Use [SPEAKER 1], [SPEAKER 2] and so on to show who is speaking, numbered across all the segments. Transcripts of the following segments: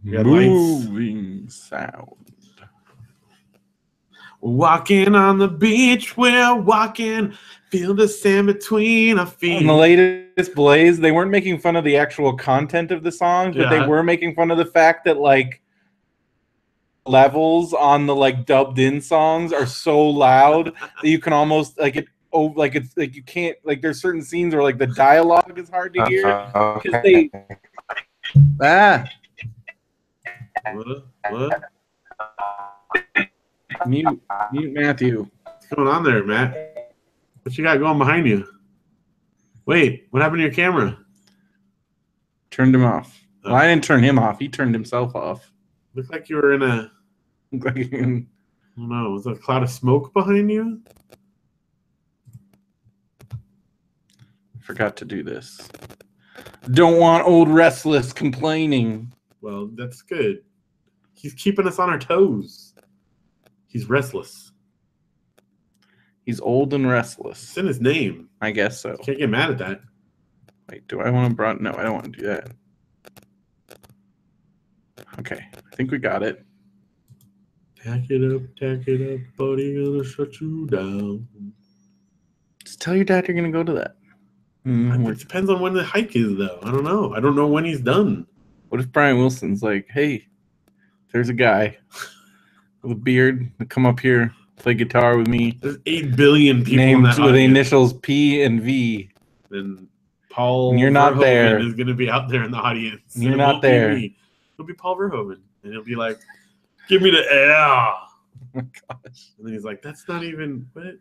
[SPEAKER 1] We got lights.
[SPEAKER 2] Moving sound.
[SPEAKER 1] Walking on the beach, we're walking, feel the sand between our feet.
[SPEAKER 2] On the latest Blaze, they weren't making fun of the actual content of the song, but they were making fun of the fact that like levels on the like dubbed in songs are so loud that you can almost like it. Oh, like it's like you can't like there's certain scenes where like the dialogue is hard to hear because they
[SPEAKER 1] What?
[SPEAKER 2] Mute Matthew.
[SPEAKER 1] What's going on there, Matt? What you got going behind you? Wait, what happened to your camera?
[SPEAKER 2] Turned him off. Well, I didn't turn him off. He turned himself off.
[SPEAKER 1] Looked like you were in a. I don't know. Was there a cloud of smoke behind you?
[SPEAKER 2] Forgot to do this. Don't want old restless complaining.
[SPEAKER 1] Well, that's good. He's keeping us on our toes. He's restless.
[SPEAKER 2] He's old and restless.
[SPEAKER 1] It's in his name.
[SPEAKER 2] I guess so.
[SPEAKER 1] Can't get mad at that.
[SPEAKER 2] Wait, do I want to No, I don't want to do that. Okay, I think we got it.
[SPEAKER 1] Tack it up, buddy, gonna shut you down.
[SPEAKER 2] Just tell your dad you're gonna go to that.
[SPEAKER 1] It depends on when the hike is, though. I don't know. I don't know when he's done.
[SPEAKER 2] What if Brian Wilson's like, hey, there's a guy with a beard to come up here, play guitar with me.
[SPEAKER 1] There's 8 billion people
[SPEAKER 2] named
[SPEAKER 1] in that
[SPEAKER 2] with the initials P and V.
[SPEAKER 1] And Paul
[SPEAKER 2] and you're not
[SPEAKER 1] Verhoeven
[SPEAKER 2] there.
[SPEAKER 1] is going to be out there in the audience.
[SPEAKER 2] You're not there.
[SPEAKER 1] It'll be Paul Verhoeven. And he'll be like, give me the air. Oh my gosh. And then he's like, that's not even what?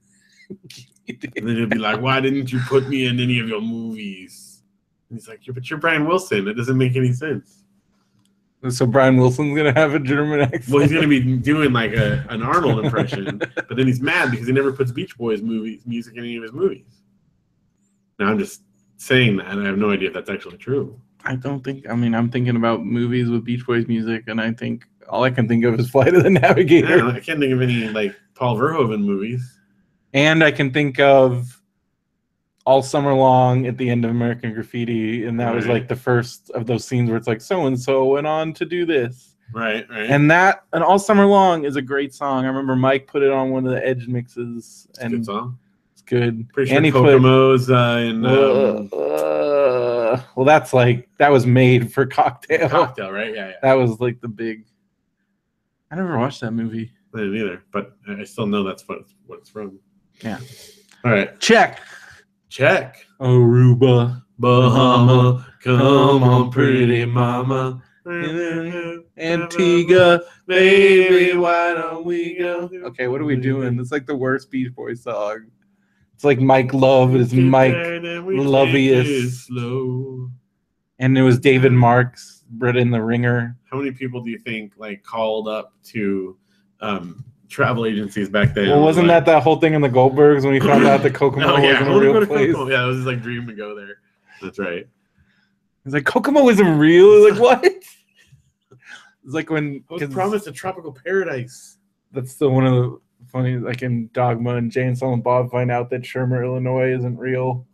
[SPEAKER 1] And then he'll be like, why didn't you put me in any of your movies? And he's like, but you're Brian Wilson. It doesn't make any sense.
[SPEAKER 2] So Brian Wilson's going to have a German accent?
[SPEAKER 1] Well, he's going to be doing like an Arnold impression. But then he's mad because he never puts Beach Boys music in any of his movies. Now, I'm just saying that. And I have no idea if that's actually true.
[SPEAKER 2] I don't think. I mean, I'm thinking about movies with Beach Boys music, and I think all I can think of is Flight of the Navigator.
[SPEAKER 1] Yeah, I can't think of any like Paul Verhoeven movies. And
[SPEAKER 2] I can think of All Summer Long at the end of American Graffiti, and that was like the first of those scenes where it's like so and so went on to do this.
[SPEAKER 1] Right.
[SPEAKER 2] And All Summer Long is a great song. I remember Mike put it on one of the Edge mixes, and
[SPEAKER 1] it's a good song.
[SPEAKER 2] It's good.
[SPEAKER 1] Pretty sure Kokomo's in.
[SPEAKER 2] Well, that's like that was made for Cocktail.
[SPEAKER 1] Cocktail, right? Yeah.
[SPEAKER 2] That was like the big. I never watched that movie.
[SPEAKER 1] I didn't either, but I still know that's what it's from.
[SPEAKER 2] Yeah.
[SPEAKER 1] All right.
[SPEAKER 2] Check.
[SPEAKER 1] Aruba, Bahama, come on, pretty mama.
[SPEAKER 2] Antigua, baby, why don't we go? Okay, what are we doing? It's like the worst Beach Boys song. It's like Mike Love is Mike Loviest. And it was David Marks, Brett in the Ringer.
[SPEAKER 1] How many people do you think like called up to travel agencies back then?
[SPEAKER 2] Well, wasn't that whole thing in the Goldbergs when we found out that Kokomo wasn't a real place?
[SPEAKER 1] Yeah, it was his like dream to go there. That's right.
[SPEAKER 2] He's like, Kokomo isn't real. He's like, what? It's like when
[SPEAKER 1] I was promised a tropical paradise.
[SPEAKER 2] That's still one of the funny, like in Dogma and Jay and Silent Bob find out that Shermer, Illinois isn't real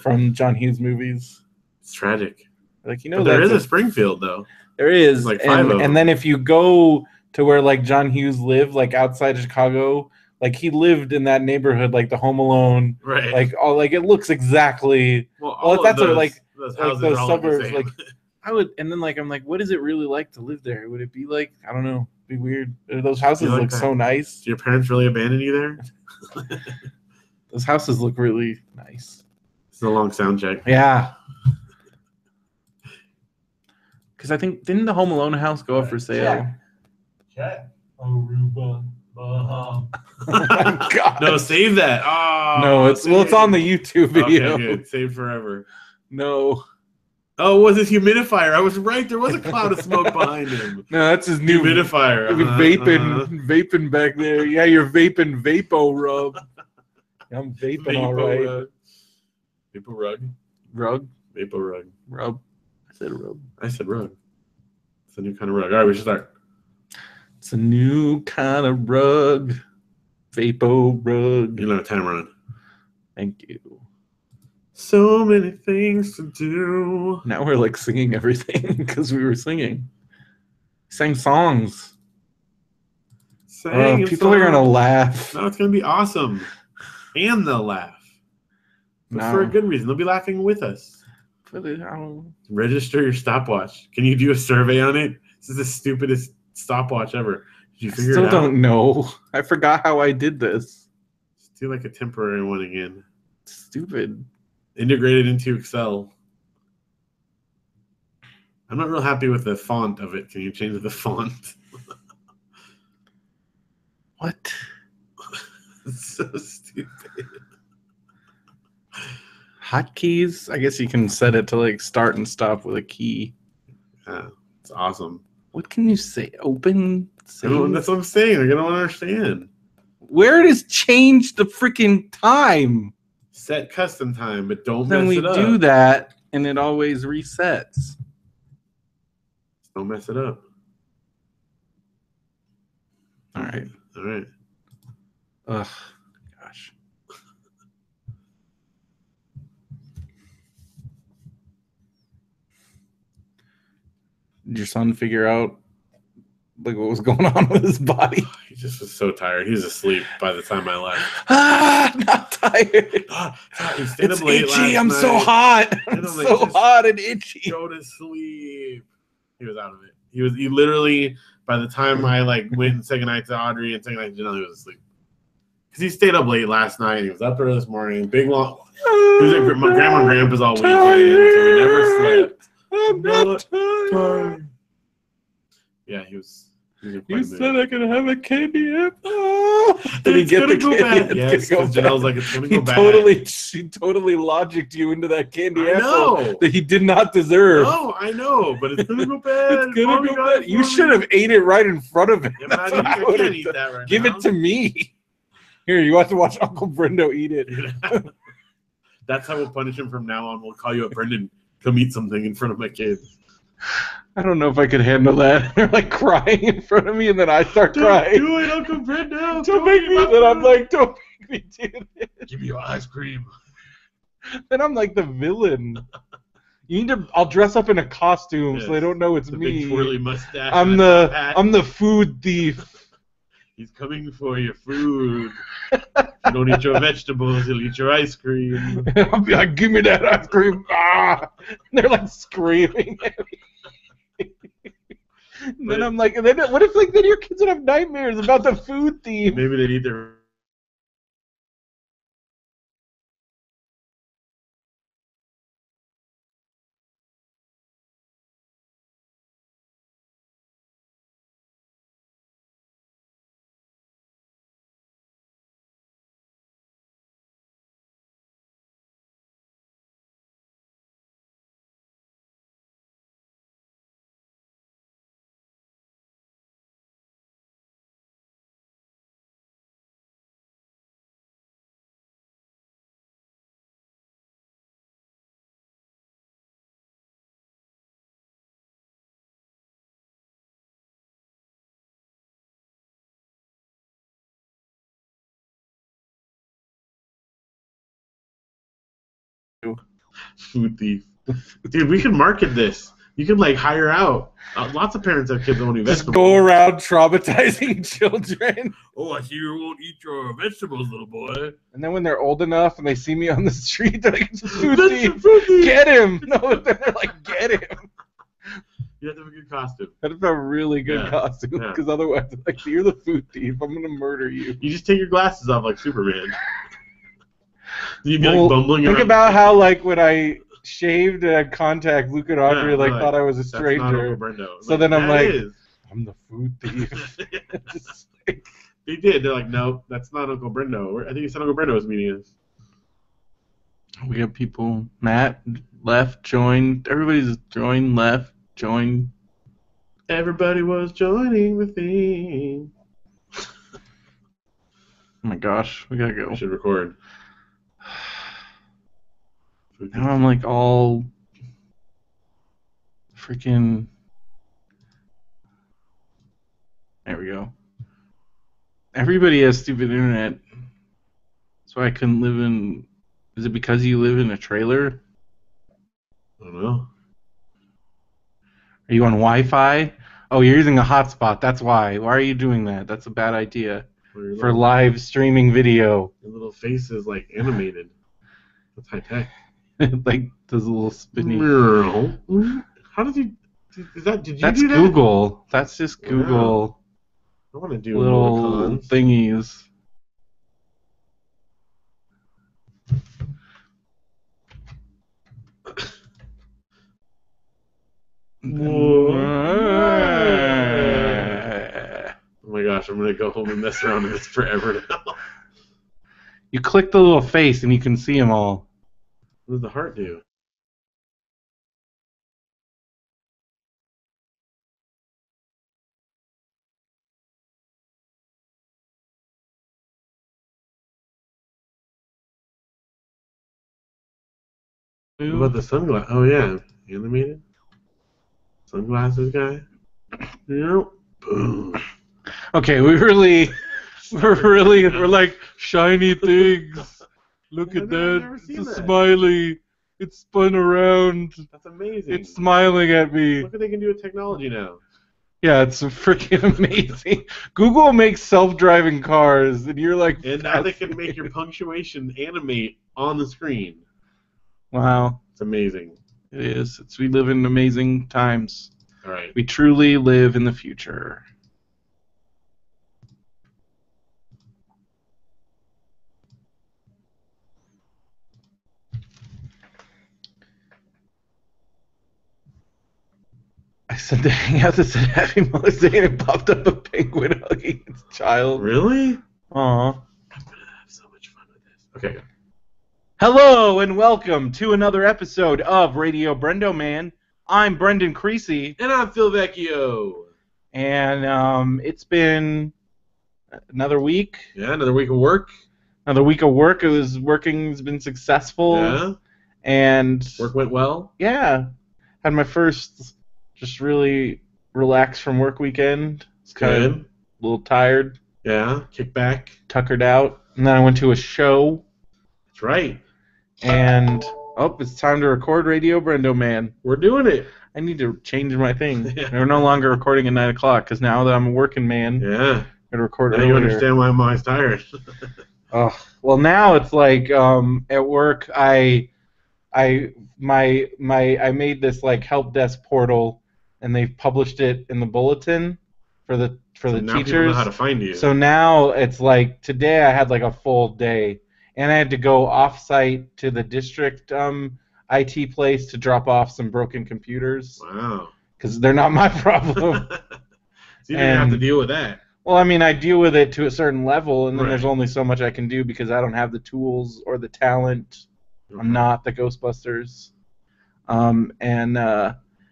[SPEAKER 2] from John Hughes movies.
[SPEAKER 1] It's tragic.
[SPEAKER 2] Like, you know,
[SPEAKER 1] but there is a Springfield though.
[SPEAKER 2] There is,
[SPEAKER 1] like
[SPEAKER 2] and then if you go to where like John Hughes lived, like outside of Chicago, like he lived in that neighborhood, like the Home Alone,
[SPEAKER 1] right?
[SPEAKER 2] Like all, like it looks exactly.
[SPEAKER 1] Well
[SPEAKER 2] that's
[SPEAKER 1] those,
[SPEAKER 2] like
[SPEAKER 1] those
[SPEAKER 2] suburbs. Like I would, and then like I'm like, what is it really like to live there? Would it be like, I don't know, be weird? Those houses look so nice.
[SPEAKER 1] Do your parents really abandon you there?
[SPEAKER 2] Those houses look really nice.
[SPEAKER 1] It's a long sound check.
[SPEAKER 2] Yeah. Because I think, didn't the Home Alone house go up for sale?
[SPEAKER 1] Check. Aruba, Bahama. Oh my God. No, save that. Oh,
[SPEAKER 2] no, it's on the YouTube video.
[SPEAKER 1] Okay, good. Saved forever.
[SPEAKER 2] No.
[SPEAKER 1] Oh, it was his humidifier. I was right. There was a cloud of smoke behind him.
[SPEAKER 2] No, that's his new
[SPEAKER 1] humidifier.
[SPEAKER 2] Vaping back there. Yeah, you're vaping Vapo Rub. I'm vaping all right.
[SPEAKER 1] Vapo Rug.
[SPEAKER 2] Rug.
[SPEAKER 1] Vapo Rug.
[SPEAKER 2] Rub. I said rug.
[SPEAKER 1] It's a new kind of rug. All right, we should start.
[SPEAKER 2] It's a new kind of rug. Vapo Rug.
[SPEAKER 1] You know, time run.
[SPEAKER 2] Thank you.
[SPEAKER 1] So many things to do.
[SPEAKER 2] Now we're like singing everything because we were singing. sang songs.
[SPEAKER 1] Sang
[SPEAKER 2] people are gonna laugh.
[SPEAKER 1] No, it's gonna be awesome, and they'll laugh. But for a good reason. They'll be laughing with us. Register your stopwatch. Can you do a survey on it? This is the stupidest stopwatch ever. Did you figure it out?
[SPEAKER 2] I still don't know. I forgot how I did this.
[SPEAKER 1] Just do like a temporary one again.
[SPEAKER 2] Stupid.
[SPEAKER 1] Integrated into Excel. I'm not real happy with the font of it. Can you change the font?
[SPEAKER 2] What?
[SPEAKER 1] It's so stupid.
[SPEAKER 2] Hotkeys? I guess you can set it to like start and stop with a key.
[SPEAKER 1] Yeah, it's awesome.
[SPEAKER 2] What can you say? Open?
[SPEAKER 1] That's what I'm saying. I don't understand.
[SPEAKER 2] Where does change the freaking time?
[SPEAKER 1] Set custom time, but don't mess it up.
[SPEAKER 2] Then we do that, and it always resets.
[SPEAKER 1] Don't mess it up.
[SPEAKER 2] All right.
[SPEAKER 1] All right.
[SPEAKER 2] Ugh, gosh. Did your son figure out like what was going on with his body?
[SPEAKER 1] He just was so tired. He was asleep by the time I left.
[SPEAKER 2] Not tired.
[SPEAKER 1] He stayed up late last
[SPEAKER 2] I'm
[SPEAKER 1] night.
[SPEAKER 2] so hot. I'm so hot and itchy.
[SPEAKER 1] Go to sleep. He was out of it. He literally, by the time I like went and said goodnight to Audrey and said goodnight to Janelle, he was asleep. Because he stayed up late last night. He was up early this morning. Big long. He was at my grandma and grandpa's all weekend, so we never slept.
[SPEAKER 2] I'm not tired.
[SPEAKER 1] Yeah, he was.
[SPEAKER 2] You said I could have a candy apple.
[SPEAKER 1] Did he get the candy? Yes, because Janelle's like, it's going to go back.
[SPEAKER 2] She totally logicked you into that candy
[SPEAKER 1] apple
[SPEAKER 2] know. That he did not deserve.
[SPEAKER 1] No, I know, but it's going to go bad.
[SPEAKER 2] It's going to go bad. You should have ate it right in front of him.
[SPEAKER 1] I can't eat that right
[SPEAKER 2] Give
[SPEAKER 1] now.
[SPEAKER 2] it to me. Here, you have to watch Uncle Brendo eat it.
[SPEAKER 1] That's how we'll punish him from now on. We'll call you up, Brendan. Come eat something in front of my kids.
[SPEAKER 2] I don't know if I could handle that. They're like crying in front of me, and then I start crying.
[SPEAKER 1] Do it, Uncle Brendo.
[SPEAKER 2] Don't make me. Then I'm like, don't make me do this.
[SPEAKER 1] Give me your ice cream.
[SPEAKER 2] Then I'm like the villain. You need to. I'll dress up in a costume so they don't know it's me.
[SPEAKER 1] Big twirly mustache.
[SPEAKER 2] I'm the food thief.
[SPEAKER 1] He's coming for your food. You don't eat your vegetables, he'll eat your ice cream.
[SPEAKER 2] I'll be like, give me that ice cream. Ah! And they're like screaming at me. And then I'm like, then what if like then your kids would have nightmares about the food thief?
[SPEAKER 1] Maybe they'd eat their. Food thief. Dude, we can market this. You can like hire out. Lots of parents have kids that won't eat vegetables.
[SPEAKER 2] Just go around traumatizing children.
[SPEAKER 1] Oh, I see you won't eat your vegetables, little boy.
[SPEAKER 2] And then when they're old enough and they see me on the street, they're like, food thief. Get him. No, they're like, get him.
[SPEAKER 1] You have to have a good costume.
[SPEAKER 2] That's a really good costume, because otherwise, like, you're the food thief. I'm gonna murder you.
[SPEAKER 1] You just take your glasses off like Superman. You'd be like bumbling around.
[SPEAKER 2] Think about how, like, when I shaved and had contact, Luke and Audrey thought I was a stranger. So then I'm like, I'm the food thief.
[SPEAKER 1] They did. They're like, no, that's not Uncle Brendo. I think you said Uncle Brendo was meeting us.
[SPEAKER 2] We got people. Matt left, joined. Everybody's joined, left, joined.
[SPEAKER 1] Everybody was joining the thing.
[SPEAKER 2] Oh my gosh, we gotta go.
[SPEAKER 1] We should record.
[SPEAKER 2] Now I'm like all freaking. There we go. Everybody has stupid internet. That's why I couldn't live in. Is it because you live in a trailer?
[SPEAKER 1] I don't know.
[SPEAKER 2] Are you on Wi-Fi? Oh, you're using a hotspot. That's why. Why are you doing that? That's a bad idea for live streaming video.
[SPEAKER 1] Your little face is like animated. That's high tech.
[SPEAKER 2] Like those little spinny.
[SPEAKER 1] How did you? Is that? Did you
[SPEAKER 2] That's
[SPEAKER 1] do that?
[SPEAKER 2] Google. That's just Google.
[SPEAKER 1] Wow. I want to do
[SPEAKER 2] little thingies.
[SPEAKER 1] Oh my gosh, I'm gonna go home and mess around with this forever now.
[SPEAKER 2] You click the little face and you can see them all.
[SPEAKER 1] What does the heart do? What about the sunglasses? Oh yeah, animated sunglasses guy. Yep. Boom.
[SPEAKER 2] Okay, we're like shiny things. Look at that. It's a smiley. It's spun around.
[SPEAKER 1] That's amazing.
[SPEAKER 2] It's smiling at me.
[SPEAKER 1] Look what they can do with technology now.
[SPEAKER 2] Yeah, it's freaking amazing. Google makes self-driving cars, and you're like...
[SPEAKER 1] And now they can make your punctuation animate on the screen.
[SPEAKER 2] Wow.
[SPEAKER 1] It's amazing.
[SPEAKER 2] It is. We live in amazing times.
[SPEAKER 1] All right.
[SPEAKER 2] We truly live in the future. I sent the hangout that said Happy Mother's Day and it popped up a penguin hugging its child.
[SPEAKER 1] Really?
[SPEAKER 2] Aw.
[SPEAKER 1] I'm going to have so much fun with this. Okay.
[SPEAKER 2] Hello and welcome to another episode of Radio BrendoMan. I'm Brendan Creasy.
[SPEAKER 1] And I'm Phil Vecchio.
[SPEAKER 2] And it's been another week.
[SPEAKER 1] Yeah, another week of work.
[SPEAKER 2] Another week of work. It's been successful.
[SPEAKER 1] Yeah.
[SPEAKER 2] And
[SPEAKER 1] work went well?
[SPEAKER 2] Yeah. Had my first just really relaxed from work weekend. It's kind of a little tired.
[SPEAKER 1] Yeah, kick back.
[SPEAKER 2] Tuckered out. And then I went to a show.
[SPEAKER 1] That's right.
[SPEAKER 2] And, it's time to record Radio BrendoMan.
[SPEAKER 1] We're doing it.
[SPEAKER 2] I need to change my thing. Yeah. We're no longer recording at 9 o'clock because now that I'm a working man,
[SPEAKER 1] yeah,
[SPEAKER 2] I record
[SPEAKER 1] now
[SPEAKER 2] earlier.
[SPEAKER 1] You understand why I'm always tired.
[SPEAKER 2] Well, now it's like at work I made this like help desk portal, and they've published it in the bulletin for the
[SPEAKER 1] now
[SPEAKER 2] teachers.
[SPEAKER 1] People know how to find you.
[SPEAKER 2] So now it's like today I had like a full day, and I had to go off-site to the district IT place to drop off some broken computers.
[SPEAKER 1] Wow.
[SPEAKER 2] Because they're not my problem.
[SPEAKER 1] So you didn't have to deal with that.
[SPEAKER 2] Well, I mean, I deal with it to a certain level, and then
[SPEAKER 1] right.
[SPEAKER 2] There's only so much I can do because I don't have the tools or the talent.
[SPEAKER 1] Okay.
[SPEAKER 2] I'm not the Ghostbusters.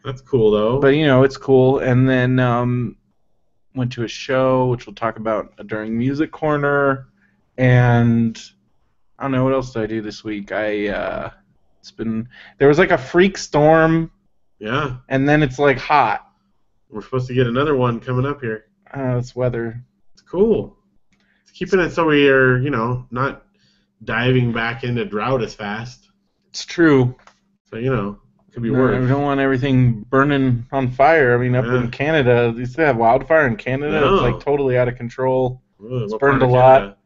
[SPEAKER 1] That's cool, though.
[SPEAKER 2] But, it's cool. And then went to a show, which we'll talk about during Music Corner. And I don't know, what else did I do this week? There was like a freak storm.
[SPEAKER 1] Yeah.
[SPEAKER 2] And then it's like hot.
[SPEAKER 1] We're supposed to get another one coming up here.
[SPEAKER 2] It's weather.
[SPEAKER 1] It's cool. It's keeping it so we are, not diving back into drought as fast.
[SPEAKER 2] It's true.
[SPEAKER 1] So, it could be worse.
[SPEAKER 2] We don't want everything burning on fire. I mean, up in Canada, they still have wildfire in Canada.
[SPEAKER 1] No.
[SPEAKER 2] It's like totally out of control.
[SPEAKER 1] Really?
[SPEAKER 2] It's burned a lot.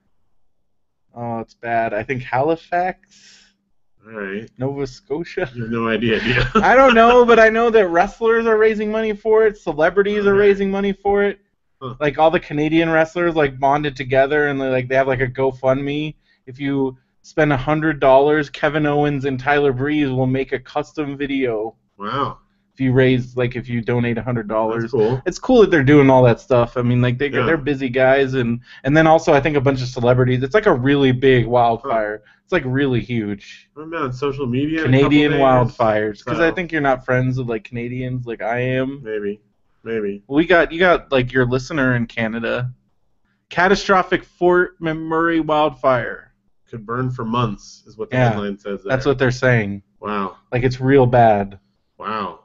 [SPEAKER 2] Oh, it's bad. I think Halifax.
[SPEAKER 1] All right.
[SPEAKER 2] Nova Scotia.
[SPEAKER 1] You have no idea, do you?
[SPEAKER 2] I don't know, but I know that wrestlers are raising money for it. Celebrities are raising money for it.
[SPEAKER 1] Huh.
[SPEAKER 2] Like all the Canadian wrestlers like bonded together and they have like a GoFundMe. If you spend $100, Kevin Owens and Tyler Breeze will make a custom video.
[SPEAKER 1] Wow.
[SPEAKER 2] If you donate $100.
[SPEAKER 1] That's cool.
[SPEAKER 2] It's cool that they're doing all that stuff. I mean, like they're busy guys, and then also I think a bunch of celebrities. It's like a really big wildfire. Huh. It's like really huge.
[SPEAKER 1] I've been on social media.
[SPEAKER 2] Canadian wildfires, because I think you're not friends with like Canadians like I am.
[SPEAKER 1] Maybe.
[SPEAKER 2] Well, you got like your listener in Canada. Catastrophic Fort McMurray wildfire.
[SPEAKER 1] Could burn for months, is what the headline says there.
[SPEAKER 2] That's what they're saying.
[SPEAKER 1] Wow.
[SPEAKER 2] Like it's real bad.
[SPEAKER 1] Wow.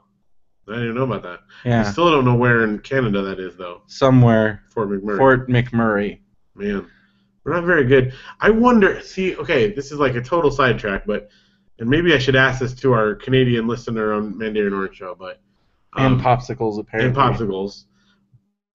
[SPEAKER 1] I didn't even know about that.
[SPEAKER 2] Yeah.
[SPEAKER 1] I still don't know where in Canada that is, though.
[SPEAKER 2] Somewhere.
[SPEAKER 1] Fort McMurray.
[SPEAKER 2] Fort McMurray.
[SPEAKER 1] Man, we're not very good. I wonder, this is like a total sidetrack, and maybe I should ask this to our Canadian listener on Mandarin Orange Show, but...
[SPEAKER 2] and popsicles, apparently.
[SPEAKER 1] And popsicles.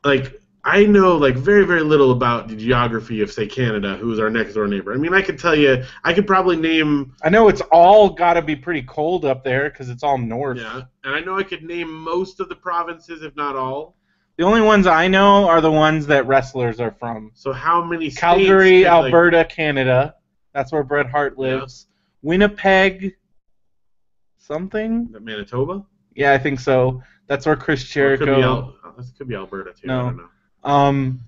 [SPEAKER 1] like I know like very, very little about the geography of, say, Canada, who's our next door neighbor. I mean, I could tell you, I could probably name.
[SPEAKER 2] I know it's all got to be pretty cold up there because it's all north.
[SPEAKER 1] Yeah, and I know I could name most of the provinces, if not all.
[SPEAKER 2] The only ones I know are the ones that wrestlers are from.
[SPEAKER 1] So how many states?
[SPEAKER 2] Calgary, Alberta, Canada. That's where Bret Hart lives. Yeah. Winnipeg, something?
[SPEAKER 1] Manitoba?
[SPEAKER 2] Yeah, I think so. That's where Chris Jericho.
[SPEAKER 1] This could be Alberta, too.
[SPEAKER 2] No.
[SPEAKER 1] I don't know.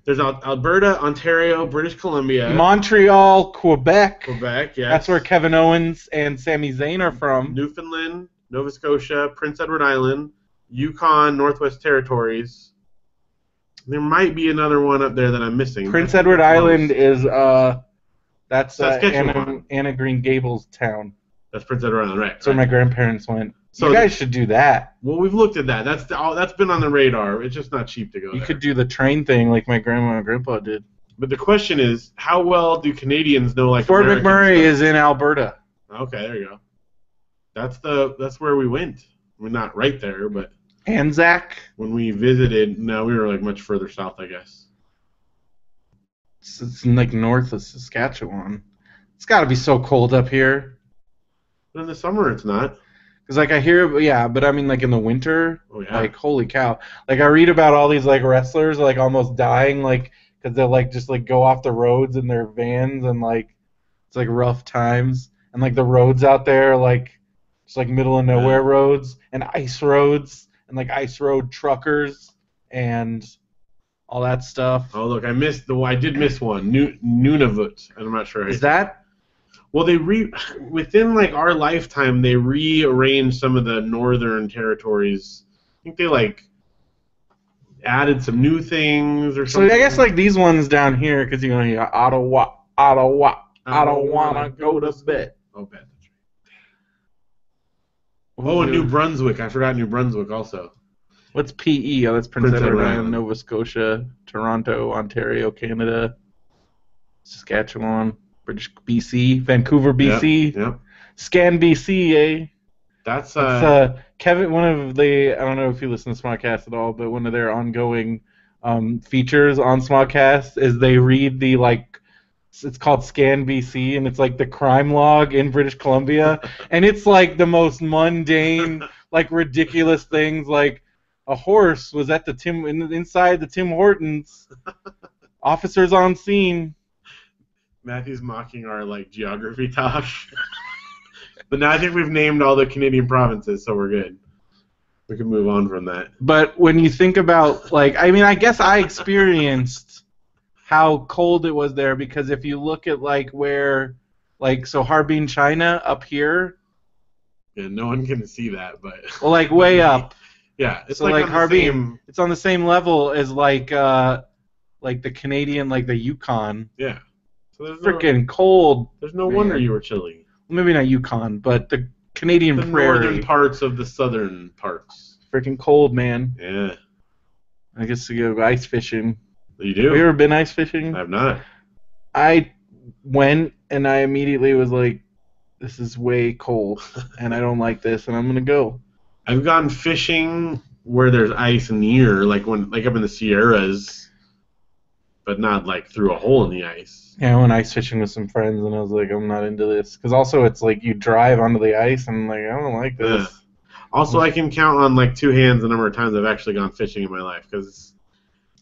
[SPEAKER 1] There's Alberta, Ontario, British Columbia.
[SPEAKER 2] Montreal, Quebec.
[SPEAKER 1] Quebec, yes.
[SPEAKER 2] That's where Kevin Owens and Sami Zayn are from.
[SPEAKER 1] Newfoundland, Nova Scotia, Prince Edward Island, Yukon, Northwest Territories. There might be another one up there that I'm missing.
[SPEAKER 2] Prince Edward Island is that's Anna Green Gables town.
[SPEAKER 1] That's Prince Edward Island, right?
[SPEAKER 2] That's where my grandparents went. So you guys should do that.
[SPEAKER 1] Well, we've looked at that. That's been on the radar. It's just not cheap to go.
[SPEAKER 2] You could do the train thing like my grandma and grandpa did.
[SPEAKER 1] But the question is, how well do Canadians know like
[SPEAKER 2] Fort McMurray is in Alberta.
[SPEAKER 1] Okay, there you go. That's where we went. We're not right there, but
[SPEAKER 2] Anzac.
[SPEAKER 1] When we visited, no, we were like much further south, I guess.
[SPEAKER 2] It's like north of Saskatchewan. It's got to be so cold up here.
[SPEAKER 1] But in the summer, it's not.
[SPEAKER 2] Because like I hear, yeah, but I mean like in the winter,
[SPEAKER 1] oh, yeah.
[SPEAKER 2] Like holy cow. Like I read about all these like wrestlers like almost dying like because they'll like just like go off the roads in their vans and like it's like rough times and like the roads out there like just like middle of nowhere roads and ice roads and like ice road truckers and all that stuff.
[SPEAKER 1] Oh look, I did miss one. Nunavut. I'm not sure.
[SPEAKER 2] Is that?
[SPEAKER 1] Well, within like our lifetime, they rearranged some of the northern territories. I think they like added some new things or something.
[SPEAKER 2] So I guess like these ones down here, because you got Ottawa, I don't wanna go to bed.
[SPEAKER 1] Oh, bad. Oh, and New Brunswick. I forgot New Brunswick also.
[SPEAKER 2] What's PE? Oh, that's Prince Edward Island, Nova Scotia, Toronto, Ontario, Canada, Saskatchewan. British BC, Vancouver, BC,
[SPEAKER 1] yep.
[SPEAKER 2] Scan BC, eh?
[SPEAKER 1] That's
[SPEAKER 2] Kevin. One of the I don't know if you listen to Smodcast at all, but one of their ongoing features on Smodcast is they read the like it's called Scan BC, and it's like the crime log in British Columbia, and it's like the most mundane, like ridiculous things, like a horse was at inside the Tim Hortons, officers on scene.
[SPEAKER 1] Matthew's mocking our like geography talk. But now I think we've named all the Canadian provinces, so we're good. We can move on from that.
[SPEAKER 2] But when you think about like I mean I guess I experienced how cold it was there because if you look at like where like so Harbin, China up here.
[SPEAKER 1] Yeah, no one can see that, but
[SPEAKER 2] well like way up.
[SPEAKER 1] Yeah, it's
[SPEAKER 2] so like Harbin it's on the same level as like the Canadian like the Yukon.
[SPEAKER 1] Yeah. So there's
[SPEAKER 2] freaking cold.
[SPEAKER 1] There's no wonder you were chilly.
[SPEAKER 2] Maybe not Yukon, but the Canadian prairie.
[SPEAKER 1] Northern parts of the southern parts.
[SPEAKER 2] Freaking cold, man.
[SPEAKER 1] Yeah.
[SPEAKER 2] I guess you go ice fishing.
[SPEAKER 1] You do?
[SPEAKER 2] Have you ever been ice fishing?
[SPEAKER 1] I have not.
[SPEAKER 2] I went and I immediately was like, this is way cold and I don't like this and I'm gonna go.
[SPEAKER 1] I've gone fishing where there's ice near, like up in the Sierras, but not like through a hole in the ice.
[SPEAKER 2] Yeah, I went ice fishing with some friends, and I was like, I'm not into this. Because also it's like you drive onto the ice, and I'm like, I don't like this.
[SPEAKER 1] Yeah. Also, I can count on like two hands the number of times I've actually gone fishing in my life. Because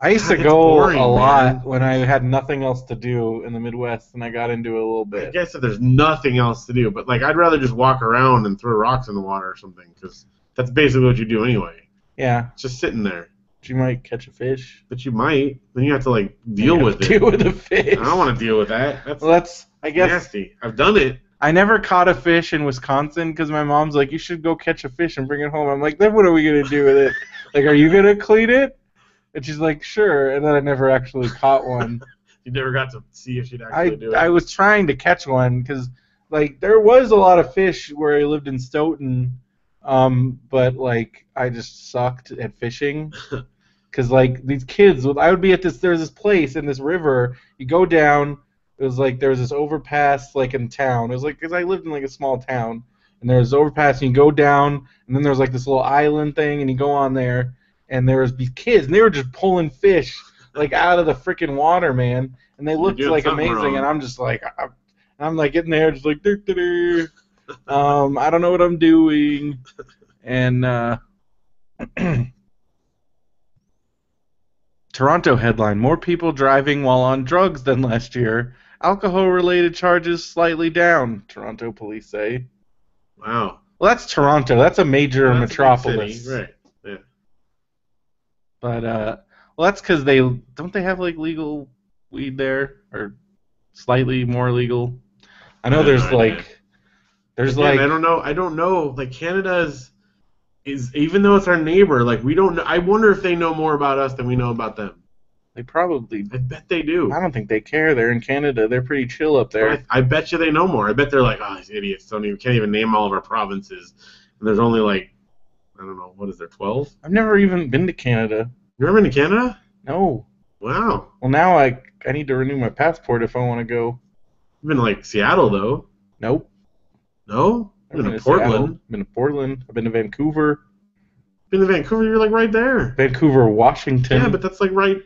[SPEAKER 2] I used to go a lot when I had nothing else to do in the Midwest, and I got into it a little bit.
[SPEAKER 1] I guess if there's nothing else to do, but like I'd rather just walk around and throw rocks in the water or something, because that's basically what you do anyway.
[SPEAKER 2] Yeah.
[SPEAKER 1] It's just sitting there.
[SPEAKER 2] You might catch a fish.
[SPEAKER 1] But you might. Then you have to like deal with it.
[SPEAKER 2] Deal with the fish.
[SPEAKER 1] I don't want to deal with that.
[SPEAKER 2] That's I guess
[SPEAKER 1] nasty. I've done it.
[SPEAKER 2] I never caught a fish in Wisconsin because my mom's like, you should go catch a fish and bring it home. I'm like, then what are we gonna do with it? Like, are you gonna clean it? And she's like, sure. And then I never actually caught one.
[SPEAKER 1] You never got to see if she'd actually do it.
[SPEAKER 2] I was trying to catch one because like there was a lot of fish where I lived in Stoughton, but like I just sucked at fishing. Because, like, these kids, I would be at there's this place in this river, you go down, it was like, there was this overpass, like, in town. It was like, because I lived in, like, a small town, and there was this overpass, and you go down, and then there's, like, this little island thing, and you go on there, and there was these kids, and they were just pulling fish like out of the freaking water, man, and they looked like amazing,
[SPEAKER 1] wrong.
[SPEAKER 2] and I'm just like, I'm like in there, just like, I don't know what I'm doing, and Toronto headline: more people driving while on drugs than last year. Alcohol-related charges slightly down, Toronto police say.
[SPEAKER 1] Wow.
[SPEAKER 2] Well, that's Toronto. That's a major metropolis.
[SPEAKER 1] A big city. Right. Yeah.
[SPEAKER 2] But well, that's because they have like legal weed there, or slightly more legal. I know there's like
[SPEAKER 1] I don't know. Like Canada is even though it's our neighbor, like we don't know. I wonder if they know more about us than we know about them.
[SPEAKER 2] They probably.
[SPEAKER 1] I bet they do.
[SPEAKER 2] I don't think they care. They're in Canada. They're pretty chill up there.
[SPEAKER 1] I bet you they know more. I bet they're like, oh, these idiots can't even name all of our provinces. And there's only like, I don't know, what is there, 12?
[SPEAKER 2] I've never even been to Canada.
[SPEAKER 1] You ever been to Canada?
[SPEAKER 2] No.
[SPEAKER 1] Wow.
[SPEAKER 2] Well, now I need to renew my passport if I want to go.
[SPEAKER 1] You've been to like Seattle though.
[SPEAKER 2] Nope.
[SPEAKER 1] No? I've been to Portland.
[SPEAKER 2] I've been to Portland. I've been to Vancouver.
[SPEAKER 1] Been to Vancouver, you're like right there.
[SPEAKER 2] Vancouver, Washington.
[SPEAKER 1] Yeah, but that's like right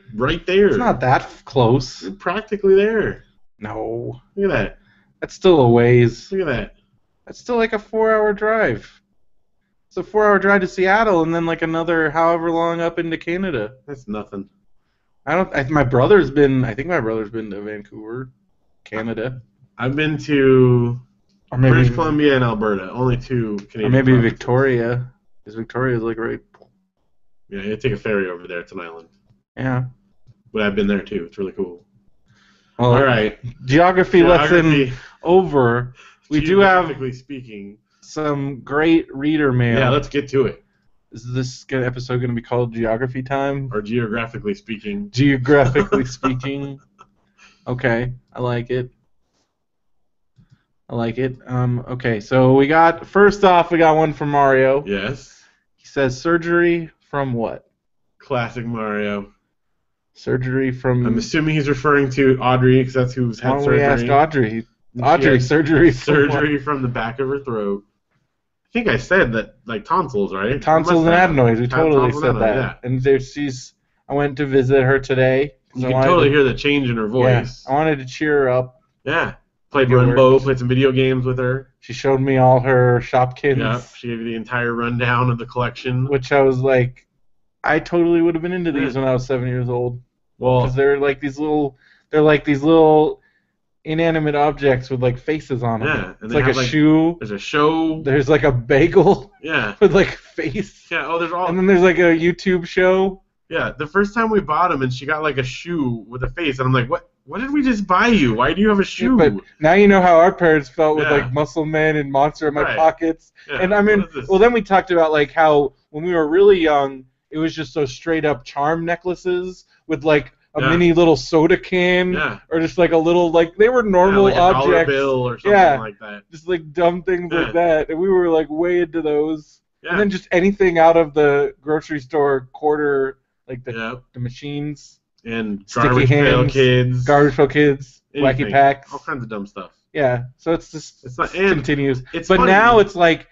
[SPEAKER 1] there.
[SPEAKER 2] It's not that close.
[SPEAKER 1] You're practically there.
[SPEAKER 2] No.
[SPEAKER 1] Look at that.
[SPEAKER 2] That's still a ways.
[SPEAKER 1] Look at that.
[SPEAKER 2] That's still like a 4-hour drive. It's a 4-hour drive to Seattle and then like another however long up into Canada.
[SPEAKER 1] That's nothing.
[SPEAKER 2] I think my brother's been to Vancouver, Canada.
[SPEAKER 1] I've been to British Columbia and Alberta. Only 2 Canadian.
[SPEAKER 2] Or maybe
[SPEAKER 1] provinces.
[SPEAKER 2] Victoria. Because Victoria's like right.
[SPEAKER 1] Yeah, you take a ferry over there. It's an island.
[SPEAKER 2] Yeah.
[SPEAKER 1] But I've been there too. It's really cool.
[SPEAKER 2] Well,
[SPEAKER 1] all right.
[SPEAKER 2] Geography lesson over. We do have,
[SPEAKER 1] geographically speaking,
[SPEAKER 2] some great reader mail.
[SPEAKER 1] Yeah, let's get to it.
[SPEAKER 2] Is this episode going to be called Geography Time?
[SPEAKER 1] Or Geographically Speaking?
[SPEAKER 2] Geographically Speaking. Okay, I like it. Okay, so first off, we got one from Mario.
[SPEAKER 1] Yes.
[SPEAKER 2] He says, surgery from what?
[SPEAKER 1] Classic Mario.
[SPEAKER 2] Surgery from...
[SPEAKER 1] I'm assuming he's referring to Audrey, because that's who's had surgery.
[SPEAKER 2] Why don't we ask Audrey? Audrey, surgery
[SPEAKER 1] from the back of her throat. I think I said that, like, tonsils, right?
[SPEAKER 2] Tonsils and adenoids. We totally said that.
[SPEAKER 1] Yeah.
[SPEAKER 2] And I went to visit her today.
[SPEAKER 1] You can totally hear the change in her voice.
[SPEAKER 2] Yeah, I wanted to cheer her up.
[SPEAKER 1] Yeah. Played Runbow, played some video games with her.
[SPEAKER 2] She showed me all her Shopkins.
[SPEAKER 1] Yeah, she gave you the entire rundown of the collection.
[SPEAKER 2] Which I was like, I totally would have been into these when I was 7 years old. Well, because they're like these little inanimate objects with like faces on them.
[SPEAKER 1] Yeah,
[SPEAKER 2] it's like a shoe.
[SPEAKER 1] There's a show.
[SPEAKER 2] There's like a bagel.
[SPEAKER 1] Yeah.
[SPEAKER 2] With like face.
[SPEAKER 1] Yeah. Oh, there's all.
[SPEAKER 2] And then there's like a YouTube show.
[SPEAKER 1] Yeah. The first time we bought them, and she got like a shoe with a face, and I'm like, what? What did we just buy you? Why do you have a shoe?
[SPEAKER 2] Yeah, but now you know how our parents felt with like Muscle Man and Monster in my pockets.
[SPEAKER 1] Yeah.
[SPEAKER 2] And I mean, well, then we talked about like how when we were really young, it was just those straight up charm necklaces with like a mini little soda can, or just like a little like they were normal
[SPEAKER 1] like a
[SPEAKER 2] objects,
[SPEAKER 1] dollar bill or something like that.
[SPEAKER 2] Just like dumb things like that, and we were like way into those.
[SPEAKER 1] Yeah.
[SPEAKER 2] And then just anything out of the grocery store quarter, like the machines.
[SPEAKER 1] And
[SPEAKER 2] Sticky Hands, Garbage Pail Kids,
[SPEAKER 1] anything.
[SPEAKER 2] Wacky Packs.
[SPEAKER 1] All kinds of dumb stuff.
[SPEAKER 2] Yeah, so it's not, continues.
[SPEAKER 1] But
[SPEAKER 2] funny. Now it's like,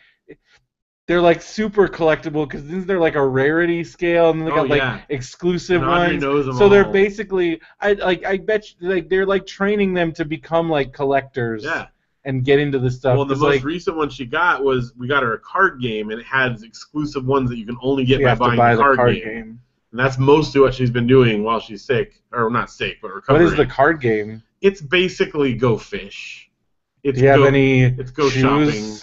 [SPEAKER 2] they're like super collectable because they're like a rarity scale and they got like exclusive ones. So they're basically, I bet you, like they're like training them to become like collectors.
[SPEAKER 1] Yeah.
[SPEAKER 2] And get into this stuff.
[SPEAKER 1] Well, the most recent one she got was, we got her a card game, and it had exclusive ones that you can only get by buying the card game. And that's mostly what she's been doing while she's sick. Or not sick, but recovering.
[SPEAKER 2] What is the card game?
[SPEAKER 1] It's basically Go Fish.
[SPEAKER 2] Do you have any
[SPEAKER 1] It's Go
[SPEAKER 2] shoes?
[SPEAKER 1] Shopping.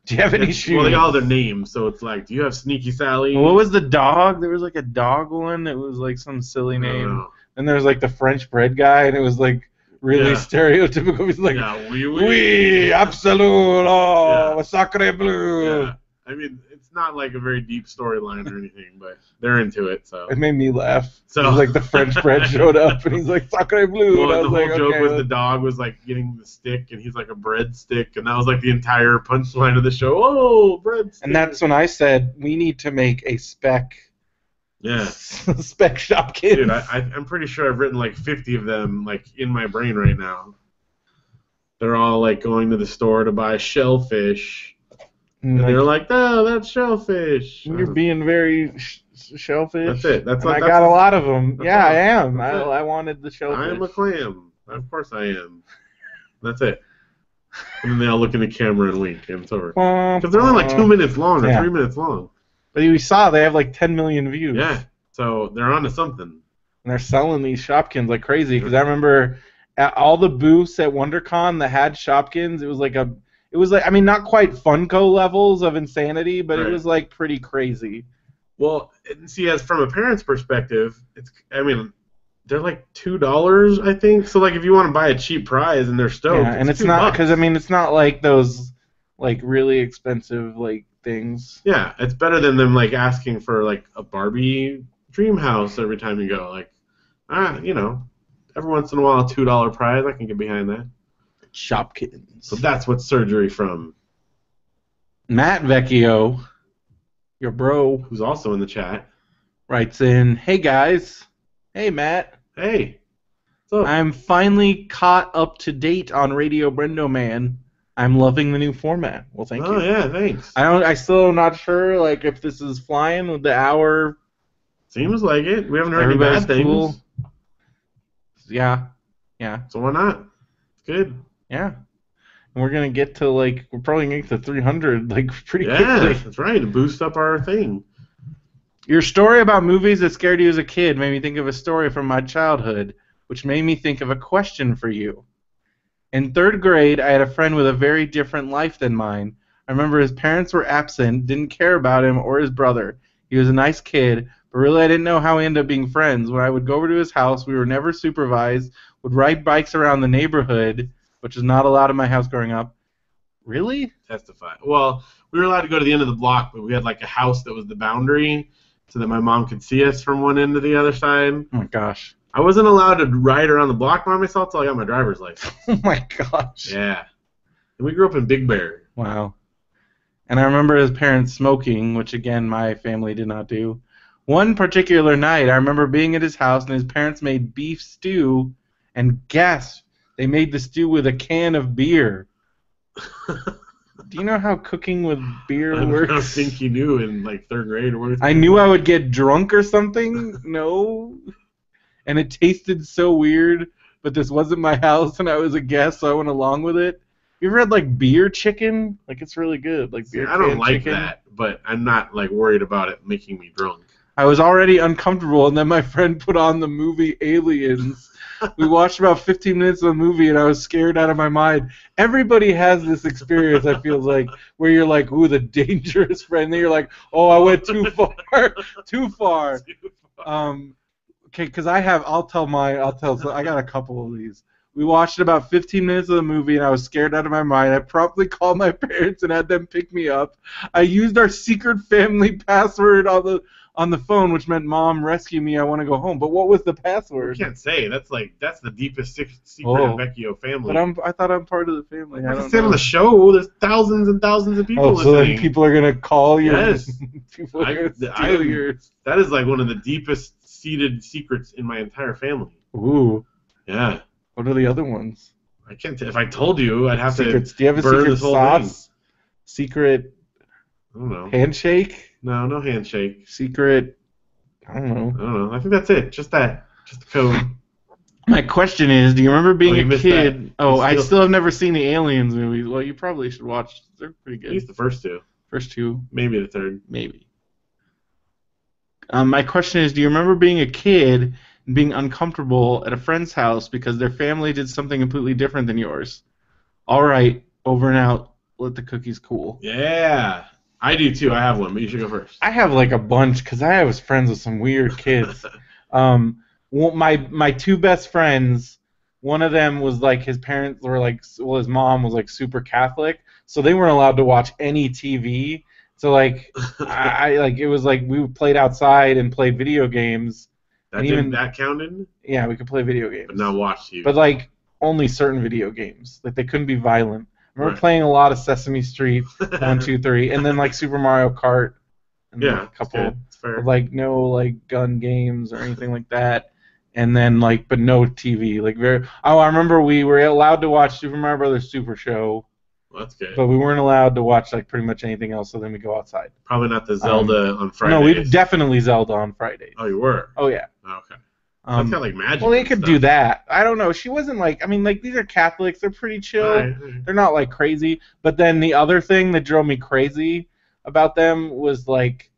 [SPEAKER 2] Do you have any shoes?
[SPEAKER 1] Well, they all have their names, so it's like, do you have Sneaky Sally?
[SPEAKER 2] What was the dog? There was like a dog one that was like some silly name. And there was like the French bread guy, and it was like really stereotypical. He's like, oui, absolute, sacre bleu.
[SPEAKER 1] Yeah. I mean, it's not like a very deep storyline or anything, but they're into it, so.
[SPEAKER 2] It made me laugh. So like the French bread showed up, and he's like, sacre bleu.
[SPEAKER 1] Well,
[SPEAKER 2] and I
[SPEAKER 1] the
[SPEAKER 2] was
[SPEAKER 1] whole joke was the dog was like getting the stick, and he's like a bread stick, and that was like the entire punchline of the show. Oh, bread stick.
[SPEAKER 2] And that's when I said, we need to make a spec.
[SPEAKER 1] Yeah.
[SPEAKER 2] Spec Shopkins.
[SPEAKER 1] Dude, I'm pretty sure I've written like 50 of them like in my brain right now. They're all like going to the store to buy shellfish. And they're like, oh, that's shellfish.
[SPEAKER 2] You're being very shellfish.
[SPEAKER 1] That's it.
[SPEAKER 2] I got a lot of them. Yeah, I am.
[SPEAKER 1] That's it.
[SPEAKER 2] I wanted the shellfish.
[SPEAKER 1] I am a clam. Of course I am. That's it. And then they all look in the camera and wink, and it's over. Because they're only like 2 minutes long or 3 minutes long.
[SPEAKER 2] But we saw they have like 10 million views.
[SPEAKER 1] Yeah, so they're onto something.
[SPEAKER 2] And they're selling these Shopkins like crazy. Because I remember at all the booths at WonderCon that had Shopkins, it was like I mean, not quite Funko levels of insanity, but it was like pretty crazy.
[SPEAKER 1] Well, see, as from a parent's perspective, they're like $2, I think. So like, if you want to buy a cheap prize and they're stoked,
[SPEAKER 2] and it's not because it's not like those like really expensive like things.
[SPEAKER 1] Yeah, it's better than them like asking for like a Barbie dream house every time you go. Like, every once in a while a $2 prize, I can get behind that.
[SPEAKER 2] Shopkins.
[SPEAKER 1] So that's what surgery from.
[SPEAKER 2] Matt Vecchio, your bro,
[SPEAKER 1] who's also in the chat,
[SPEAKER 2] writes in, "Hey guys, hey Matt,
[SPEAKER 1] hey, what's up?
[SPEAKER 2] I'm finally caught up to date on Radio BrendoMan. I'm loving the new format." Well, thank you.
[SPEAKER 1] Oh yeah, thanks.
[SPEAKER 2] I still am not sure like if this is flying with the hour.
[SPEAKER 1] Seems like it. We haven't heard any bad things. Cool.
[SPEAKER 2] Yeah.
[SPEAKER 1] So why not? It's good.
[SPEAKER 2] Yeah. And we're gonna get to we're probably gonna get to 300 pretty quickly.
[SPEAKER 1] Yeah, that's right. To boost up our thing.
[SPEAKER 2] Your story about movies that scared you as a kid made me think of a story from my childhood, which made me think of a question for you. In 3rd grade, I had a friend with a very different life than mine. I remember his parents were absent, didn't care about him or his brother. He was a nice kid, but really I didn't know how we ended up being friends. When I would go over to his house, we were never supervised, would ride bikes around the neighborhood, which is not allowed in my house growing up. Really?
[SPEAKER 1] Testify. Well, we were allowed to go to the end of the block, but we had like a house that was the boundary so that my mom could see us from one end to the other side.
[SPEAKER 2] Oh my gosh.
[SPEAKER 1] I wasn't allowed to ride around the block by myself until I got my driver's license.
[SPEAKER 2] Oh my gosh.
[SPEAKER 1] Yeah. And we grew up in Big Bear.
[SPEAKER 2] Wow. And I remember his parents smoking, which again my family did not do. One particular night, I remember being at his house and his parents made beef stew, and guess they made the stew with a can of beer. Do you know how cooking with beer works?
[SPEAKER 1] I don't think you knew in like 3rd grade or what.
[SPEAKER 2] I knew I would get drunk or something. No. And it tasted so weird, but this wasn't my house and I was a guest, so I went along with it. You ever had like beer chicken? Like it's really good. Like beer.
[SPEAKER 1] I don't like
[SPEAKER 2] chicken.
[SPEAKER 1] that, but I'm not like worried about it making me drunk.
[SPEAKER 2] I was already uncomfortable, and then my friend put on the movie Aliens. We watched about 15 minutes of the movie, and I was scared out of my mind. Everybody has this experience, I feel like, where you're like, ooh, the dangerous friend. Then you're like, oh, I went too far. Too far. Okay, because I got a couple of these. We watched about 15 minutes of the movie, and I was scared out of my mind. I promptly called my parents and had them pick me up. I used our secret family password on the phone, which meant, "Mom, rescue me, I want to go home." But what was the password?
[SPEAKER 1] You can't say. That's the deepest secret of Vecchio family.
[SPEAKER 2] But I thought I'm part of the family.
[SPEAKER 1] I don't know. On the show, there's thousands and thousands of people listening.
[SPEAKER 2] So then people are gonna call you.
[SPEAKER 1] Yes.
[SPEAKER 2] People are gonna steal yours.
[SPEAKER 1] That is like one of the deepest seated secrets in my entire family.
[SPEAKER 2] Ooh.
[SPEAKER 1] Yeah.
[SPEAKER 2] What are the other ones?
[SPEAKER 1] I can't. If I told you, I'd have
[SPEAKER 2] Secrets.
[SPEAKER 1] to.
[SPEAKER 2] Do you have a
[SPEAKER 1] burn
[SPEAKER 2] secret
[SPEAKER 1] this whole
[SPEAKER 2] sauce?
[SPEAKER 1] thing.
[SPEAKER 2] Secret.
[SPEAKER 1] I don't know.
[SPEAKER 2] Handshake?
[SPEAKER 1] No handshake.
[SPEAKER 2] Secret. I don't know.
[SPEAKER 1] I think that's it. Just that. Just the code.
[SPEAKER 2] My question is, do you remember being a kid?
[SPEAKER 1] That.
[SPEAKER 2] Oh, I still have never seen the Aliens movies. Well, you probably should watch. They're pretty good.
[SPEAKER 1] At least the first two.
[SPEAKER 2] First two.
[SPEAKER 1] Maybe the third.
[SPEAKER 2] Maybe. My question is, do you remember being a kid and being uncomfortable at a friend's house because their family did something completely different than yours? All right, over and out. Let the cookies cool.
[SPEAKER 1] Yeah. I do too. I have one, but you should go first.
[SPEAKER 2] I have like a bunch because I was friends with some weird kids. My two best friends, one of them was like his parents were like, well, his mom was like super Catholic, so they weren't allowed to watch any TV. So like, it was like we played outside and played video games.
[SPEAKER 1] That counted?
[SPEAKER 2] Yeah, we could play video games.
[SPEAKER 1] But not watch TV.
[SPEAKER 2] But like only certain video games. Like they couldn't be violent. I remember playing a lot of Sesame Street 1, 2, 3, and then like Super Mario Kart. And
[SPEAKER 1] yeah,
[SPEAKER 2] like, a couple
[SPEAKER 1] of
[SPEAKER 2] like no like gun games or anything like that. And then like, but no TV. Like I remember we were allowed to watch Super Mario Brothers Super Show.
[SPEAKER 1] Well, that's good.
[SPEAKER 2] But we weren't allowed to watch like pretty much anything else, so then we go outside.
[SPEAKER 1] Probably not the Zelda on Fridays.
[SPEAKER 2] No, we definitely Zelda on Fridays.
[SPEAKER 1] Oh, you were?
[SPEAKER 2] Oh, yeah.
[SPEAKER 1] Oh, okay. That's got like magic.
[SPEAKER 2] Well, they could do that. I don't know. She wasn't like, I mean, like, these are Catholics. They're pretty chill.
[SPEAKER 1] Right.
[SPEAKER 2] They're not like crazy. But then the other thing that drove me crazy about them was like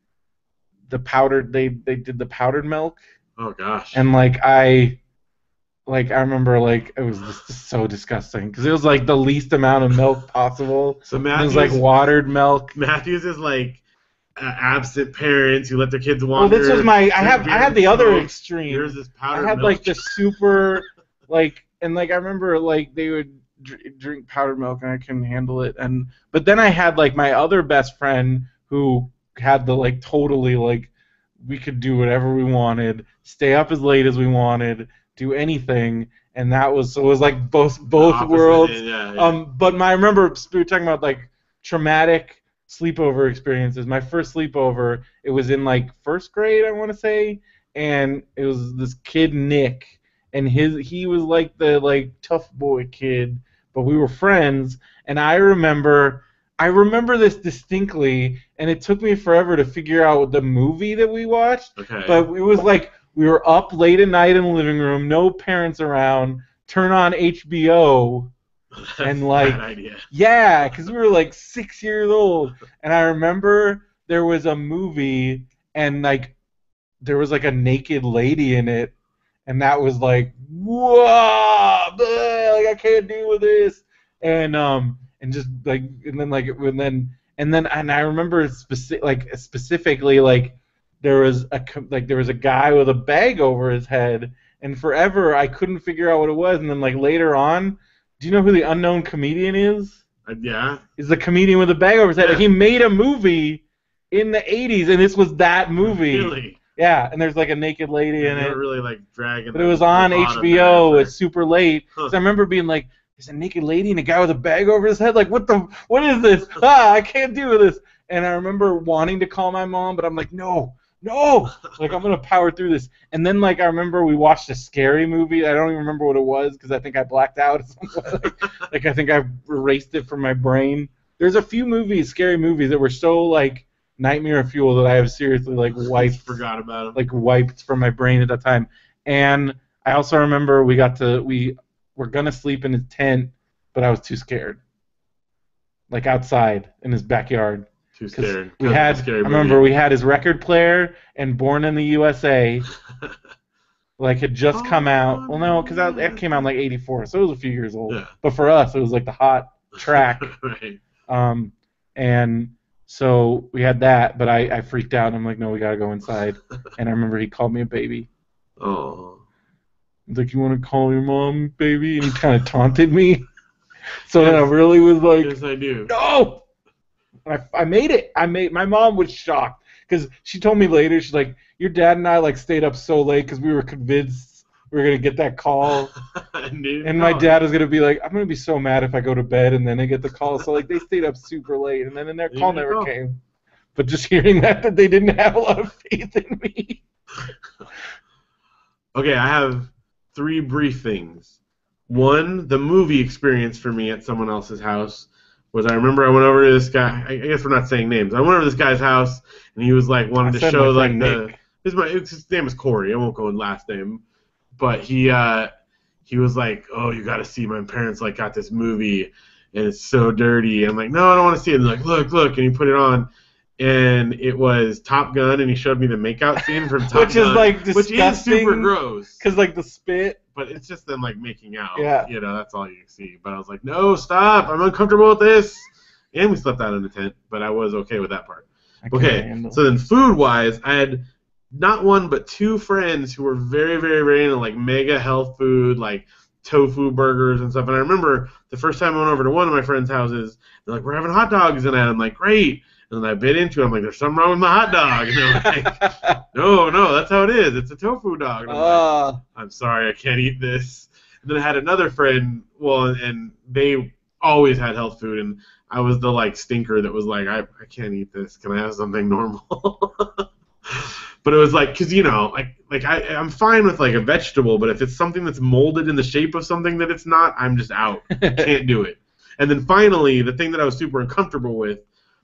[SPEAKER 2] the powdered, they did the powdered milk.
[SPEAKER 1] Oh, gosh.
[SPEAKER 2] And like I remember like it was just so disgusting because it was like the least amount of milk possible.
[SPEAKER 1] So Matthews,
[SPEAKER 2] it was like watered milk.
[SPEAKER 1] Matthews is like absent parents who let their kids wander.
[SPEAKER 2] Well, this was my. I had the other extreme.
[SPEAKER 1] Here's this powdered
[SPEAKER 2] I had
[SPEAKER 1] milk.
[SPEAKER 2] like the super like, and like I remember like they would drink powdered milk and I couldn't handle it. But then I had like my other best friend who had the like totally like we could do whatever we wanted, stay up as late as we wanted, do anything, and that was so it was like both worlds.
[SPEAKER 1] Yeah.
[SPEAKER 2] But I remember we were talking about like traumatic sleepover experiences. My first sleepover, it was in like first grade, I want to say, and it was this kid Nick, and he was like the like tough boy kid, but we were friends, and I remember this distinctly, and it took me forever to figure out the movie that we watched.
[SPEAKER 1] Okay.
[SPEAKER 2] But it was like we were up late at night in the living room, no parents around, turn on HBO, and like,
[SPEAKER 1] bad idea.
[SPEAKER 2] yeah, because we were like 6 years old, and I remember there was a movie, and like there was like a naked lady in it, and that was like, whoa, bleh, like I can't deal with this, and just like, and I remember specifically like there was a guy with a bag over his head, and forever I couldn't figure out what it was, and then like later on, do you know who the unknown comedian is?
[SPEAKER 1] Yeah.
[SPEAKER 2] He's the comedian with a bag over his head.
[SPEAKER 1] Yeah.
[SPEAKER 2] He made a movie in the 80s, and this was that movie.
[SPEAKER 1] Really?
[SPEAKER 2] Yeah, and there's like a naked lady in it.
[SPEAKER 1] Really like dragging.
[SPEAKER 2] But it was on HBO. It's super late.
[SPEAKER 1] Huh.
[SPEAKER 2] So I remember being like, there's a naked lady and a guy with a bag over his head. Like, what is this? I can't do this. And I remember wanting to call my mom, but I'm like, no. Like, I'm going to power through this. And then, like, I remember we watched a scary movie. I don't even remember what it was because I think I blacked out. Like, I think I erased it from my brain. There's a few scary movies that were so, like, nightmare fuel that I have seriously, like,
[SPEAKER 1] forgot about them.
[SPEAKER 2] Like, wiped from my brain at that time. And I also remember we were going to sleep in his tent, but I was too scared. Like, outside in his backyard.
[SPEAKER 1] Too scared.
[SPEAKER 2] I remember we had his record player and Born in the USA, like had just come out. Well, no, because that came out in like '84, so it was a few years old.
[SPEAKER 1] Yeah.
[SPEAKER 2] But for us, it was like the hot track.
[SPEAKER 1] Right.
[SPEAKER 2] And so we had that, but I freaked out. And I'm like, no, we gotta go inside. And I remember he called me a baby.
[SPEAKER 1] Oh.
[SPEAKER 2] He's like, you want to call your mom baby? And he kind of taunted me. So then I really was like,
[SPEAKER 1] yes, I do.
[SPEAKER 2] No. I made it. My mom was shocked because she told me later, she's like, your dad and I like stayed up so late because we were convinced we were going to get that call. And my dad was going to be like, I'm going to be so mad if I go to bed and then I get the call. So like they stayed up super late and then their call never came. But just hearing that they didn't have a lot of faith in me.
[SPEAKER 1] Okay, I have 3 brief things. One, the movie experience for me at someone else's house was I remember I went over to this guy. I guess we're not saying names. I went over to this guy's house and he was like wanted to show like his name is Corey. I won't go with last name, but he was like, oh, you got to see my parents like got this movie and it's so dirty. I'm like, no, I don't want to see it. And like, look, and he put it on. And it was Top Gun, and he showed me the makeout scene from Top Gun.
[SPEAKER 2] Which is, like, disgusting.
[SPEAKER 1] Which is super gross.
[SPEAKER 2] Because, like, the spit.
[SPEAKER 1] But it's just them, like, making out.
[SPEAKER 2] Yeah.
[SPEAKER 1] You know, that's all you see. But I was like, no, stop. I'm uncomfortable with this. And we slept out in the tent, but I was okay with that part. Okay, so then food-wise, I had not one but 2 friends who were very, very, very into, like, mega health food, like tofu burgers and stuff. And I remember the first time I went over to one of my friends' houses, they're like, we're having hot dogs in it. I'm like, great. And then I bit into it. I'm like, there's something wrong with my hot dog. And they're like, no, that's how it is. It's a tofu dog. And I'm like, I'm sorry, I can't eat this. And then I had another friend, and they always had health food, and I was the, like, stinker that was like, I can't eat this. Can I have something normal? But it was like, because, you know, I'm fine with, like, a vegetable, but if it's something that's molded in the shape of something that it's not, I'm just out. Can't do it. And then finally, the thing that I was super uncomfortable with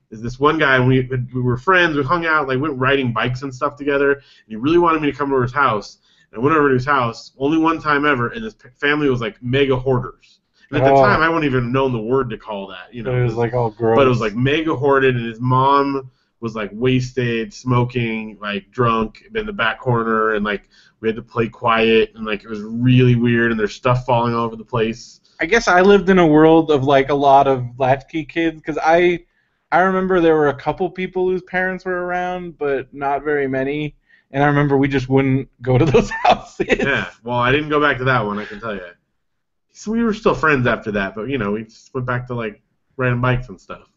[SPEAKER 1] is this one guy. We were friends. We hung out, like went riding bikes and stuff together. And he really wanted me to come over to his house. And I went over to his house only one time ever, and his family was like mega hoarders. And at the time, I wouldn't even known the word to call that. You know,
[SPEAKER 2] it was like all gross.
[SPEAKER 1] But it was like mega hoarded, and his mom was like wasted, smoking, like drunk in the back corner, and like we had to play quiet, and like it was really weird, and there's stuff falling all over the place.
[SPEAKER 2] I guess I lived in a world of like a lot of latchkey kids, because I remember there were a couple people whose parents were around, but not very many. And I remember we just wouldn't go to those houses.
[SPEAKER 1] Yeah, well, I didn't go back to that one, I can tell you. So we were still friends after that, but, you know, we just went back to, like, riding bikes and stuff.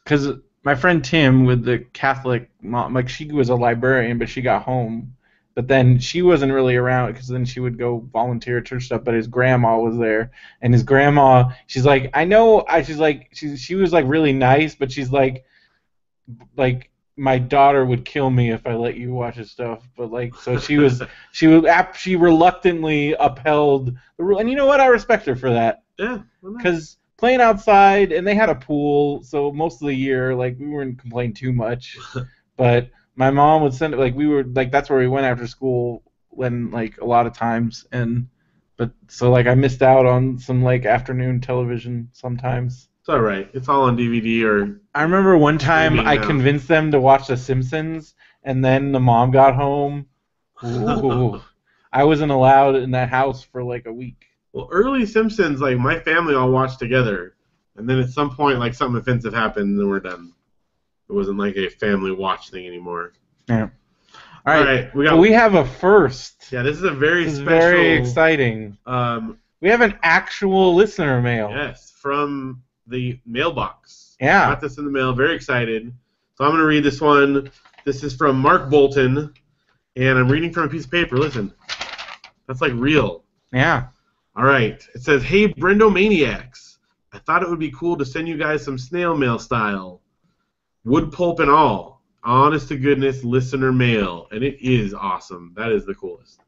[SPEAKER 2] Because my friend Tim with the Catholic mom, like, she was a librarian, but she got home. But then she wasn't really around, because then she would go volunteer at church stuff, but his grandma was there. And his grandma, she's like, she was, like, really nice, but she's like, my daughter would kill me if I let you watch his stuff, but like, so she reluctantly upheld the rule, and you know what? I respect her for that.
[SPEAKER 1] Yeah,
[SPEAKER 2] because playing outside, and they had a pool, so most of the year, like, we weren't complaining too much, but my mom would send it, like, we were like, that's where we went after school, when like a lot of times, but so like I missed out on some like afternoon television sometimes.
[SPEAKER 1] It's all right. It's all on DVD or.
[SPEAKER 2] I remember one time I convinced them to watch The Simpsons, and then the mom got home. Ooh, I wasn't allowed in that house for like a week.
[SPEAKER 1] Well, early Simpsons, like my family all watched together, and then at some point, like something offensive happened, and then we're done. It wasn't like a family watch thing anymore.
[SPEAKER 2] Yeah. All right. We have a first.
[SPEAKER 1] Yeah, this is a very special.
[SPEAKER 2] Very exciting. We have an actual listener mail.
[SPEAKER 1] Yes, from the mailbox.
[SPEAKER 2] Yeah.
[SPEAKER 1] Got this in the mail. Very excited. So I'm going to read this one. This is from Mark Bolton, and I'm reading from a piece of paper. Listen. That's like real.
[SPEAKER 2] Yeah.
[SPEAKER 1] All right. It says, "Hey, Brendomaniacs. I thought it would be cool to send you guys some snail mail style. Wood pulp and all. Honest to goodness listener mail." And it is awesome. That is the coolest.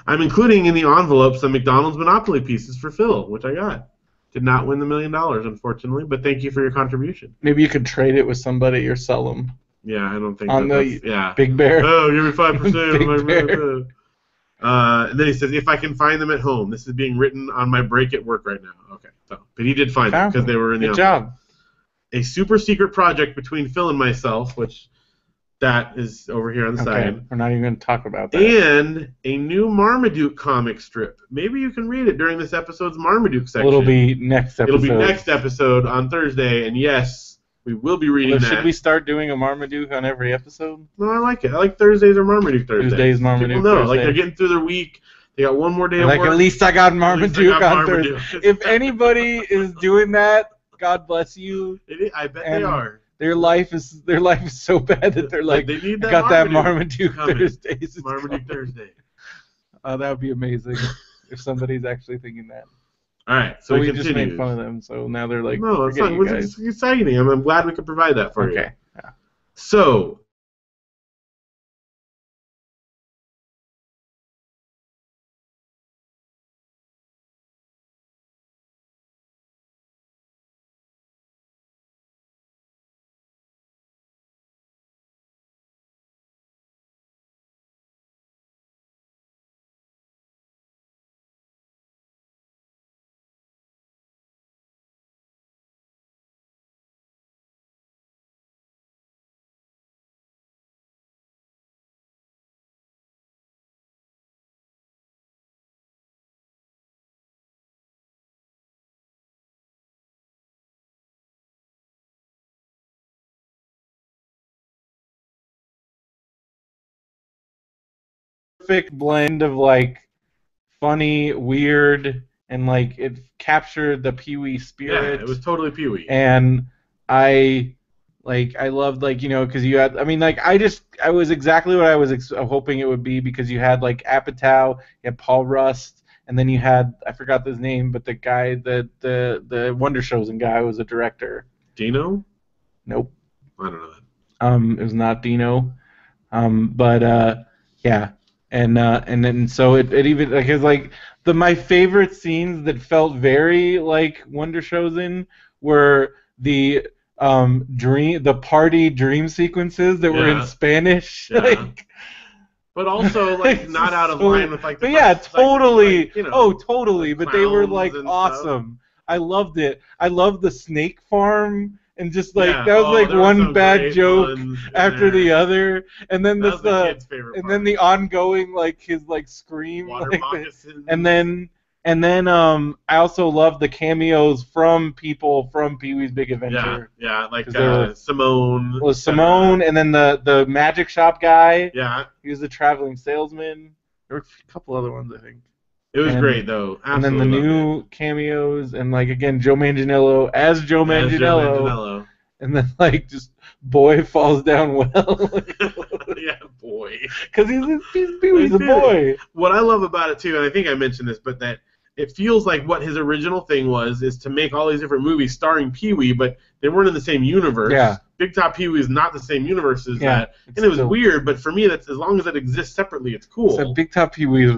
[SPEAKER 1] "I'm including in the envelope some McDonald's Monopoly pieces for Phil, which I got. Did not win the $1 million, unfortunately, but thank you for your contribution."
[SPEAKER 2] Maybe you could trade it with somebody or sell them.
[SPEAKER 1] Yeah, I don't think
[SPEAKER 2] on
[SPEAKER 1] that's... Yeah.
[SPEAKER 2] Big Bear.
[SPEAKER 1] Oh, give me 5%.
[SPEAKER 2] Big Bear.
[SPEAKER 1] And then he says, "If I can find them at home." This is being written on my break at work right now. Okay. So, but he did find them because they were in the
[SPEAKER 2] Good job.
[SPEAKER 1] "A super secret project between Phil and myself," which that is over here on the side.
[SPEAKER 2] We're not even going to talk about that.
[SPEAKER 1] "And a new Marmaduke comic strip. Maybe you can read it during this episode's Marmaduke section."
[SPEAKER 2] It'll be next episode.
[SPEAKER 1] It'll be next episode on Thursday, and yes, we will be reading that.
[SPEAKER 2] Should we start doing a Marmaduke on every episode?
[SPEAKER 1] No, I like it. I like Thursdays or Marmaduke Thursdays.
[SPEAKER 2] Tuesdays, Marmaduke
[SPEAKER 1] People know,
[SPEAKER 2] Thursday.
[SPEAKER 1] like they're getting through their week. They got one more day of work.
[SPEAKER 2] At least I got Marmaduke on Thursday. If anybody is doing that, God bless you.
[SPEAKER 1] I bet they are.
[SPEAKER 2] Their life is so bad that they're like,
[SPEAKER 1] they need that
[SPEAKER 2] I got that Marmaduke Thursdays.
[SPEAKER 1] Marmaduke Thursday.
[SPEAKER 2] That would be amazing if somebody's actually thinking that.
[SPEAKER 1] All right, so we
[SPEAKER 2] just made fun of them, so now they're like,
[SPEAKER 1] no, it's not. It's exciting. I'm glad we could provide that for you.
[SPEAKER 2] Okay. Yeah.
[SPEAKER 1] So.
[SPEAKER 2] Perfect blend of like funny, weird, and like it captured the Pee-wee spirit.
[SPEAKER 1] Yeah, it was totally Pee-wee.
[SPEAKER 2] And I loved, like, you know, because you had, I mean, like, I was exactly what I was hoping it would be, because you had like Apatow, you had Paul Rust, and then you had, I forgot his name, but the guy, the Wonder Chosen guy was a director.
[SPEAKER 1] Dino?
[SPEAKER 2] Nope.
[SPEAKER 1] I don't know that.
[SPEAKER 2] It was not Dino. But yeah. And then so it even like it's like my favorite scenes that felt very like Wonder Chosen were the party dream sequences that were in Spanish.
[SPEAKER 1] Yeah.
[SPEAKER 2] Like,
[SPEAKER 1] but also like not out of line with like the
[SPEAKER 2] but yeah, totally.
[SPEAKER 1] like, you know,
[SPEAKER 2] oh, totally.
[SPEAKER 1] like
[SPEAKER 2] but they were like
[SPEAKER 1] clowns and
[SPEAKER 2] awesome. I loved it. I loved the snake farm and just like
[SPEAKER 1] Yeah.
[SPEAKER 2] that was like
[SPEAKER 1] there were
[SPEAKER 2] one
[SPEAKER 1] some
[SPEAKER 2] bad
[SPEAKER 1] great
[SPEAKER 2] joke
[SPEAKER 1] ones in
[SPEAKER 2] after
[SPEAKER 1] there.
[SPEAKER 2] the other, and then
[SPEAKER 1] That was the kid's favorite
[SPEAKER 2] and
[SPEAKER 1] part.
[SPEAKER 2] then the ongoing like his like scream
[SPEAKER 1] Water
[SPEAKER 2] like
[SPEAKER 1] moccasins.
[SPEAKER 2] and then I also love the cameos from people from Pee-wee's Big Adventure.
[SPEAKER 1] Yeah, like
[SPEAKER 2] 'Cause there were-
[SPEAKER 1] Simone.
[SPEAKER 2] was Simone, and then the magic shop guy.
[SPEAKER 1] Yeah,
[SPEAKER 2] He was a traveling salesman. There were a couple other ones, I think.
[SPEAKER 1] it was great though. Absolutely
[SPEAKER 2] And then the new cameos, and like again, Joe Manganiello as Joe Manganiello. And then like just boy falls down well.
[SPEAKER 1] Yeah, boy.
[SPEAKER 2] Because he's a boy.
[SPEAKER 1] What I love about it too, and I think I mentioned this, but that it feels like what his original thing was is to make all these different movies starring Pee-wee, but they weren't in the same universe.
[SPEAKER 2] Yeah.
[SPEAKER 1] Big Top Pee-wee is not the same universe as that, and it was
[SPEAKER 2] still
[SPEAKER 1] weird. But for me, that's as long as it exists separately, it's cool.
[SPEAKER 2] So Big Top Pee-wee is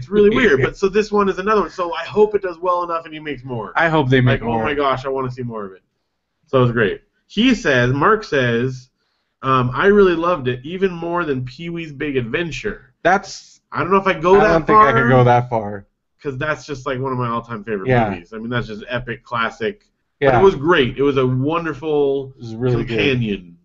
[SPEAKER 1] really weird. But so this one is another one. So I hope it does well enough and he makes more.
[SPEAKER 2] I hope they make more.
[SPEAKER 1] Oh my gosh, I want to see more of it. So it was great. Mark says, I really loved it, even more than Pee-wee's Big Adventure.
[SPEAKER 2] I
[SPEAKER 1] don't know if I go that far.
[SPEAKER 2] I don't think I could go that far.
[SPEAKER 1] Because that's just like one of my all-time favorite movies. I mean, that's just epic, classic.
[SPEAKER 2] Yeah.
[SPEAKER 1] But it was great. It was a wonderful companion.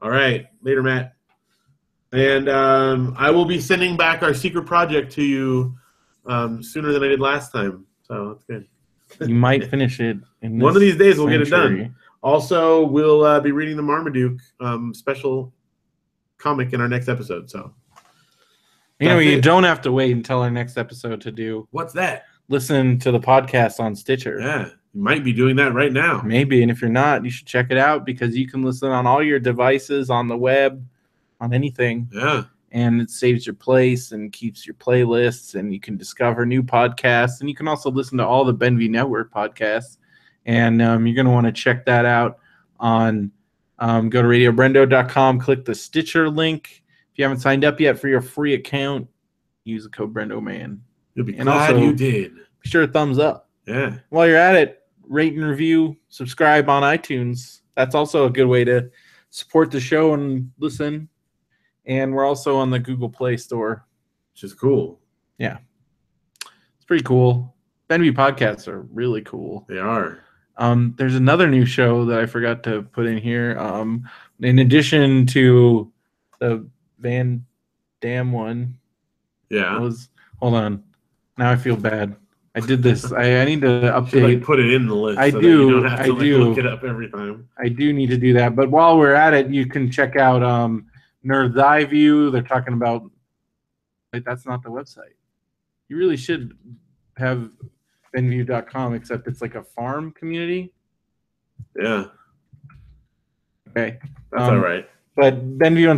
[SPEAKER 1] All right. Later, Matt. And I will be sending back our secret project to you sooner than I did last time. So that's good.
[SPEAKER 2] You might finish it in
[SPEAKER 1] one of these days. We'll get it
[SPEAKER 2] century.
[SPEAKER 1] done. Also, we'll be reading the Marmaduke special comic in our next episode. So,
[SPEAKER 2] you don't have to wait until our next episode to do.
[SPEAKER 1] What's that?
[SPEAKER 2] Listen to the podcast on Stitcher.
[SPEAKER 1] Yeah, you might be doing that right now.
[SPEAKER 2] Maybe, and if you're not, you should check it out because you can listen on all your devices, on the web, on anything.
[SPEAKER 1] Yeah.
[SPEAKER 2] And it saves your place and keeps your playlists, and you can discover new podcasts, and you can also listen to all the Benview Network podcasts. And you're going to want to check that out on go to radiobrendo.com, click the Stitcher link. If you haven't signed up yet for your free account, use the code BrendoMan.
[SPEAKER 1] You'll be glad you did.
[SPEAKER 2] Be sure to thumbs up.
[SPEAKER 1] Yeah.
[SPEAKER 2] While you're at it, rate and review, subscribe on iTunes. That's also a good way to support the show and listen. And we're also on the Google Play Store.
[SPEAKER 1] Which is cool.
[SPEAKER 2] Yeah. It's pretty cool. Benview podcasts are really cool.
[SPEAKER 1] They are.
[SPEAKER 2] There's another new show that I forgot to put in here. In addition to the Van Damme one.
[SPEAKER 1] Yeah.
[SPEAKER 2] Hold on. Now I feel bad. I did this. I need to update.
[SPEAKER 1] Should, like, put it in the list.
[SPEAKER 2] I
[SPEAKER 1] so
[SPEAKER 2] do.
[SPEAKER 1] That you don't have to,
[SPEAKER 2] I do.
[SPEAKER 1] look it up every time.
[SPEAKER 2] I do need to do that. But while we're at it, you can check out Nerd's Eye View. They're talking about. Wait, that's not the website. You really should have Benview.com, except it's like a farm community.
[SPEAKER 1] Yeah.
[SPEAKER 2] Okay.
[SPEAKER 1] That's all right.
[SPEAKER 2] But Benview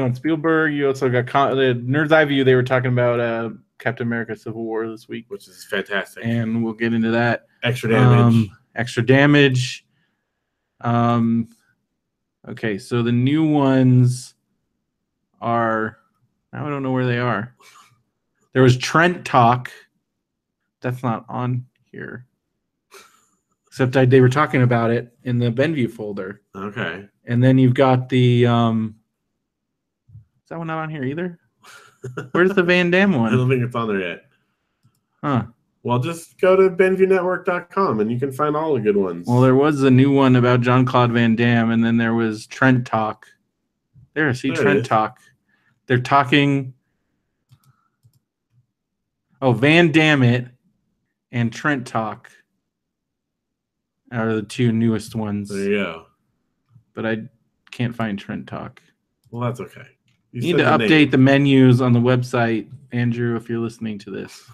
[SPEAKER 2] on Spielberg. You also got the Nerd's Eye View. They were talking about Captain America: Civil War this week,
[SPEAKER 1] which is fantastic,
[SPEAKER 2] and we'll get into that.
[SPEAKER 1] Extra damage.
[SPEAKER 2] Okay, so the new ones are. Now I don't know where they are. There was Trent Talk. That's not on here. Except they were talking about it in the Benview folder.
[SPEAKER 1] Okay.
[SPEAKER 2] And then you've got the. Is that one not on here either? Where's the Van Damme one?
[SPEAKER 1] I don't think it's on there yet.
[SPEAKER 2] Huh.
[SPEAKER 1] Well, just go to BenviewNetwork.com and you can find all the good ones.
[SPEAKER 2] Well, there was a new one about Jean-Claude Van Damme, and then there was Trent Talk. There, Trent Talk. They're talking. Oh, Van Damme It and Trent Talk are the two newest ones.
[SPEAKER 1] There you go.
[SPEAKER 2] But I can't find Trent Talk.
[SPEAKER 1] Well, that's okay.
[SPEAKER 2] You need to update the menus on the website, Andrew, if you're listening to this.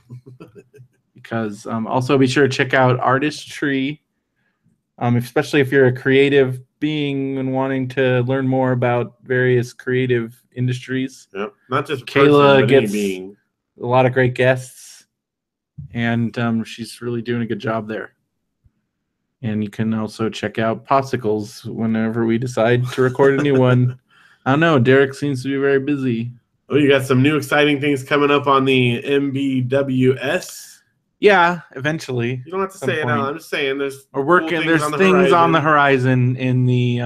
[SPEAKER 2] Because also be sure to check out Artistry, especially if you're a creative being and wanting to learn more about various creative industries.
[SPEAKER 1] Yep. Not just
[SPEAKER 2] Kayla
[SPEAKER 1] person,
[SPEAKER 2] gets
[SPEAKER 1] being.
[SPEAKER 2] a lot of great guests, and she's really doing a good job there. And you can also check out Popsicles whenever we decide to record a new one. I don't know. Derek seems to be very busy.
[SPEAKER 1] Oh, you got some new exciting things coming up on the MBWS.
[SPEAKER 2] Yeah, eventually.
[SPEAKER 1] You don't have to say it now. I'm just saying
[SPEAKER 2] we're working. There's things on the horizon in the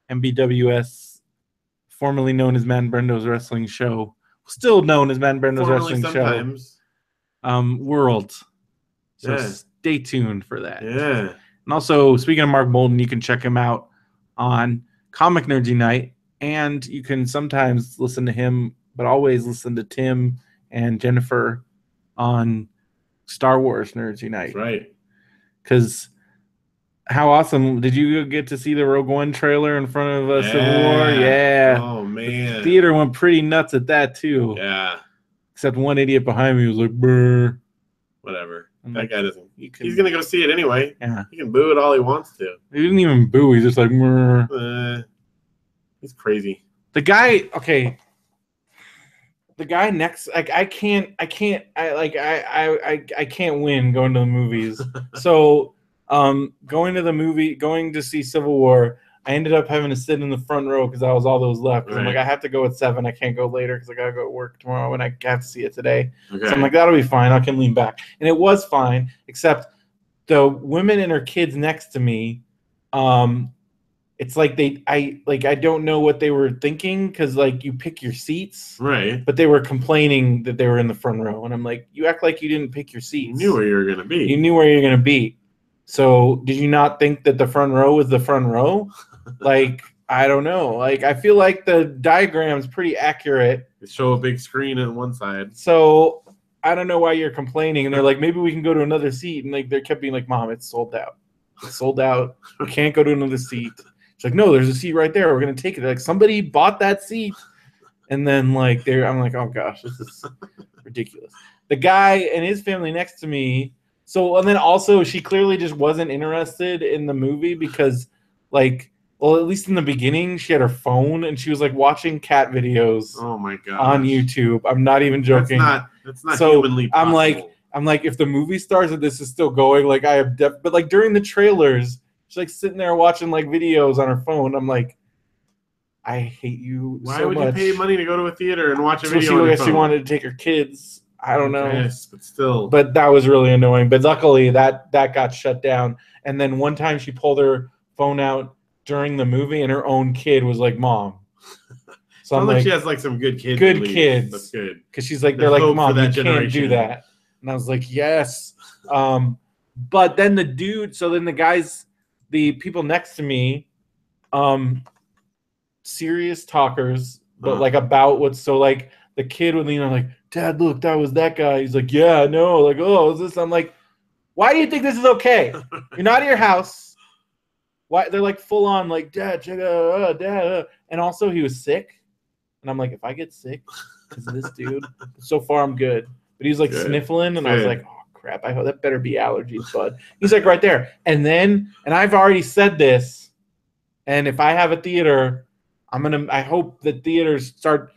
[SPEAKER 2] MBWS, formerly known as Man Brendo's Wrestling Show, still known as Man Brendo's Wrestling
[SPEAKER 1] sometimes.
[SPEAKER 2] Show. World. So stay tuned for that. Yeah. And also, speaking of Mark Bolden, you can check him out on Comic Nerds Unite, and you can sometimes listen to him, but always listen to Tim and Jennifer on Star Wars Nerds Unite.
[SPEAKER 1] That's right.
[SPEAKER 2] Because how awesome. Did you get to see the Rogue One trailer in front of Civil War? Yeah.
[SPEAKER 1] Oh, man.
[SPEAKER 2] The theater went pretty nuts at that, too.
[SPEAKER 1] Yeah.
[SPEAKER 2] Except one idiot behind me was like, brr.
[SPEAKER 1] Whatever. That guy doesn't. He's going to go see it anyway.
[SPEAKER 2] Yeah.
[SPEAKER 1] He can boo it all he wants to.
[SPEAKER 2] He didn't even boo. He's just like, brr.
[SPEAKER 1] He's crazy.
[SPEAKER 2] The guy, okay. The guy next, like I can't win going to the movies. So, going to see Civil War, I ended up having to sit in the front row because I was all those left. Right. I'm like, I have to go at 7. I can't go later because I gotta go to work tomorrow, and I have to see it today. Okay. So I'm like, that'll be fine. I can lean back, and it was fine, except the women and her kids next to me. It's like I don't know what they were thinking because like you pick your seats,
[SPEAKER 1] right?
[SPEAKER 2] But they were complaining that they were in the front row, and I'm like, you act like you didn't pick your seats.
[SPEAKER 1] You knew where you were gonna be.
[SPEAKER 2] You knew where you're gonna be. So did you not think that the front row was the front row? Like I don't know. Like I feel like the diagram's pretty accurate.
[SPEAKER 1] They show a big screen on one side.
[SPEAKER 2] So I don't know why you're complaining. And they're like, maybe we can go to another seat. And like they kept being like, Mom, it's sold out. It's sold out. We can't go to another seat. It's like, no, there's a seat right there. We're gonna take it. Like somebody bought that seat, and then like I'm like, oh gosh, this is ridiculous. The guy and his family next to me. So and then also she clearly just wasn't interested in the movie because, like, well, at least in the beginning, she had her phone and she was like watching cat videos.
[SPEAKER 1] Oh my god!
[SPEAKER 2] On YouTube. I'm not even joking.
[SPEAKER 1] That's not humanly possible.
[SPEAKER 2] I'm like, if the movie starts and this is still going, like I have, but like during the trailers. She's like sitting there watching like videos on her phone. I'm like, I hate you so much.
[SPEAKER 1] Why would you pay money to go to a theater and watch a video on your phone?
[SPEAKER 2] She wanted to take her kids. I don't know.
[SPEAKER 1] Yes, but still.
[SPEAKER 2] But that was really annoying. But luckily that got shut down. And then one time she pulled her phone out during the movie and her own kid was like, Mom.
[SPEAKER 1] So I'm like, she has like some good kids.
[SPEAKER 2] Good kids.
[SPEAKER 1] That's good.
[SPEAKER 2] Because she's like, they're like, Mom, you can't do that. And I was like, yes. But then the people next to me, serious talkers, but like about what's so like the kid would lean on like, Dad, look, that was that guy. He's like, yeah, no, like, oh, is this? I'm like, why do you think this is okay? You're not at your house. Why? They're like full on like, Dad, check out, Dad. And also he was sick. And I'm like, if I get sick, because of this dude, so far I'm good. But he's like sniffling, and I was like, oh crap, I hope that better be allergies, bud. He's like right there. And I've already said this, and if I have a theater, I hope the theaters start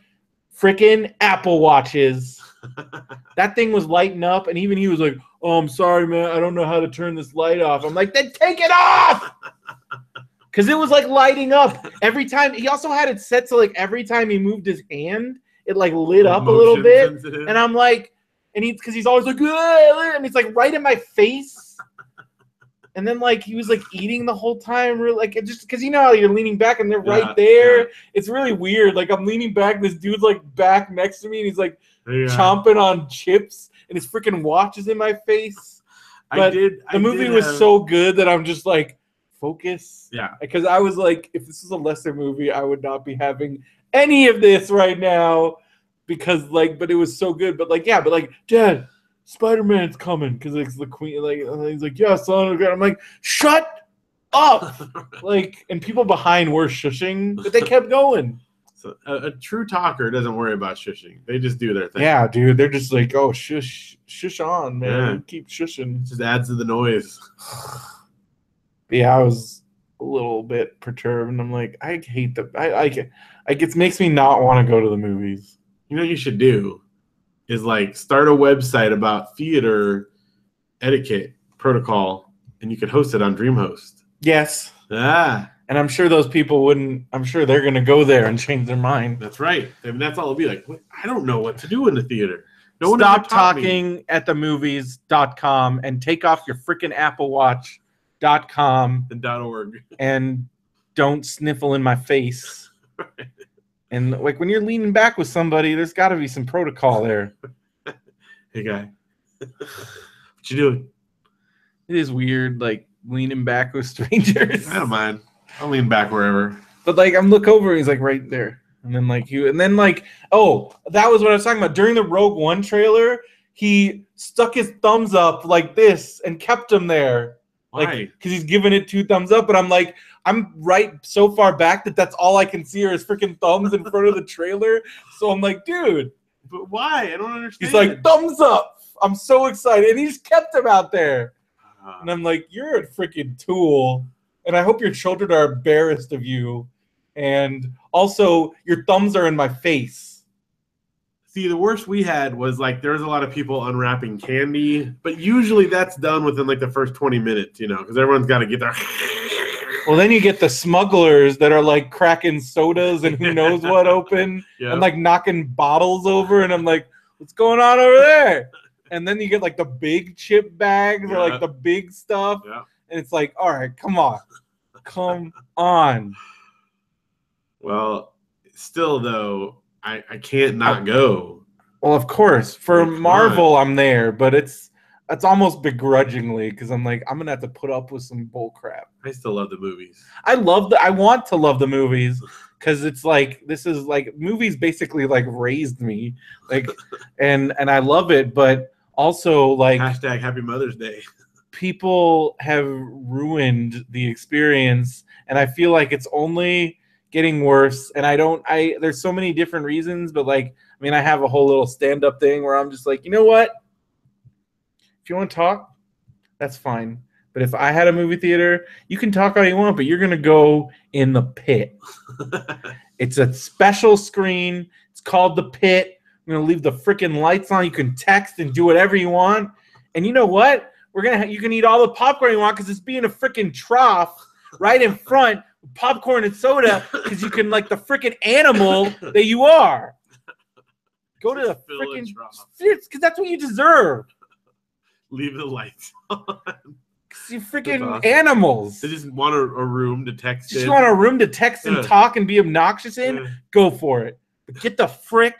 [SPEAKER 2] freaking Apple Watches. That thing was lighting up, and even he was like, oh, I'm sorry, man, I don't know how to turn this light off. I'm like, then take it off! Because it was like lighting up every time. He also had it set so like every time he moved his hand, it like lit up a little bit. Sensitive. And I'm like, because he's always like, and it's like right in my face. And then like he was like eating the whole time, really, like it just because you know how you're leaning back and they're right there. Yeah. It's really weird. Like I'm leaning back, this dude's like back next to me, and he's like chomping on chips, and his freaking watch is in my face. But the movie was so good that I'm just like, focus.
[SPEAKER 1] Yeah.
[SPEAKER 2] Because I was like, if this was a lesser movie, I would not be having any of this right now. Because like, but it was so good. But like, yeah, but like, Dad, Spider-Man's coming. Because it's the queen. Like, he's like, yeah, son. I'm like, shut up. Like, and people behind were shushing, but they kept going.
[SPEAKER 1] So a true talker doesn't worry about shushing. They just do their thing.
[SPEAKER 2] Yeah, dude. They're just like, oh, shush on, man.
[SPEAKER 1] Yeah.
[SPEAKER 2] Keep shushing.
[SPEAKER 1] It just adds to the noise.
[SPEAKER 2] Yeah, I was a little bit perturbed, and I'm like, I hate it makes me not want to go to the movies.
[SPEAKER 1] You know what you should do is like start a website about theater etiquette protocol, and you could host it on DreamHost.
[SPEAKER 2] Yes.
[SPEAKER 1] Ah.
[SPEAKER 2] And I'm sure those people wouldn't. I'm sure they're gonna go there and change their mind.
[SPEAKER 1] That's right. I mean, that's all it'll be like. I don't know what to do in the theater. No one
[SPEAKER 2] Stop talking at the movies.com and take off your freaking Apple Watch.com
[SPEAKER 1] and .org
[SPEAKER 2] and don't sniffle in my face. Right. And like when you're leaning back with somebody, there's got to be some protocol there.
[SPEAKER 1] Hey guy, what you doing?
[SPEAKER 2] It is weird, like leaning back with strangers.
[SPEAKER 1] I don't mind. I'll lean back wherever.
[SPEAKER 2] But like I'm look over, and he's like right there, and then oh, that was what I was talking about during the Rogue One trailer. He stuck his thumbs up like this and kept him there.
[SPEAKER 1] Why?
[SPEAKER 2] Like, because he's giving it 2 thumbs up, and I'm like, I'm right so far back that's all I can see are his freaking thumbs in front of the trailer. So I'm like, dude.
[SPEAKER 1] But why? I don't understand.
[SPEAKER 2] He's like, thumbs up. I'm so excited. And he just kept him out there. And I'm like, you're a freaking tool. And I hope your children are embarrassed of you. And also, your thumbs are in my face.
[SPEAKER 1] See, the worst we had was like there was a lot of people unwrapping candy, but usually that's done within like the first 20 minutes, you know, because everyone's got to get their.
[SPEAKER 2] Well, then you get the smugglers that are like cracking sodas and who knows what open and like knocking bottles over, and I'm like, what's going on over there? And then you get like the big chip bags or like the big stuff, and it's like, all right, come on.
[SPEAKER 1] Well, still though. I can't not go.
[SPEAKER 2] Well, of course. For Marvel, I'm there, but it's almost begrudgingly because I'm like, I'm gonna have to put up with some bull crap.
[SPEAKER 1] I still love the movies.
[SPEAKER 2] I want to love the movies because it's like this is like movies basically like raised me, like, and I love it, but also like
[SPEAKER 1] hashtag Happy Mother's Day.
[SPEAKER 2] People have ruined the experience, and I feel like it's only getting worse, and there's so many different reasons, but like, I mean, I have a whole little stand-up thing where I'm just like, you know what? If you want to talk, that's fine. But if I had a movie theater, you can talk all you want, but you're going to go in the pit. It's a special screen. It's called the pit. I'm going to leave the freaking lights on. You can text and do whatever you want. And you know what? You can eat all the popcorn you want because it's being a freaking trough right in front. Popcorn and soda because you can like the freaking animal that you are. Go to the freaking because that's what you deserve.
[SPEAKER 1] Leave the lights on.
[SPEAKER 2] You freaking animals.
[SPEAKER 1] They just want a room to text.
[SPEAKER 2] Just want a room to text and talk and be obnoxious in. Go for it. But get the frick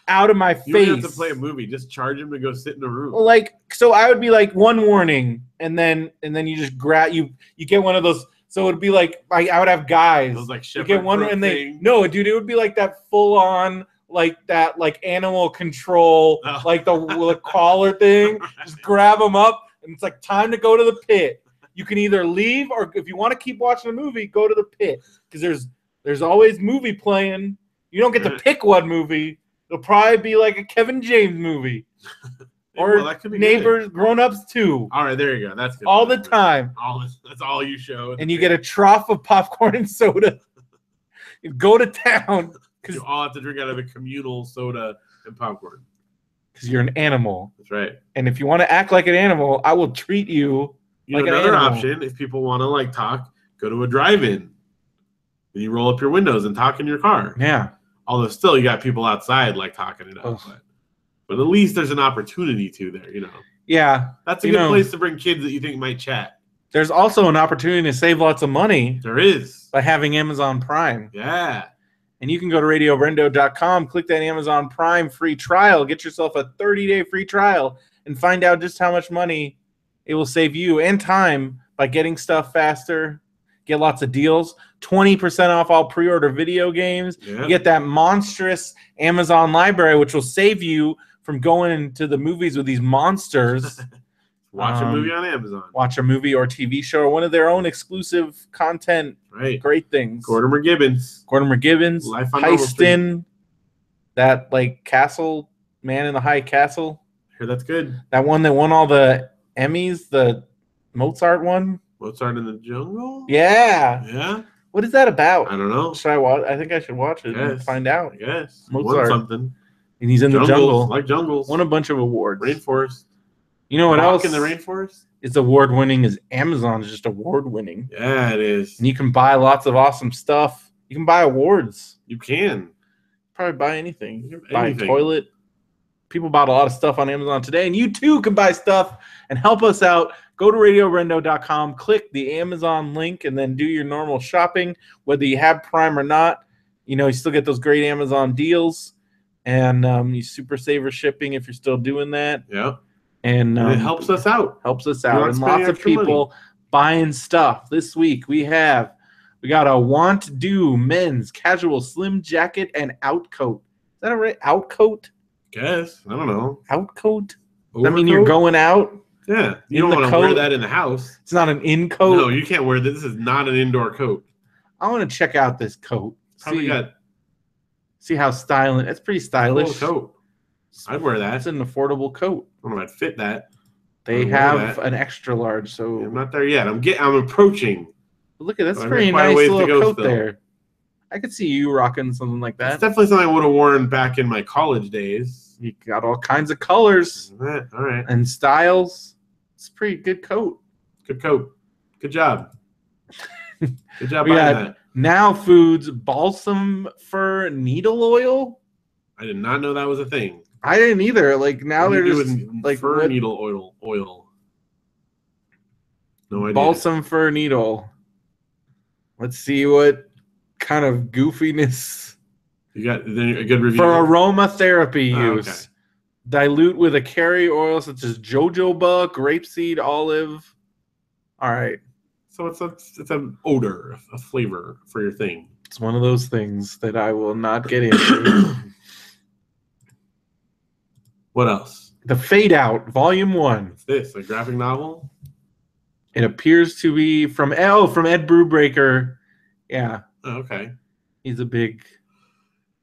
[SPEAKER 2] out of my face.
[SPEAKER 1] You don't have to play a movie. Just charge him to go sit in a room.
[SPEAKER 2] Like so, I would be like one warning, and then you just grab you get one of those. So it'd be like I would have guys.
[SPEAKER 1] Those like
[SPEAKER 2] you get one and no, dude, it would be like that full on like that like animal control like the collar thing. Just grab them up and it's like time to go to the pit. You can either leave or if you want to keep watching a movie, go to the pit because there's always movie playing. You don't get to pick one movie. It'll probably be like a Kevin James movie. Or Neighbors, Grown Ups 2.
[SPEAKER 1] All right, there you go. That's good.
[SPEAKER 2] All the time.
[SPEAKER 1] That's all you show.
[SPEAKER 2] And you get a trough of popcorn and soda. You go to town.
[SPEAKER 1] You all have to drink out of a communal soda and popcorn.
[SPEAKER 2] Because you're an animal.
[SPEAKER 1] That's right.
[SPEAKER 2] And if you want to act like an animal, I will treat you like an animal.
[SPEAKER 1] Another option, if people want to like talk, go to a drive-in. And you roll up your windows and talk in your car.
[SPEAKER 2] Yeah.
[SPEAKER 1] Although still you got people outside like talking it up. But at least there's an opportunity to there, you know.
[SPEAKER 2] Yeah.
[SPEAKER 1] That's a good place to bring kids that you think might chat.
[SPEAKER 2] There's also an opportunity to save lots of money.
[SPEAKER 1] There is.
[SPEAKER 2] By having Amazon Prime.
[SPEAKER 1] Yeah.
[SPEAKER 2] And you can go to RadioBrendo.com, click that Amazon Prime free trial, get yourself a 30-day free trial, and find out just how much money it will save you and time by getting stuff faster. Get lots of deals. 20% off all pre-order video games.
[SPEAKER 1] Yeah.
[SPEAKER 2] You get that monstrous Amazon library, which will save you from going into the movies with these monsters.
[SPEAKER 1] Watch a movie on Amazon.
[SPEAKER 2] Watch a movie or TV show or one of their own exclusive content.
[SPEAKER 1] Right.
[SPEAKER 2] Great things.
[SPEAKER 1] Gordimer Gibbons.
[SPEAKER 2] Life on Heistin. That like castle, Man in the High Castle.
[SPEAKER 1] Here, that's good.
[SPEAKER 2] That one that won all the Emmys, the Mozart one.
[SPEAKER 1] Mozart in the Jungle?
[SPEAKER 2] Yeah.
[SPEAKER 1] Yeah.
[SPEAKER 2] What is that about?
[SPEAKER 1] I don't know.
[SPEAKER 2] Should I watch? I think I should watch it and find out.
[SPEAKER 1] Yes.
[SPEAKER 2] Mozart.
[SPEAKER 1] Won something.
[SPEAKER 2] And he's in the jungle.
[SPEAKER 1] Like jungles.
[SPEAKER 2] Won a bunch of awards.
[SPEAKER 1] Rainforest.
[SPEAKER 2] You know what else?
[SPEAKER 1] in the rainforest?
[SPEAKER 2] It's award-winning is Amazon is just award-winning.
[SPEAKER 1] Yeah, it is.
[SPEAKER 2] And you can buy lots of awesome stuff. You can buy awards.
[SPEAKER 1] You can.
[SPEAKER 2] Probably buy anything. You can
[SPEAKER 1] buy
[SPEAKER 2] a toilet. People bought a lot of stuff on Amazon today, and you too can buy stuff and help us out. Go to RadioBrendo.com, click the Amazon link, and then do your normal shopping, whether you have Prime or not. You know, you still get those great Amazon deals, and you super saver shipping if you're still doing that.
[SPEAKER 1] Yeah.
[SPEAKER 2] And
[SPEAKER 1] it helps us out.
[SPEAKER 2] And lots of people buying stuff. This week we got a Want Do men's casual slim jacket and outcoat. Is that a right outcoat?
[SPEAKER 1] Guess. I don't know.
[SPEAKER 2] Outcoat? Does that mean you're going out?
[SPEAKER 1] Yeah. You don't want to wear that in the house.
[SPEAKER 2] It's not an in coat?
[SPEAKER 1] No, you can't wear this. This is not an indoor coat.
[SPEAKER 2] I want to check out this coat. See how stylish. It's pretty stylish.
[SPEAKER 1] Cool coat. I'd wear that.
[SPEAKER 2] It's an affordable coat.
[SPEAKER 1] I don't know if I'd fit that.
[SPEAKER 2] They have an extra large, so
[SPEAKER 1] I'm not there yet. I'm approaching.
[SPEAKER 2] Look at that's a pretty nice little coat there. I could see you rocking something like that.
[SPEAKER 1] It's definitely something I would have worn back in my college days.
[SPEAKER 2] You got all kinds of colors.
[SPEAKER 1] All right.
[SPEAKER 2] And styles. It's a pretty good coat.
[SPEAKER 1] Good coat. Good job. Good job buying that.
[SPEAKER 2] Now Foods balsam fir needle oil.
[SPEAKER 1] I did not know that was a thing.
[SPEAKER 2] I didn't either. Like now they're just like
[SPEAKER 1] fir needle oil. No idea.
[SPEAKER 2] Balsam fir needle. Let's see what kind of goofiness.
[SPEAKER 1] You got a good review
[SPEAKER 2] for aromatherapy use. Okay. Dilute with a carrier oil such as jojoba, grapeseed, olive. All right.
[SPEAKER 1] So it's an odor, a flavor for your thing.
[SPEAKER 2] It's one of those things that I will not get into.
[SPEAKER 1] What else?
[SPEAKER 2] The Fade Out, Volume 1.
[SPEAKER 1] What's this? A graphic novel?
[SPEAKER 2] It appears to be from Ed Brubaker. Yeah.
[SPEAKER 1] Oh, okay.
[SPEAKER 2] He's a big.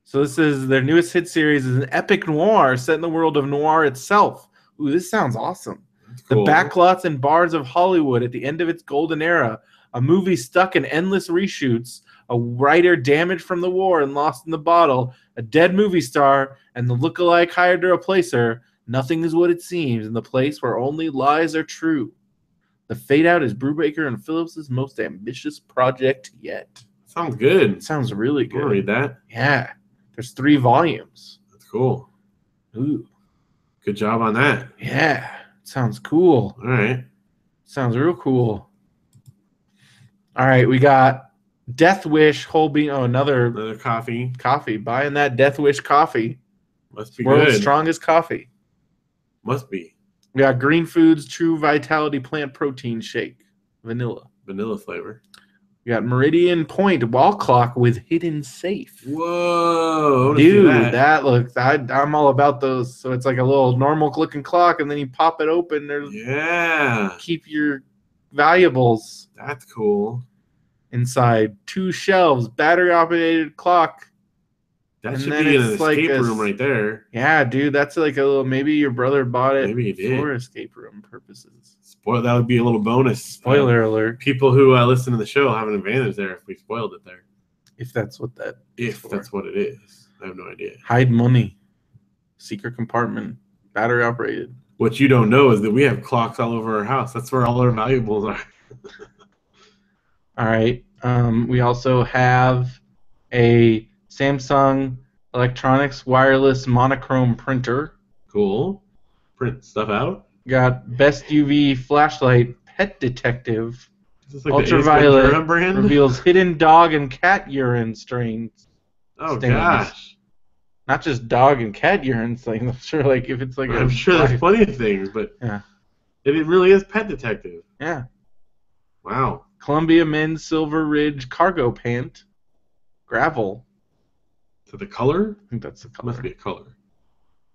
[SPEAKER 2] So this is their newest hit series. Is an epic noir set in the world of noir itself. Ooh, this sounds awesome. Cool. The backlots and bars of Hollywood at the end of its golden era. A movie stuck in endless reshoots. A writer damaged from the war and lost in the bottle. A dead movie star and the lookalike hired to replace her. Nothing is what it seems in the place where only lies are true. The Fade Out is Brubaker and Phillips' most ambitious project yet.
[SPEAKER 1] Sounds good.
[SPEAKER 2] Sounds really good.
[SPEAKER 1] I'll read that.
[SPEAKER 2] Yeah. There's 3 volumes.
[SPEAKER 1] That's cool.
[SPEAKER 2] Ooh.
[SPEAKER 1] Good job on that.
[SPEAKER 2] Yeah. Sounds cool.
[SPEAKER 1] All right.
[SPEAKER 2] Sounds real cool. All right. We got Death Wish whole bean. Oh, another
[SPEAKER 1] coffee.
[SPEAKER 2] Coffee. Buying that Death Wish coffee.
[SPEAKER 1] Must be
[SPEAKER 2] World's
[SPEAKER 1] good.
[SPEAKER 2] strongest coffee.
[SPEAKER 1] Must be.
[SPEAKER 2] We got Green Foods True Vitality Plant Protein Shake. Vanilla
[SPEAKER 1] flavor.
[SPEAKER 2] We got Meridian Point Wall Clock with Hidden Safe.
[SPEAKER 1] Whoa.
[SPEAKER 2] Dude, that looks... I'm all about those. So it's like a little normal looking clock, and then you pop it open. Keep your valuables.
[SPEAKER 1] That's cool.
[SPEAKER 2] Inside 2 shelves, battery-operated clock.
[SPEAKER 1] That should be in an escape room right there.
[SPEAKER 2] Yeah, dude, that's like a little. Maybe your brother bought it.
[SPEAKER 1] Maybe he did
[SPEAKER 2] for escape room purposes.
[SPEAKER 1] That would be a little bonus.
[SPEAKER 2] Spoiler alert!
[SPEAKER 1] People who listen to the show have an advantage there if we spoiled it there.
[SPEAKER 2] If that's what that.
[SPEAKER 1] That's what it is, I have no idea.
[SPEAKER 2] Hide money, secret compartment, battery operated.
[SPEAKER 1] What you don't know is that we have clocks all over our house. That's where all our valuables are.
[SPEAKER 2] All right. We also have a Samsung Electronics wireless monochrome printer.
[SPEAKER 1] Cool. Print stuff out.
[SPEAKER 2] Got Best UV flashlight Pet Detective.
[SPEAKER 1] Is this like
[SPEAKER 2] Ultraviolet brand? Reveals hidden dog and cat urine strains.
[SPEAKER 1] Oh
[SPEAKER 2] stains.
[SPEAKER 1] gosh.
[SPEAKER 2] Not just dog and cat urine stains. I'm sure, like if it's like
[SPEAKER 1] I'm sure there's plenty of things, but
[SPEAKER 2] yeah,
[SPEAKER 1] it really is Pet Detective.
[SPEAKER 2] yeah.
[SPEAKER 1] Wow.
[SPEAKER 2] Columbia Men's Silver Ridge Cargo Pant, gravel.
[SPEAKER 1] So the color?
[SPEAKER 2] I think that's the color.
[SPEAKER 1] Must be a color.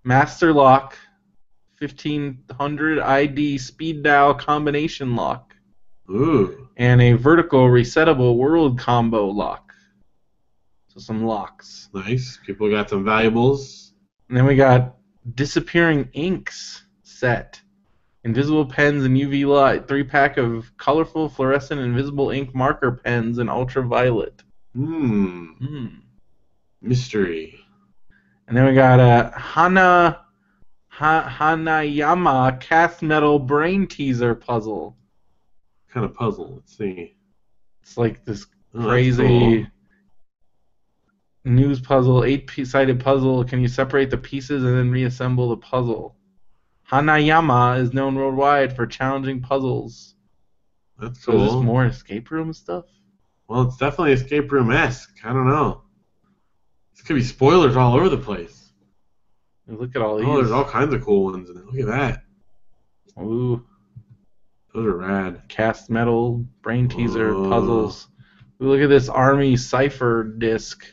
[SPEAKER 2] Master Lock, 1500 ID speed dial combination lock.
[SPEAKER 1] Ooh.
[SPEAKER 2] And a vertical resettable world combo lock. So some locks.
[SPEAKER 1] Nice. People got some valuables.
[SPEAKER 2] And then we got Disappearing Inks set. Invisible pens and UV light. 3-pack of colorful fluorescent invisible ink marker pens in ultraviolet.
[SPEAKER 1] Mystery.
[SPEAKER 2] And then we got a Hanayama cast metal brain teaser puzzle.
[SPEAKER 1] What kind of puzzle? Let's see.
[SPEAKER 2] It's like this crazy news puzzle, 8-sided puzzle. Can you separate the pieces and then reassemble the puzzle? Hanayama is known worldwide for challenging puzzles.
[SPEAKER 1] That's
[SPEAKER 2] So
[SPEAKER 1] cool.
[SPEAKER 2] is this more escape room stuff?
[SPEAKER 1] Well, it's definitely escape room-esque. I don't know. This could be spoilers all over the place.
[SPEAKER 2] Look at all these.
[SPEAKER 1] Oh, there's all kinds of cool ones in it. Look at that.
[SPEAKER 2] Ooh.
[SPEAKER 1] Those are rad.
[SPEAKER 2] Cast metal, brain teaser, puzzles. Ooh, look at this Army Cipher disc.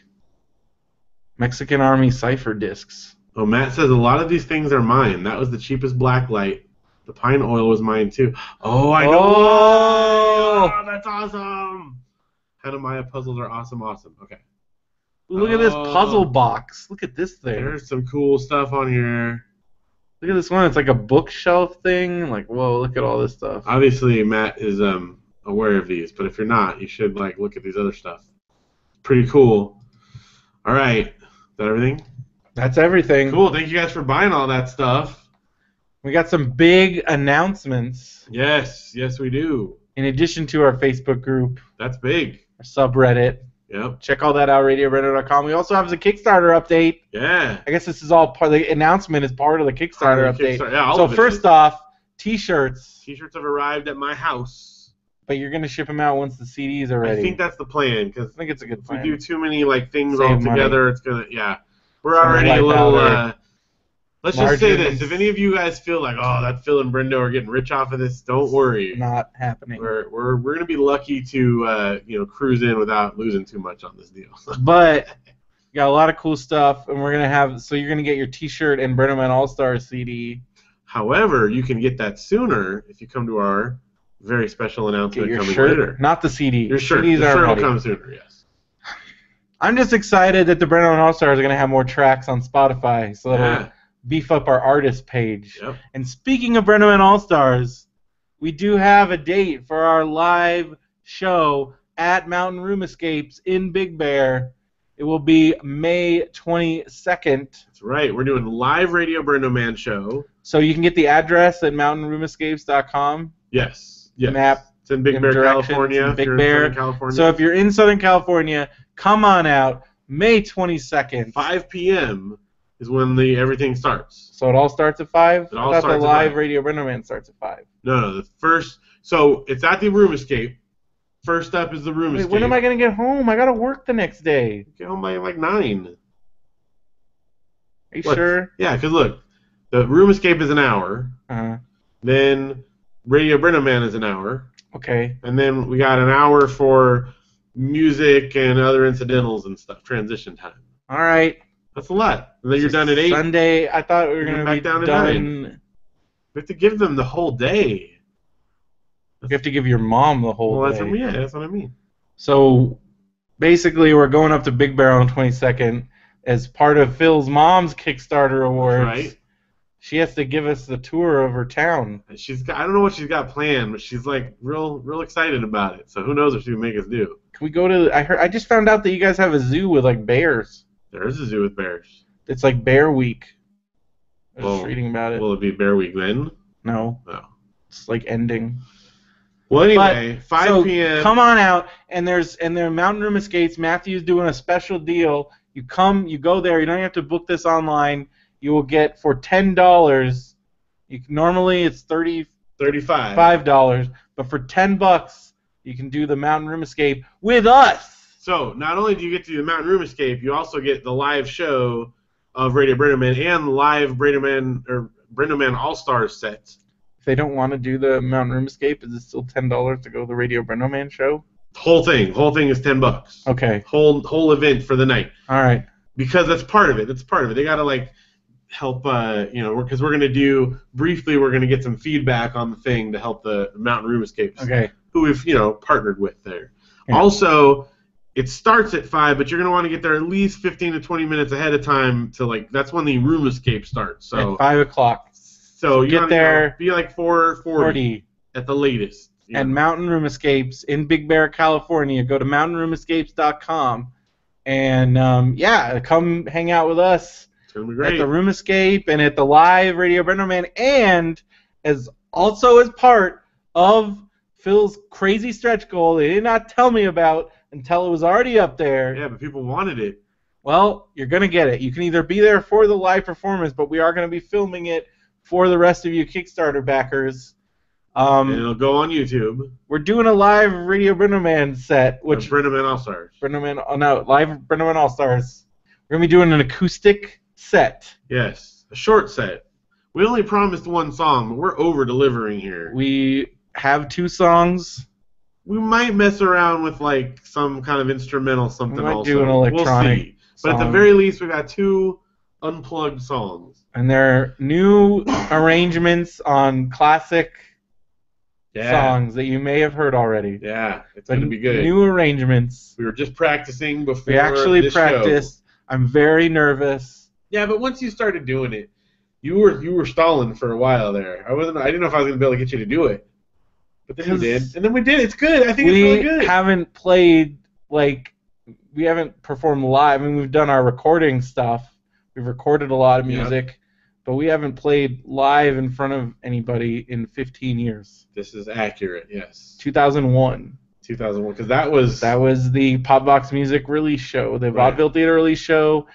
[SPEAKER 2] Mexican Army Cipher discs.
[SPEAKER 1] Oh, Matt says a lot of these things are mine. That was the cheapest black light. The pine oil was mine too. Oh, I know. Oh, that's awesome. Hanamaya puzzles are awesome. Okay.
[SPEAKER 2] Ooh, look at this puzzle box. Look at this thing.
[SPEAKER 1] There's some cool stuff on here.
[SPEAKER 2] Look at this one. It's like a bookshelf thing. Like, whoa, look at all this stuff.
[SPEAKER 1] Obviously, Matt is aware of these, but if you're not, you should like look at these other stuff. Pretty cool. All right. Is that everything?
[SPEAKER 2] That's everything.
[SPEAKER 1] Cool. Thank you guys for buying all that stuff.
[SPEAKER 2] We got some big announcements.
[SPEAKER 1] Yes, we do.
[SPEAKER 2] In addition to our Facebook group,
[SPEAKER 1] That's big.
[SPEAKER 2] our subreddit.
[SPEAKER 1] Yep.
[SPEAKER 2] Check all that out, RadioBrendo.com. We also have a Kickstarter update.
[SPEAKER 1] Yeah.
[SPEAKER 2] I guess this is all part of the announcement is part of the Kickstarter update.
[SPEAKER 1] Yeah, all
[SPEAKER 2] so
[SPEAKER 1] of it
[SPEAKER 2] first
[SPEAKER 1] is.
[SPEAKER 2] off, T-shirts.
[SPEAKER 1] T-shirts have arrived at my house.
[SPEAKER 2] But you're going to ship them out once the CDs are ready.
[SPEAKER 1] I think that's the plan, because
[SPEAKER 2] I think it's a good
[SPEAKER 1] if
[SPEAKER 2] plan.
[SPEAKER 1] we do too many like things
[SPEAKER 2] Save
[SPEAKER 1] all together,
[SPEAKER 2] money.
[SPEAKER 1] it's gonna We're already a little. Let's just say this: if any of you guys feel like, oh, that Phil and Brendo are getting rich off of this, don't worry.
[SPEAKER 2] Not happening.
[SPEAKER 1] We're gonna be lucky to cruise in without losing too much on this deal.
[SPEAKER 2] But we got a lot of cool stuff, and we're gonna have. So you're gonna get your T-shirt and BrendoMan All-Star CD.
[SPEAKER 1] However, you can get that sooner if you come to our very special announcement
[SPEAKER 2] Get your
[SPEAKER 1] coming
[SPEAKER 2] shirt,
[SPEAKER 1] later.
[SPEAKER 2] not the CD.
[SPEAKER 1] Your shirt.
[SPEAKER 2] CDs
[SPEAKER 1] The
[SPEAKER 2] aren't
[SPEAKER 1] shirt will
[SPEAKER 2] ready.
[SPEAKER 1] come sooner. Yes.
[SPEAKER 2] I'm just excited that the BrendoMan All-Stars are gonna have more tracks on Spotify, so that'll beef up our artist page.
[SPEAKER 1] Yep.
[SPEAKER 2] And speaking of BrendoMan All-Stars, we do have a date for our live show at Mountain Room Escapes in Big Bear. It will be May 22nd.
[SPEAKER 1] That's right. We're doing live Radio BrendoMan show.
[SPEAKER 2] So you can get the address at mountainroomescapes.com.
[SPEAKER 1] Yes.
[SPEAKER 2] Map.
[SPEAKER 1] It's in Big Bear, California.
[SPEAKER 2] Big
[SPEAKER 1] if you're
[SPEAKER 2] Bear.
[SPEAKER 1] in Southern California.
[SPEAKER 2] So if you're in Southern California, come on out. May 22nd.
[SPEAKER 1] 5 p.m. is when everything starts.
[SPEAKER 2] So it all starts at 5?
[SPEAKER 1] It all
[SPEAKER 2] I thought
[SPEAKER 1] starts
[SPEAKER 2] the
[SPEAKER 1] at
[SPEAKER 2] live
[SPEAKER 1] 5.
[SPEAKER 2] Radio BrendoMan starts at 5.
[SPEAKER 1] No, the first. So it's at the Room Escape. First up is the Room Escape.
[SPEAKER 2] When am I going to get home? I got to work the next day.
[SPEAKER 1] Get home by like 9.
[SPEAKER 2] Are you sure?
[SPEAKER 1] Yeah, because look, the Room Escape is an hour.
[SPEAKER 2] Uh-huh.
[SPEAKER 1] Then Radio BrendoMan is an hour.
[SPEAKER 2] Okay.
[SPEAKER 1] And then we got an hour for music and other incidentals and stuff, transition time.
[SPEAKER 2] All right.
[SPEAKER 1] That's a lot. And then you're done at 8.
[SPEAKER 2] Sunday, I thought we were going to be
[SPEAKER 1] down at
[SPEAKER 2] done.
[SPEAKER 1] 9. We have to give them the whole day.
[SPEAKER 2] You have to give your mom the whole
[SPEAKER 1] Well,
[SPEAKER 2] day.
[SPEAKER 1] that's what I mean.
[SPEAKER 2] So basically, we're going up to Big Bear on the 22nd as part of Phil's mom's Kickstarter awards.
[SPEAKER 1] Right.
[SPEAKER 2] She has to give us the tour of her town.
[SPEAKER 1] I don't know what she's got planned, but she's like real excited about it. So who knows what she would make us do?
[SPEAKER 2] Can we go to? I just found out that you guys have a zoo with like bears.
[SPEAKER 1] There is a zoo with bears.
[SPEAKER 2] It's like Bear Week. I was
[SPEAKER 1] Well,
[SPEAKER 2] just reading about it.
[SPEAKER 1] Will it be Bear Week then?
[SPEAKER 2] No.
[SPEAKER 1] No.
[SPEAKER 2] It's like ending.
[SPEAKER 1] Well, anyway,
[SPEAKER 2] But,
[SPEAKER 1] 5
[SPEAKER 2] so
[SPEAKER 1] p.m.
[SPEAKER 2] Come on out, and there Mountain Room Escapes. Matthew's doing a special deal. You go there. You don't have to book this online. You will get for $10. Normally it's $35, but for $10 you can do the Mountain Room Escape with us.
[SPEAKER 1] So not only do you get to do the Mountain Room Escape, you also get the live show of Radio BrendoMan and live BrendoMan All-Stars sets.
[SPEAKER 2] If they don't want to do the Mountain Room Escape, is it still $10 to go to the Radio BrendoMan show?
[SPEAKER 1] Whole thing is $10.
[SPEAKER 2] Okay.
[SPEAKER 1] Whole event for the night.
[SPEAKER 2] All right.
[SPEAKER 1] Because that's part of it. They gotta like help. Because we're gonna do briefly. We're gonna get some feedback on the thing to help the Mountain Room Escapes.
[SPEAKER 2] Okay.
[SPEAKER 1] Who we've partnered with there.
[SPEAKER 2] Yeah.
[SPEAKER 1] Also, it starts at 5, but you're gonna want to get there at least 15 to 20 minutes ahead of time to that's when the room escape starts. So
[SPEAKER 2] at 5 o'clock.
[SPEAKER 1] So you
[SPEAKER 2] get there.
[SPEAKER 1] Be like 4:40 at the latest.
[SPEAKER 2] And Mountain Room Escapes in Big Bear, California. Go to mountainroomescapes.com and come hang out with us.
[SPEAKER 1] It's gonna be great.
[SPEAKER 2] At the Room Escape and at the live Radio BrendoMan, and as part of Phil's crazy stretch goal they did not tell me about until it was already up there.
[SPEAKER 1] Yeah, but people wanted it.
[SPEAKER 2] Well, you're going to get it. You can either be there for the live performance, but we are going to be filming it for the rest of you Kickstarter backers.
[SPEAKER 1] And it'll go on YouTube.
[SPEAKER 2] We're doing a live Radio BrendoMan set, which
[SPEAKER 1] BrendoMan All-Stars.
[SPEAKER 2] Live BrendoMan All-Stars. We're going to be doing an acoustic set.
[SPEAKER 1] Yes, a short set. We only promised one song, but we're over-delivering here.
[SPEAKER 2] We have 2 songs.
[SPEAKER 1] We might mess around with some kind of instrumental something.
[SPEAKER 2] We might
[SPEAKER 1] also
[SPEAKER 2] do an electronic.
[SPEAKER 1] We'll see. But at the very least, we got 2 unplugged songs.
[SPEAKER 2] And they're new arrangements on classic songs that you may have heard already.
[SPEAKER 1] Yeah, it's going to be good.
[SPEAKER 2] New arrangements.
[SPEAKER 1] We were just practicing before.
[SPEAKER 2] We actually
[SPEAKER 1] this
[SPEAKER 2] practiced.
[SPEAKER 1] Show.
[SPEAKER 2] I'm very nervous.
[SPEAKER 1] Yeah, but once you started doing it, you were stalling for a while there. I didn't know if I was going to be able to get you to do it. But then you did. And then we did. It's good. I think it's really good.
[SPEAKER 2] We haven't played, we haven't performed live. I mean, we've done our recording stuff. We've recorded a lot of music. But we haven't played live in front of anybody in 15 years.
[SPEAKER 1] This is accurate, yes.
[SPEAKER 2] 2001.
[SPEAKER 1] 2001, because that was
[SPEAKER 2] the Popbox Music release show, the Vaudeville Theater release show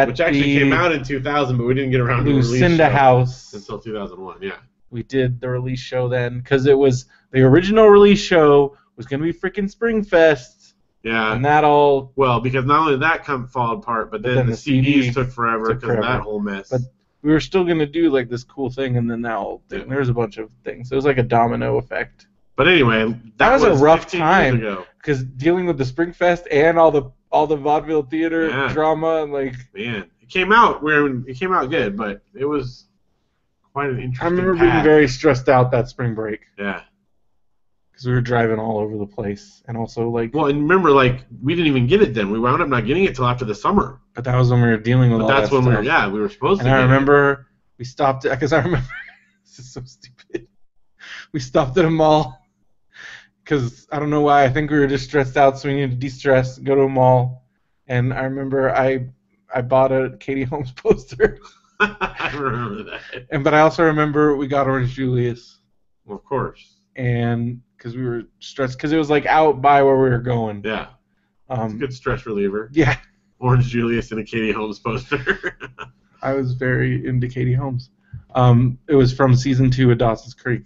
[SPEAKER 1] which actually came out in 2000, but we didn't get around to the release
[SPEAKER 2] Lucinda House
[SPEAKER 1] until 2001. Yeah.
[SPEAKER 2] We did the release show then because it was the original release show was going to be freaking Springfest.
[SPEAKER 1] Yeah.
[SPEAKER 2] And that all
[SPEAKER 1] because not only that fall apart, but then the CDs took forever because of that whole mess.
[SPEAKER 2] But we were still going to do this cool thing, and then that whole thing. There's a bunch of things. It was like a domino effect.
[SPEAKER 1] But anyway,
[SPEAKER 2] that was a rough time because dealing with the Springfest and all the vaudeville theater drama and
[SPEAKER 1] man, it came out good, but it was quite an interesting.
[SPEAKER 2] I remember being very stressed out that spring break.
[SPEAKER 1] Yeah.
[SPEAKER 2] Because we were driving all over the place, and also
[SPEAKER 1] well, and remember, we didn't even get it then. We wound up not getting it till after the summer.
[SPEAKER 2] But that was when we were dealing with all that stuff.
[SPEAKER 1] But that's when we were supposed to.
[SPEAKER 2] And I remember we stopped because I remember this is so stupid. We stopped at a mall because I don't know why. I think we were just stressed out, so we needed to de-stress, go to a mall. And I remember I bought a Katie Holmes poster.
[SPEAKER 1] I remember that.
[SPEAKER 2] But I also remember we got Orange Julius.
[SPEAKER 1] Well, of course.
[SPEAKER 2] And because we were stressed, because it was out by where we were going.
[SPEAKER 1] Yeah. It's a good stress reliever.
[SPEAKER 2] Yeah.
[SPEAKER 1] Orange Julius and a Katie Holmes poster.
[SPEAKER 2] I was very into Katie Holmes. It was from season 2 of Dawson's Creek.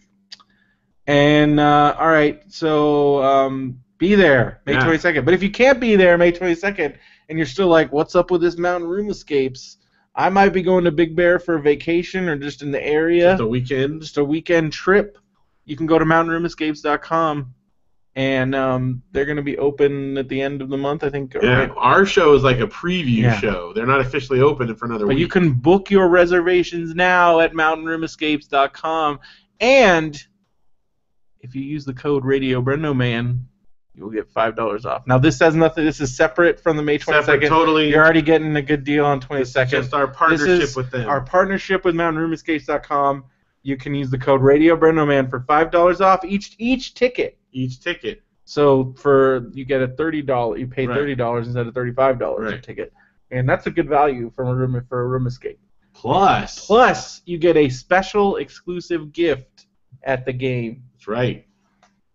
[SPEAKER 2] And all right, so be there May 22nd. But if you can't be there May 22nd, and you're still what's up with this Mountain Room Escapes? I might be going to Big Bear for a vacation or just in the area. Just a weekend trip. You can go to mountainroomescapes.com, and they're going to be open at the end of the month, I think.
[SPEAKER 1] Yeah, our show is like a preview show. They're not officially open for another week.
[SPEAKER 2] But you can book your reservations now at mountainroomescapes.com, and if you use the code Radio BrendoMan, you will get $5 off. Now, this has nothing. This is separate from the May 22nd.
[SPEAKER 1] Separate, totally.
[SPEAKER 2] You're already getting a good deal on 22nd.
[SPEAKER 1] This is just our partnership with them.
[SPEAKER 2] Our partnership with mountainroomescapes.com. You can use the code Radio BrendoMan for $5 off each ticket.
[SPEAKER 1] Each ticket.
[SPEAKER 2] So you get a $30. You pay $30 instead of $35 a ticket, and that's a good value for a room escape. Plus, you get a special exclusive gift at the game.
[SPEAKER 1] That's right.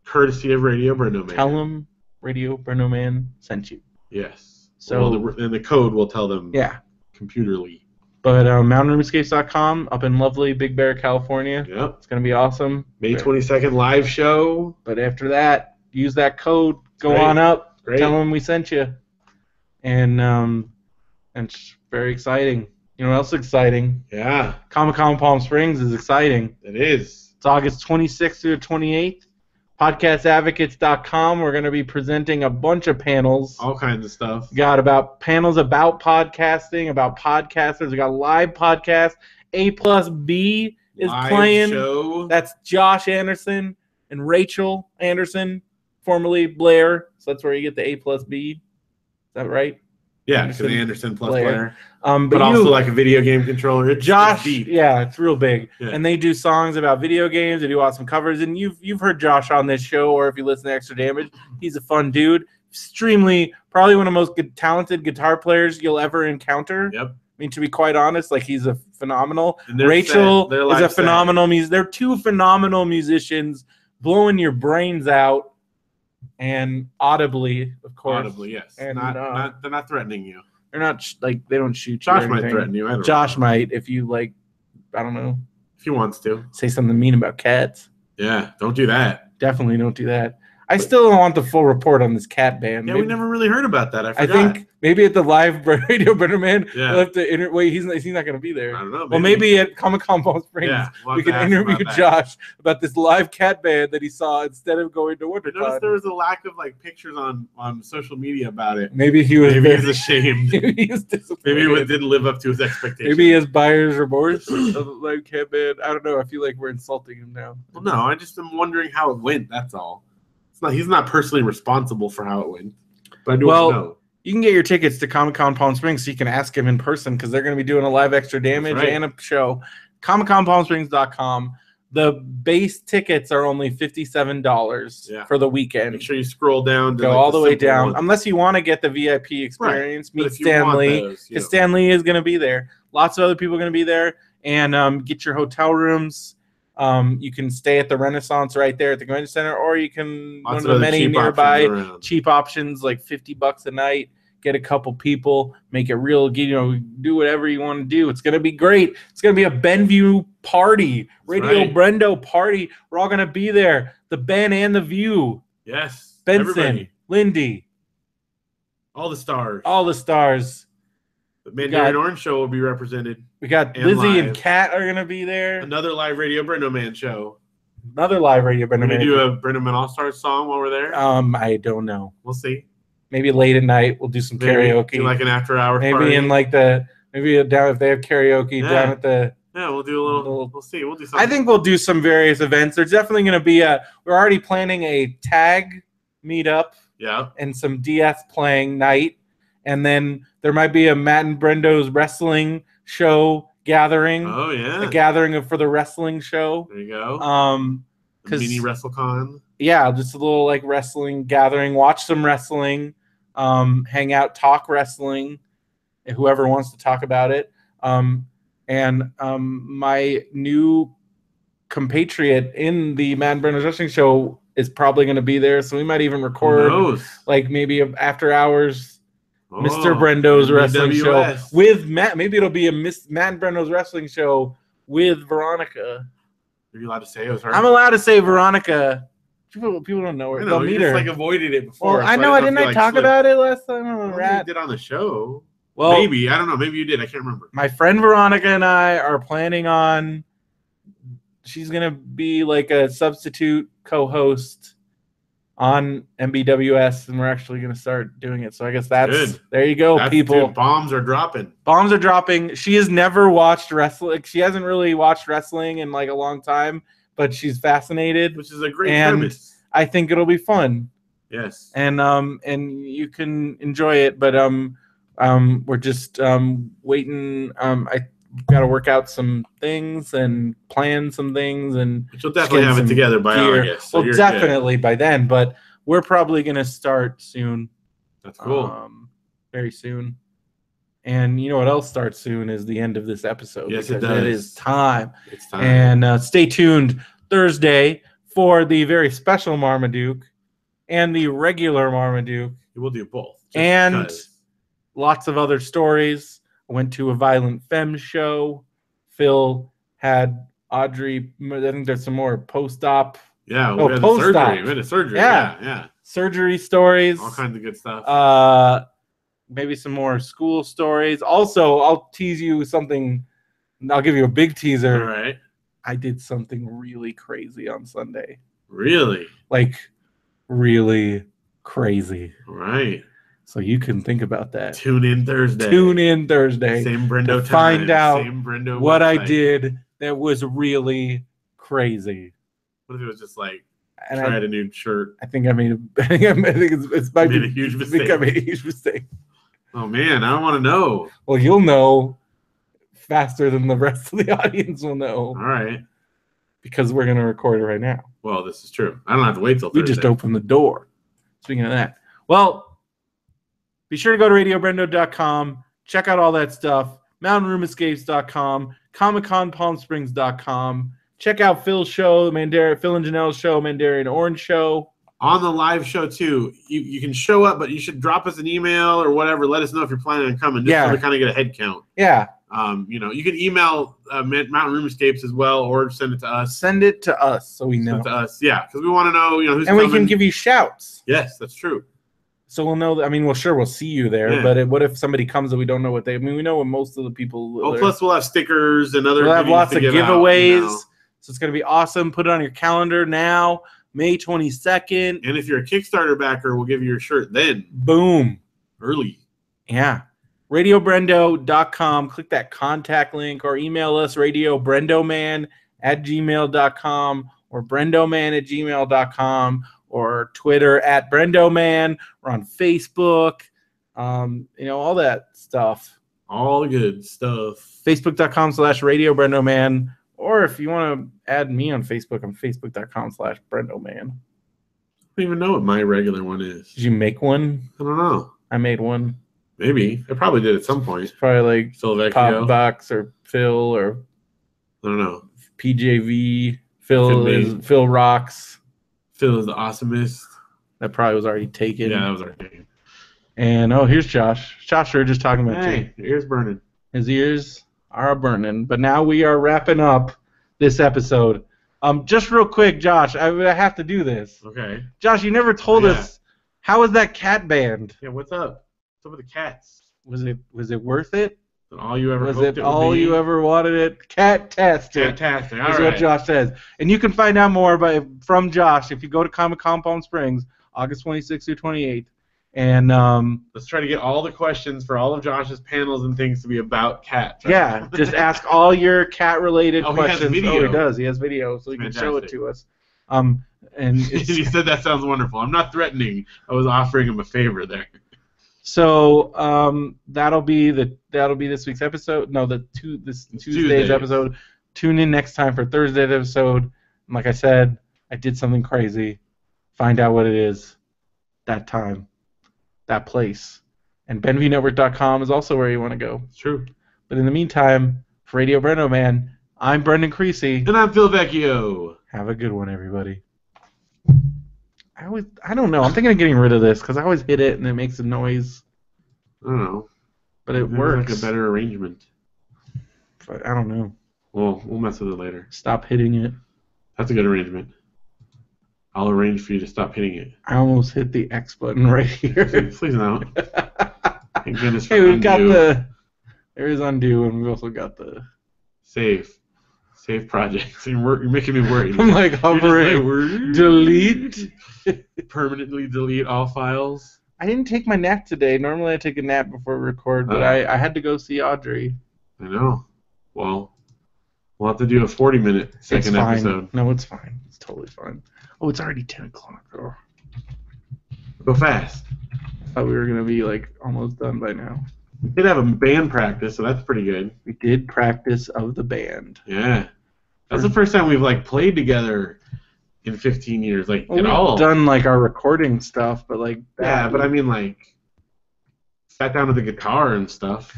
[SPEAKER 1] Courtesy of Radio BrendoMan.
[SPEAKER 2] Tell them Radio BrendoMan sent you.
[SPEAKER 1] Yes.
[SPEAKER 2] So
[SPEAKER 1] and the code will tell them.
[SPEAKER 2] Yeah.
[SPEAKER 1] Computerly.
[SPEAKER 2] But mountainroomescapes.com up in lovely Big Bear, California.
[SPEAKER 1] Yep.
[SPEAKER 2] It's going to be awesome.
[SPEAKER 1] May 22nd live show.
[SPEAKER 2] But after that, use that code. Go on up.
[SPEAKER 1] Great.
[SPEAKER 2] Tell them we sent you. and it's very exciting. You know what else is exciting?
[SPEAKER 1] Yeah,
[SPEAKER 2] Comic-Con Palm Springs is exciting.
[SPEAKER 1] it is.
[SPEAKER 2] It's August 26th through the 28th. Podcastadvocates.com. We're going to be presenting a bunch of panels.
[SPEAKER 1] All kinds of stuff.
[SPEAKER 2] We got about panels about podcasting, about podcasters. We got live podcast. A+B is
[SPEAKER 1] Live
[SPEAKER 2] playing.
[SPEAKER 1] show.
[SPEAKER 2] That's Josh Anderson and Rachel Anderson, formerly Blair. So that's where you get the A+B. Is that right?
[SPEAKER 1] Yeah, because Anderson plus Blair.
[SPEAKER 2] But
[SPEAKER 1] also like a video game controller. It's deep.
[SPEAKER 2] Yeah, it's real big.
[SPEAKER 1] Yeah.
[SPEAKER 2] And they do songs about video games. They do awesome covers. And you've heard Josh on this show, or if you listen to Extra Damage, he's a fun dude. Extremely, probably one of the most talented guitar players you'll ever encounter.
[SPEAKER 1] Yep.
[SPEAKER 2] I mean, to be quite honest, like he's a phenomenal.
[SPEAKER 1] And
[SPEAKER 2] Rachel is a
[SPEAKER 1] set.
[SPEAKER 2] phenomenal musician. They're two phenomenal musicians, blowing your brains out, and audibly, of course.
[SPEAKER 1] Audibly, yes.
[SPEAKER 2] And
[SPEAKER 1] they're not threatening you.
[SPEAKER 2] they're not like they don't shoot you.
[SPEAKER 1] Josh
[SPEAKER 2] or
[SPEAKER 1] might
[SPEAKER 2] anything.
[SPEAKER 1] threaten you. I don't
[SPEAKER 2] Josh
[SPEAKER 1] know.
[SPEAKER 2] might if you like. I don't know.
[SPEAKER 1] If he wants to.
[SPEAKER 2] Say something mean about cats.
[SPEAKER 1] Yeah, don't do that.
[SPEAKER 2] Definitely don't do that. I still don't want the full report on this cat ban.
[SPEAKER 1] Yeah, we never really heard about that. I
[SPEAKER 2] I
[SPEAKER 1] forgot.
[SPEAKER 2] think maybe at the live radio BrendoMan,
[SPEAKER 1] Yeah.
[SPEAKER 2] we'll have to wait. He's not going to be there.
[SPEAKER 1] I don't know.
[SPEAKER 2] Well, maybe at Comic-Con Palm Springs,
[SPEAKER 1] Yeah, we'll
[SPEAKER 2] we
[SPEAKER 1] have to
[SPEAKER 2] can
[SPEAKER 1] ask
[SPEAKER 2] interview
[SPEAKER 1] about that.
[SPEAKER 2] Josh about this live cat ban that he saw instead of going to
[SPEAKER 1] I noticed
[SPEAKER 2] WonderCon.
[SPEAKER 1] there was a lack of like pictures on social media about it.
[SPEAKER 2] Maybe he was.
[SPEAKER 1] Maybe he's ashamed.
[SPEAKER 2] Maybe he was disappointed.
[SPEAKER 1] Maybe it didn't live up to his expectations.
[SPEAKER 2] Maybe he has buyer's remorse of the live cat ban. I don't know. I feel like we're insulting him now.
[SPEAKER 1] Well, no, I just am wondering how it went. That's all. He's not personally responsible for how it went. But I do know.
[SPEAKER 2] You can get your tickets to Comic-Con Palm Springs so you can ask him in person because they're going to be doing a live Extra Damage and a show. ComicConPalmSprings.com. The base tickets are only $57 for the weekend.
[SPEAKER 1] Make sure you scroll down.
[SPEAKER 2] Go all the way down. Unless you want to get the VIP experience, meet Stan Lee. Because Stan Lee is going to be there. Lots of other people are going to be there. And get your hotel rooms. You can stay at the Renaissance right there at the convention center, or you can go to the many nearby cheap options like $50 a night. Get a couple people, make it real. Do whatever you want to do. It's gonna be great. It's gonna be a Benview party, Radio Brendo party. We're all gonna be there. The Ben and the View.
[SPEAKER 1] Yes.
[SPEAKER 2] Benson,
[SPEAKER 1] everybody.
[SPEAKER 2] Lindy,
[SPEAKER 1] all the stars.
[SPEAKER 2] All the stars.
[SPEAKER 1] The Mandarin Orange Show will be represented.
[SPEAKER 2] We got Lizzie and Kat are gonna be there.
[SPEAKER 1] Another live Radio BrendoMan show.
[SPEAKER 2] Another live Radio BrendoMan.
[SPEAKER 1] Can we do a BrendoMan All Stars song while we're there?
[SPEAKER 2] I don't know.
[SPEAKER 1] We'll see.
[SPEAKER 2] Maybe late at night we'll do some karaoke.
[SPEAKER 1] Do like an after hours
[SPEAKER 2] maybe
[SPEAKER 1] party.
[SPEAKER 2] In like maybe down if they have karaoke down at the.
[SPEAKER 1] Yeah, we'll do a little. We'll see. We'll do something.
[SPEAKER 2] I think we'll do some various events. There's definitely going to be we're already planning a tag meetup.
[SPEAKER 1] Yeah.
[SPEAKER 2] And some DS playing night. And then there might be a Matt and Brendo's wrestling show gathering.
[SPEAKER 1] Oh, yeah.
[SPEAKER 2] A gathering for the wrestling show.
[SPEAKER 1] There you go.
[SPEAKER 2] Mini
[SPEAKER 1] WrestleCon.
[SPEAKER 2] Yeah, just a little like wrestling gathering. Watch some wrestling. Hang out, talk wrestling. Whoever wants to talk about it. My new compatriot in the Matt and Brendo's wrestling show is probably going to be there. So we might even record like maybe after hours. Mr. Brendo's wrestling show with Matt. Maybe it'll be a Matt and Brendo's wrestling show with Veronica.
[SPEAKER 1] Are you allowed to say it was her?
[SPEAKER 2] I'm allowed to say Veronica. People don't know her.
[SPEAKER 1] They'll meet her. Like avoided it before.
[SPEAKER 2] Well, I know. Didn't I talk about it last time on the Rat?
[SPEAKER 1] You did on the show.
[SPEAKER 2] Well,
[SPEAKER 1] maybe I don't know. Maybe you did. I can't remember.
[SPEAKER 2] My friend Veronica and I are planning on. She's gonna be like a substitute co-host on MBWS, and we're actually going to start doing it. So I guess that's good. There you go, people.
[SPEAKER 1] Dude, bombs are dropping.
[SPEAKER 2] Bombs are dropping. She has never watched wrestling. She hasn't really watched wrestling in like a long time, but she's fascinated,
[SPEAKER 1] which is a great premise.
[SPEAKER 2] I think it'll be fun.
[SPEAKER 1] Yes.
[SPEAKER 2] And you can enjoy it, but we're just waiting. I got to work out some things and plan some things, and
[SPEAKER 1] you'll definitely have it together by August.
[SPEAKER 2] So well, definitely by then, but we're probably going to start soon.
[SPEAKER 1] That's cool.
[SPEAKER 2] Very soon. And you know what else starts soon is the end of this episode.
[SPEAKER 1] Yes, it does.
[SPEAKER 2] It is time.
[SPEAKER 1] It's time.
[SPEAKER 2] And stay tuned Thursday for the very special Marmaduke and the regular Marmaduke.
[SPEAKER 1] We'll do both.
[SPEAKER 2] And lots of other stories. I went to a Violent Femme show. Phil had Audrey. I think there's some more post-op.
[SPEAKER 1] Yeah, we had surgery. We had a surgery. Yeah.
[SPEAKER 2] Surgery stories.
[SPEAKER 1] All kinds of good stuff.
[SPEAKER 2] maybe some more school stories. Also, I'll tease you something. I'll give you a big teaser.
[SPEAKER 1] All right.
[SPEAKER 2] I did something really crazy on Sunday.
[SPEAKER 1] Really?
[SPEAKER 2] Like, really crazy.
[SPEAKER 1] All right.
[SPEAKER 2] So you can think about that.
[SPEAKER 1] Tune in Thursday.
[SPEAKER 2] Same
[SPEAKER 1] Brendo
[SPEAKER 2] to
[SPEAKER 1] time.
[SPEAKER 2] find out
[SPEAKER 1] Same Brendo
[SPEAKER 2] what
[SPEAKER 1] website.
[SPEAKER 2] I did that was really crazy.
[SPEAKER 1] What if it was just like
[SPEAKER 2] And
[SPEAKER 1] tried a new shirt?
[SPEAKER 2] I think I made I think it's might
[SPEAKER 1] Made
[SPEAKER 2] be
[SPEAKER 1] a huge
[SPEAKER 2] I
[SPEAKER 1] mistake.
[SPEAKER 2] think I made a huge mistake.
[SPEAKER 1] Oh man, I don't want to know.
[SPEAKER 2] Well, you'll know faster than the rest of the audience will know.
[SPEAKER 1] All right.
[SPEAKER 2] Because we're gonna record it right now.
[SPEAKER 1] Well, this is true. I don't have to wait till Thursday.
[SPEAKER 2] We just opened the door. Speaking of that. Well, be sure to go to radiobrendo.com. Check out all that stuff. MountainRoomEscapes.com. ComicConPalmSprings.com. Check out Phil's show, Phil and Janelle's show, Mandarin Orange Show.
[SPEAKER 1] On the live show, too. You can show up, but you should drop us an email or whatever. Let us know if you're planning on coming, just so we kind of get a head count.
[SPEAKER 2] Yeah.
[SPEAKER 1] You can email Mountain Room Escapes as well, or send it to us.
[SPEAKER 2] Send it to us so we know.
[SPEAKER 1] Send it to us, yeah, because we want to know, who's
[SPEAKER 2] and
[SPEAKER 1] coming.
[SPEAKER 2] We can give you shouts.
[SPEAKER 1] Yes, that's true.
[SPEAKER 2] So we'll know. We'll see you there. Yeah. But what if somebody comes and we don't know what they? We know what most of the people.
[SPEAKER 1] Plus we'll have stickers and other.
[SPEAKER 2] We'll have lots of giveaways.
[SPEAKER 1] Out,
[SPEAKER 2] So it's gonna be awesome. Put it on your calendar now, May 22nd.
[SPEAKER 1] And if you're a Kickstarter backer, we'll give you your shirt then.
[SPEAKER 2] Boom.
[SPEAKER 1] Early.
[SPEAKER 2] Yeah. RadioBrendo.com. Click that contact link or email us radiobrendoman@gmail.com or brendoman@gmail.com or Twitter @BrendoMan. We're on Facebook. All that stuff.
[SPEAKER 1] All the good stuff.
[SPEAKER 2] Facebook.com/RadioBrendoMan. Or if you want to add me on Facebook, I'm Facebook.com/BrendoMan.
[SPEAKER 1] I don't even know what my regular one is.
[SPEAKER 2] Did you make one?
[SPEAKER 1] I don't know.
[SPEAKER 2] I made one.
[SPEAKER 1] Maybe. I probably did at some point.
[SPEAKER 2] It's probably like
[SPEAKER 1] Phil
[SPEAKER 2] Pop Box or Phil or
[SPEAKER 1] I don't know.
[SPEAKER 2] PJV. Phil Rocks.
[SPEAKER 1] Phil is the awesomest.
[SPEAKER 2] That probably was already taken.
[SPEAKER 1] Yeah, that was already taken.
[SPEAKER 2] And here's Josh. Josh, we were just talking about you.
[SPEAKER 1] Your ears burning.
[SPEAKER 2] His ears are burning. But now we are wrapping up this episode. Just real quick, Josh, I have to do this.
[SPEAKER 1] Okay.
[SPEAKER 2] Josh, you never told us, how was that cat band?
[SPEAKER 1] Yeah, what's up? What's up with the cats?
[SPEAKER 2] Was it worth it?
[SPEAKER 1] All you ever
[SPEAKER 2] was
[SPEAKER 1] hoped
[SPEAKER 2] it all you ever wanted it? Cat-tastic.
[SPEAKER 1] Cat-tastic.
[SPEAKER 2] That's what Josh says. And you can find out more from Josh if you go to Comic-Con Palm Springs, August 26th through 28th. And
[SPEAKER 1] let's try to get all the questions for all of Josh's panels and things to be about cats.
[SPEAKER 2] Right? Yeah, just ask all your cat-related questions.
[SPEAKER 1] He has video.
[SPEAKER 2] Oh, he does. He has video, so he can show it to us. And
[SPEAKER 1] he said that sounds wonderful. I'm not threatening. I was offering him a favor there.
[SPEAKER 2] So that'll be this week's episode. No, this Tuesday's episode. Tune in next time for Thursday's episode. And like I said, I did something crazy. Find out what it is. That time. That place. And BenviewNetwork.com is also where you want to go.
[SPEAKER 1] It's true.
[SPEAKER 2] But in the meantime, for Radio BrendoMan, I'm Brendan Creasy.
[SPEAKER 1] And I'm Phil Vecchio.
[SPEAKER 2] Have a good one, everybody. I don't know. I'm thinking of getting rid of this because I always hit it and it makes a noise.
[SPEAKER 1] I don't know.
[SPEAKER 2] But it works.
[SPEAKER 1] Like a better arrangement.
[SPEAKER 2] But I don't know.
[SPEAKER 1] Well, we'll mess with it later.
[SPEAKER 2] Stop hitting it.
[SPEAKER 1] That's a good arrangement. I'll arrange for you to stop hitting it.
[SPEAKER 2] I almost hit the X button right here.
[SPEAKER 1] Please no. Thank goodness for
[SPEAKER 2] hey, we've
[SPEAKER 1] undo.
[SPEAKER 2] got the... There is undo, and we also got the...
[SPEAKER 1] Save projects. You're making me worried.
[SPEAKER 2] I'm like hovering. Delete.
[SPEAKER 1] Permanently delete all files.
[SPEAKER 2] I didn't take my nap today. Normally I take a nap before we record, but I had to go see Audrey.
[SPEAKER 1] I know. Well, we'll have to do a 40-minute second episode.
[SPEAKER 2] No, it's fine. It's totally fine. Oh, it's already 10 o'clock. Oh.
[SPEAKER 1] Go fast.
[SPEAKER 2] I thought we were going to be like almost done by now.
[SPEAKER 1] We did have a band practice, so that's pretty good.
[SPEAKER 2] We did practice of the band.
[SPEAKER 1] Yeah. That's the first time we've like played together in 15 years, like at all.
[SPEAKER 2] We've done like our recording stuff, but like that.
[SPEAKER 1] Yeah, but I mean like sat down with the guitar and stuff.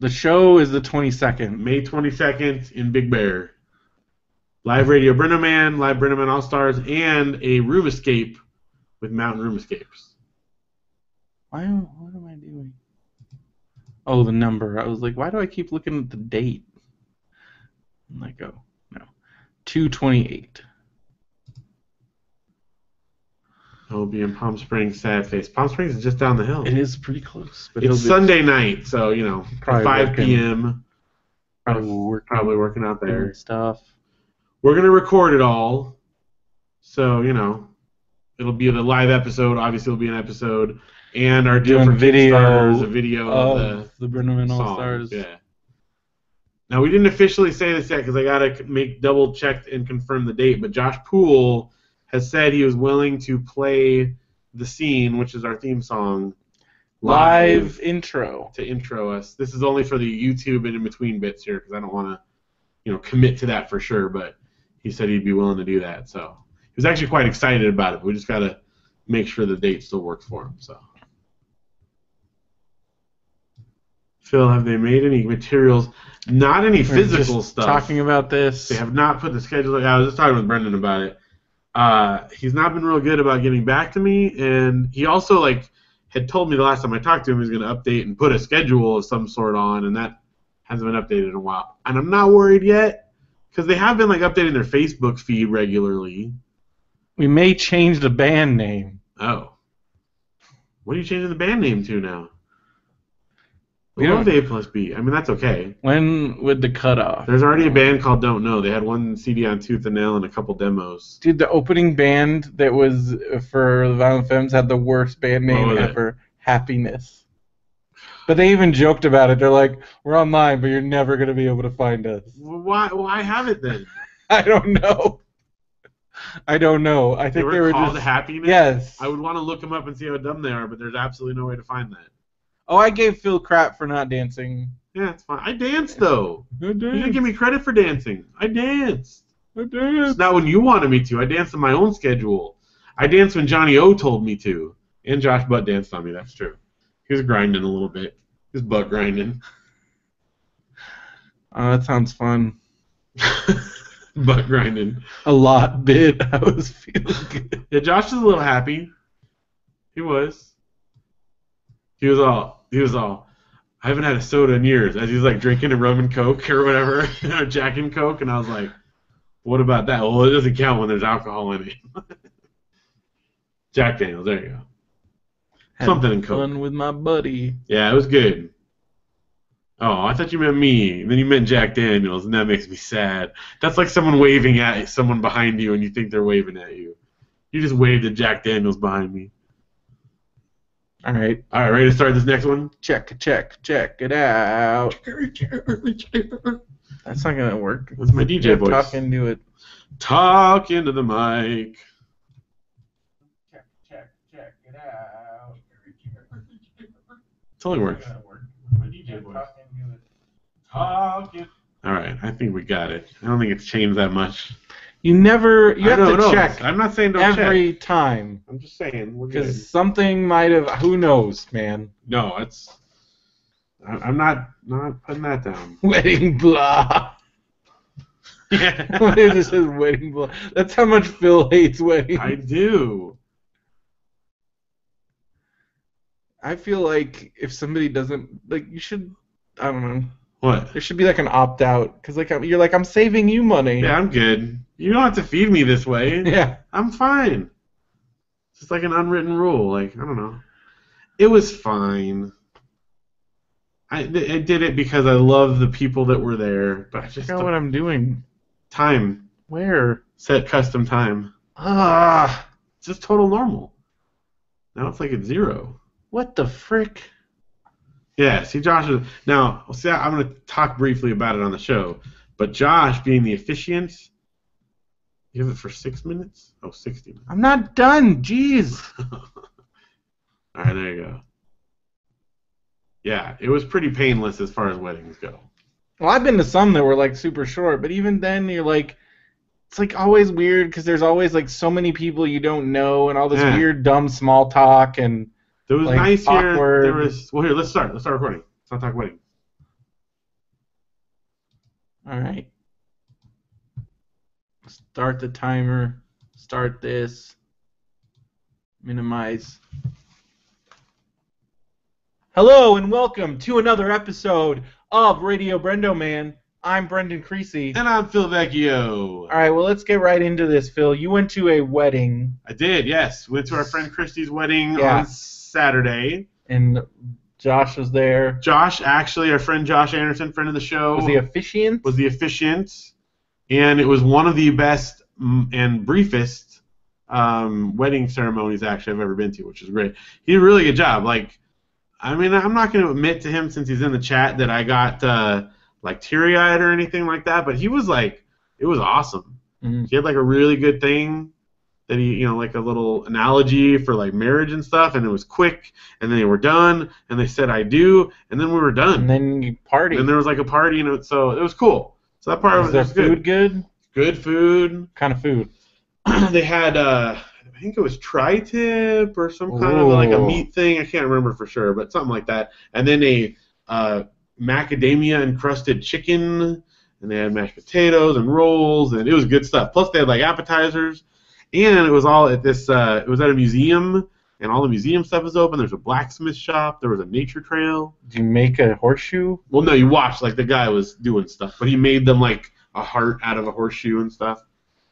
[SPEAKER 2] The show is the 22nd.
[SPEAKER 1] May 22nd in Big Bear. Live Radio BrendoMan, Live BrendoMan All-Stars, and a room escape with Mountain Room Escapes.
[SPEAKER 2] What am I doing? Oh, the number. I was like, why do I keep looking at the date? I'm like, oh, no. 2/28.
[SPEAKER 1] He'll be in Palm Springs, sad face. Palm Springs is just down the hill.
[SPEAKER 2] It is pretty close. But
[SPEAKER 1] it's Sunday night, so, you know, 5 p.m. Probably working out there.
[SPEAKER 2] Stuff.
[SPEAKER 1] We're going to record it all. So, you know, it'll be the live episode. Obviously, it'll be an episode. And our different Kickstarters, a video of
[SPEAKER 2] the BrendoMan All-Stars.
[SPEAKER 1] Yeah. Now, we didn't officially say this yet because I got to double check and confirm the date, but Josh Poole has said he was willing to play The Scene, which is our theme song,
[SPEAKER 2] live intro.
[SPEAKER 1] To intro us. This is only for the YouTube and in-between bits here because I don't want to, you know, commit to that for sure, but he said he'd be willing to do that. So he was actually quite excited about it, but we just got to make sure the date still works for him. So, Phil, have they made any materials? Not any physical stuff.
[SPEAKER 2] Talking about this.
[SPEAKER 1] They have not put the schedule. I was just talking with Brendan about it. He's not been real good about getting back to me, and he also had told me the last time I talked to him he was going to update and put a schedule of some sort on, and that hasn't been updated in a while. And I'm not worried yet because they have been updating their Facebook feed regularly.
[SPEAKER 2] We may change the band name.
[SPEAKER 1] Oh, what are you changing the band name to now? We love A plus B. I mean, that's okay.
[SPEAKER 2] When would the cutoff?
[SPEAKER 1] There's already a band called Don't Know. They had one CD on Tooth and Nail and a couple demos.
[SPEAKER 2] Dude, the opening band that was for the Violent Femmes had the worst band name ever. Happiness. But they even joked about it. They're like, we're online, but you're never going to be able to find us.
[SPEAKER 1] Why have it then?
[SPEAKER 2] I don't know. I think they were
[SPEAKER 1] called
[SPEAKER 2] just
[SPEAKER 1] Happiness?
[SPEAKER 2] Yes.
[SPEAKER 1] I would want to look them up and see how dumb they are, but there's absolutely no way to find that.
[SPEAKER 2] Oh, I gave Phil crap for not dancing.
[SPEAKER 1] Yeah, it's fine. I danced, though.
[SPEAKER 2] I danced.
[SPEAKER 1] You didn't give me credit for dancing. I danced.
[SPEAKER 2] I danced.
[SPEAKER 1] It's not when you wanted me to. I danced on my own schedule. I danced when Johnny O told me to. And Josh Butt danced on me, that's true. He was grinding a little bit. He was butt grinding.
[SPEAKER 2] Oh, that sounds fun.
[SPEAKER 1] Butt grinding.
[SPEAKER 2] A lot bit. I was feeling good.
[SPEAKER 1] Yeah, Josh was a little happy. He was. He was all, I haven't had a soda in years, as he was drinking a rum and Coke or whatever, or Jack and Coke, and I was like, what about that? Well, it doesn't count when there's alcohol in it. Jack Daniels, there you go. Something in Coke.
[SPEAKER 2] Fun with my buddy.
[SPEAKER 1] Yeah, it was good. Oh, I thought you meant me. And then you meant Jack Daniels, and that makes me sad. That's like someone waving at someone behind you, and you think they're waving at you. You just waved at Jack Daniels behind me. All right, ready to start this next one?
[SPEAKER 2] Check it out. That's not gonna work.
[SPEAKER 1] That's my DJ voice.
[SPEAKER 2] Talk into it.
[SPEAKER 1] Talk into the mic.
[SPEAKER 2] Check it out.
[SPEAKER 1] Totally works.
[SPEAKER 2] My DJ voice. Talk it.
[SPEAKER 1] All right, I think we got it. I don't think it's changed that much.
[SPEAKER 2] You have to check.
[SPEAKER 1] I'm not saying don't check.
[SPEAKER 2] Every time.
[SPEAKER 1] I'm just saying we're good.
[SPEAKER 2] Because something might have. Who knows, man?
[SPEAKER 1] No, I'm not putting that down.
[SPEAKER 2] Wedding blah.
[SPEAKER 1] Yeah.
[SPEAKER 2] What is this? Says wedding blah. That's how much Phil hates weddings.
[SPEAKER 1] I do.
[SPEAKER 2] I feel like if somebody doesn't you should. I don't know.
[SPEAKER 1] What?
[SPEAKER 2] There should be an opt-out because you're I'm saving you money.
[SPEAKER 1] Yeah, I'm good. You don't have to feed me this way.
[SPEAKER 2] Yeah,
[SPEAKER 1] I'm fine. It's just an unwritten rule. I don't know. It was fine. I did it because I love the people that were there, but I just
[SPEAKER 2] know what I'm doing.
[SPEAKER 1] Time.
[SPEAKER 2] Where? Set
[SPEAKER 1] custom time. It's just total normal. Now it's at 0.
[SPEAKER 2] What the frick?
[SPEAKER 1] Yeah, see, Josh is... Now, I'm going to talk briefly about it on the show, but Josh, being the officiant, you have it for 6 minutes? Oh, 60 minutes.
[SPEAKER 2] I'm not done. Jeez.
[SPEAKER 1] All right, there you go. Yeah, it was pretty painless as far as weddings go.
[SPEAKER 2] Well, I've been to some that were, super short, but even then, you're it's, always weird because there's always, so many people you don't know and all this weird, dumb small talk and...
[SPEAKER 1] There was nice here.
[SPEAKER 2] Awkward.
[SPEAKER 1] There was here. Let's start. Let's start recording. Let's not talk wedding.
[SPEAKER 2] All right. Start the timer. Start this. Minimize. Hello and welcome to another episode of Radio BrendoMan. I'm Brendan Creasy.
[SPEAKER 1] And I'm Phil Vecchio.
[SPEAKER 2] All right, well, let's get right into this, Phil. You went to a wedding.
[SPEAKER 1] I did, yes. Went to our friend Christy's wedding on Saturday.
[SPEAKER 2] And Josh was there.
[SPEAKER 1] Josh, actually, our friend Josh Anderson, friend of the show.
[SPEAKER 2] Was the officiant?
[SPEAKER 1] Was the officiant. And it was one of the best and briefest wedding ceremonies, actually, I've ever been to, which is great. He did a really good job. Like, I mean, I'm not going to admit to him, since he's in the chat, that I got, like, teary-eyed or anything like that, but he was, like, it was awesome. Mm-hmm. He had, like, a really good thing that he, you know, like a little analogy for, like, marriage and stuff, and it was quick, and then they were done, and they said, I do, and then we were done.
[SPEAKER 2] And then you partied.
[SPEAKER 1] And there was, like, a party, you know, so it was cool. So that part was
[SPEAKER 2] good. Was there food good?
[SPEAKER 1] Good food.
[SPEAKER 2] Kind of food?
[SPEAKER 1] They had, I think it was tri-tip or some kind of, like, a meat thing. I can't remember for sure, but something like that. And then a macadamia-encrusted chicken, and they had mashed potatoes and rolls, and it was good stuff. Plus, they had, like, appetizers. And it was all at this, it was at a museum, and all the museum stuff was open. There's a blacksmith shop. There was a nature trail.
[SPEAKER 2] Did you make a horseshoe?
[SPEAKER 1] Well, no, you watched, like, the guy was doing stuff, but he made them, like, a heart out of a horseshoe and stuff.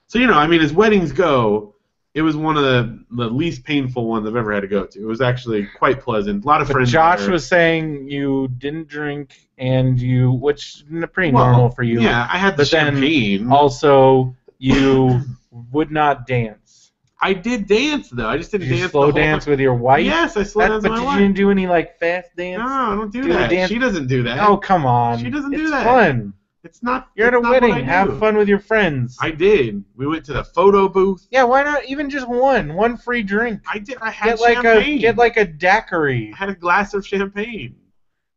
[SPEAKER 1] So, you know, I mean, as weddings go, it was one of the least painful ones I've ever had to go to. It was actually quite pleasant. A lot of friends.
[SPEAKER 2] Josh was saying you didn't drink, and which is pretty normal for you.
[SPEAKER 1] Yeah, I had the champagne.
[SPEAKER 2] Then also, you would not dance.
[SPEAKER 1] I did dance, though. I just didn't dance.
[SPEAKER 2] Did you slow dance with your wife?
[SPEAKER 1] Yes, I slow danced with my wife.
[SPEAKER 2] But you didn't do any, like, fast dance?
[SPEAKER 1] No, I don't do that. She doesn't do that.
[SPEAKER 2] Oh, come on.
[SPEAKER 1] She doesn't do
[SPEAKER 2] It's
[SPEAKER 1] that.
[SPEAKER 2] fun.
[SPEAKER 1] It's not.
[SPEAKER 2] You're at a wedding. Have fun with your friends.
[SPEAKER 1] I did. We went to the photo booth.
[SPEAKER 2] Yeah, why not even just one free drink?
[SPEAKER 1] I did. I had champagne.
[SPEAKER 2] Get like a daiquiri.
[SPEAKER 1] I had a glass of champagne.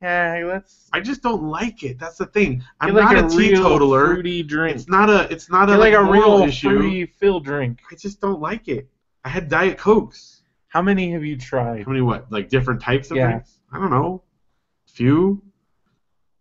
[SPEAKER 2] Yeah,
[SPEAKER 1] I just don't like it. That's the thing. I'm
[SPEAKER 2] like
[SPEAKER 1] not a teetotaler.
[SPEAKER 2] Fruity drink.
[SPEAKER 1] It's not a
[SPEAKER 2] like a real
[SPEAKER 1] issue.
[SPEAKER 2] Fruity fill drink.
[SPEAKER 1] I just don't like it. I had Diet Cokes.
[SPEAKER 2] How many have you tried?
[SPEAKER 1] How many what? Like different types of drinks? I don't know. A few.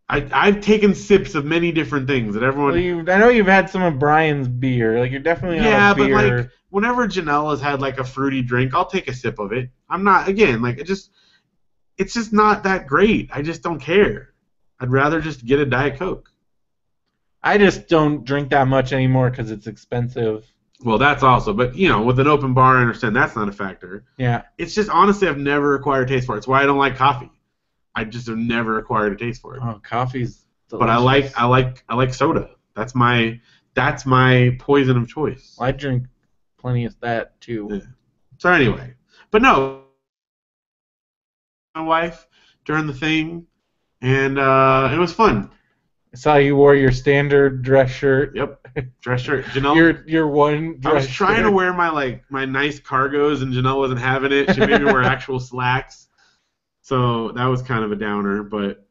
[SPEAKER 1] I've taken sips of many different things that everyone.
[SPEAKER 2] Well, I know you've had some of Brian's beer. Like, you're definitely on a beer.
[SPEAKER 1] But like whenever Janelle has had like a fruity drink, I'll take a sip of it. I'm not it's just not that great. I just don't care. I'd rather just get a Diet Coke.
[SPEAKER 2] I just don't drink that much anymore because it's expensive.
[SPEAKER 1] Well, that's also, but you know, with an open bar, I understand that's not a factor.
[SPEAKER 2] Yeah.
[SPEAKER 1] It's just honestly, I've never acquired a taste for it. It's why I don't like coffee. I just have never acquired a taste for it.
[SPEAKER 2] Oh, coffee's delicious.
[SPEAKER 1] But I like soda. That's my poison of choice.
[SPEAKER 2] Well, I drink plenty of that too.
[SPEAKER 1] Yeah. So anyway, but no, my wife during the thing, and it was fun.
[SPEAKER 2] I saw you wore your standard dress shirt.
[SPEAKER 1] Yep, dress shirt. Janelle,
[SPEAKER 2] your one dress
[SPEAKER 1] I was trying to wear my nice cargos, and Janelle wasn't having it. She made me wear actual slacks. So that was kind of a downer, but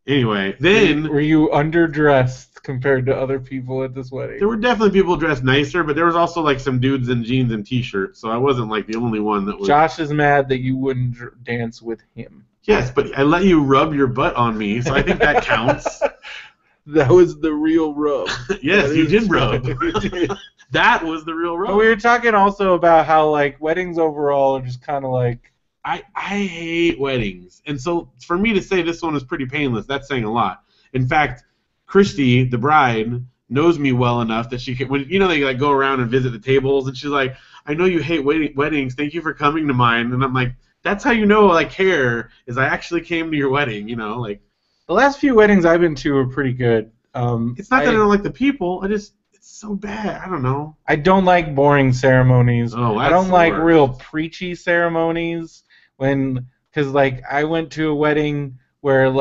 [SPEAKER 1] anyway. Then
[SPEAKER 2] were you underdressed compared to other people at this wedding?
[SPEAKER 1] There were definitely people dressed nicer, but there was also like some dudes in jeans and t-shirts, so I wasn't like the only one that was.
[SPEAKER 2] Josh is mad that you wouldn't dance with him.
[SPEAKER 1] Yes, but I let you rub your butt on me, so I think that counts.
[SPEAKER 2] That was the real rub.
[SPEAKER 1] Yes, you did rub. That was the real rub.
[SPEAKER 2] But we were talking also about how like weddings overall are just kind of like.
[SPEAKER 1] I hate weddings, and so for me to say this one is pretty painless, that's saying a lot. In fact, Christy, the bride, knows me well enough that she can. When you know they like go around and visit the tables, and she's like, "I know you hate weddings. Thank you for coming to mine." And I'm like, "That's how you know I care is I actually came to your wedding." You know, like
[SPEAKER 2] the last few weddings I've been to are pretty good.
[SPEAKER 1] It's not that I don't like the people. It's so bad. I don't know.
[SPEAKER 2] I don't like boring ceremonies.
[SPEAKER 1] Oh,
[SPEAKER 2] I don't like real preachy ceremonies. Because like I went to a wedding where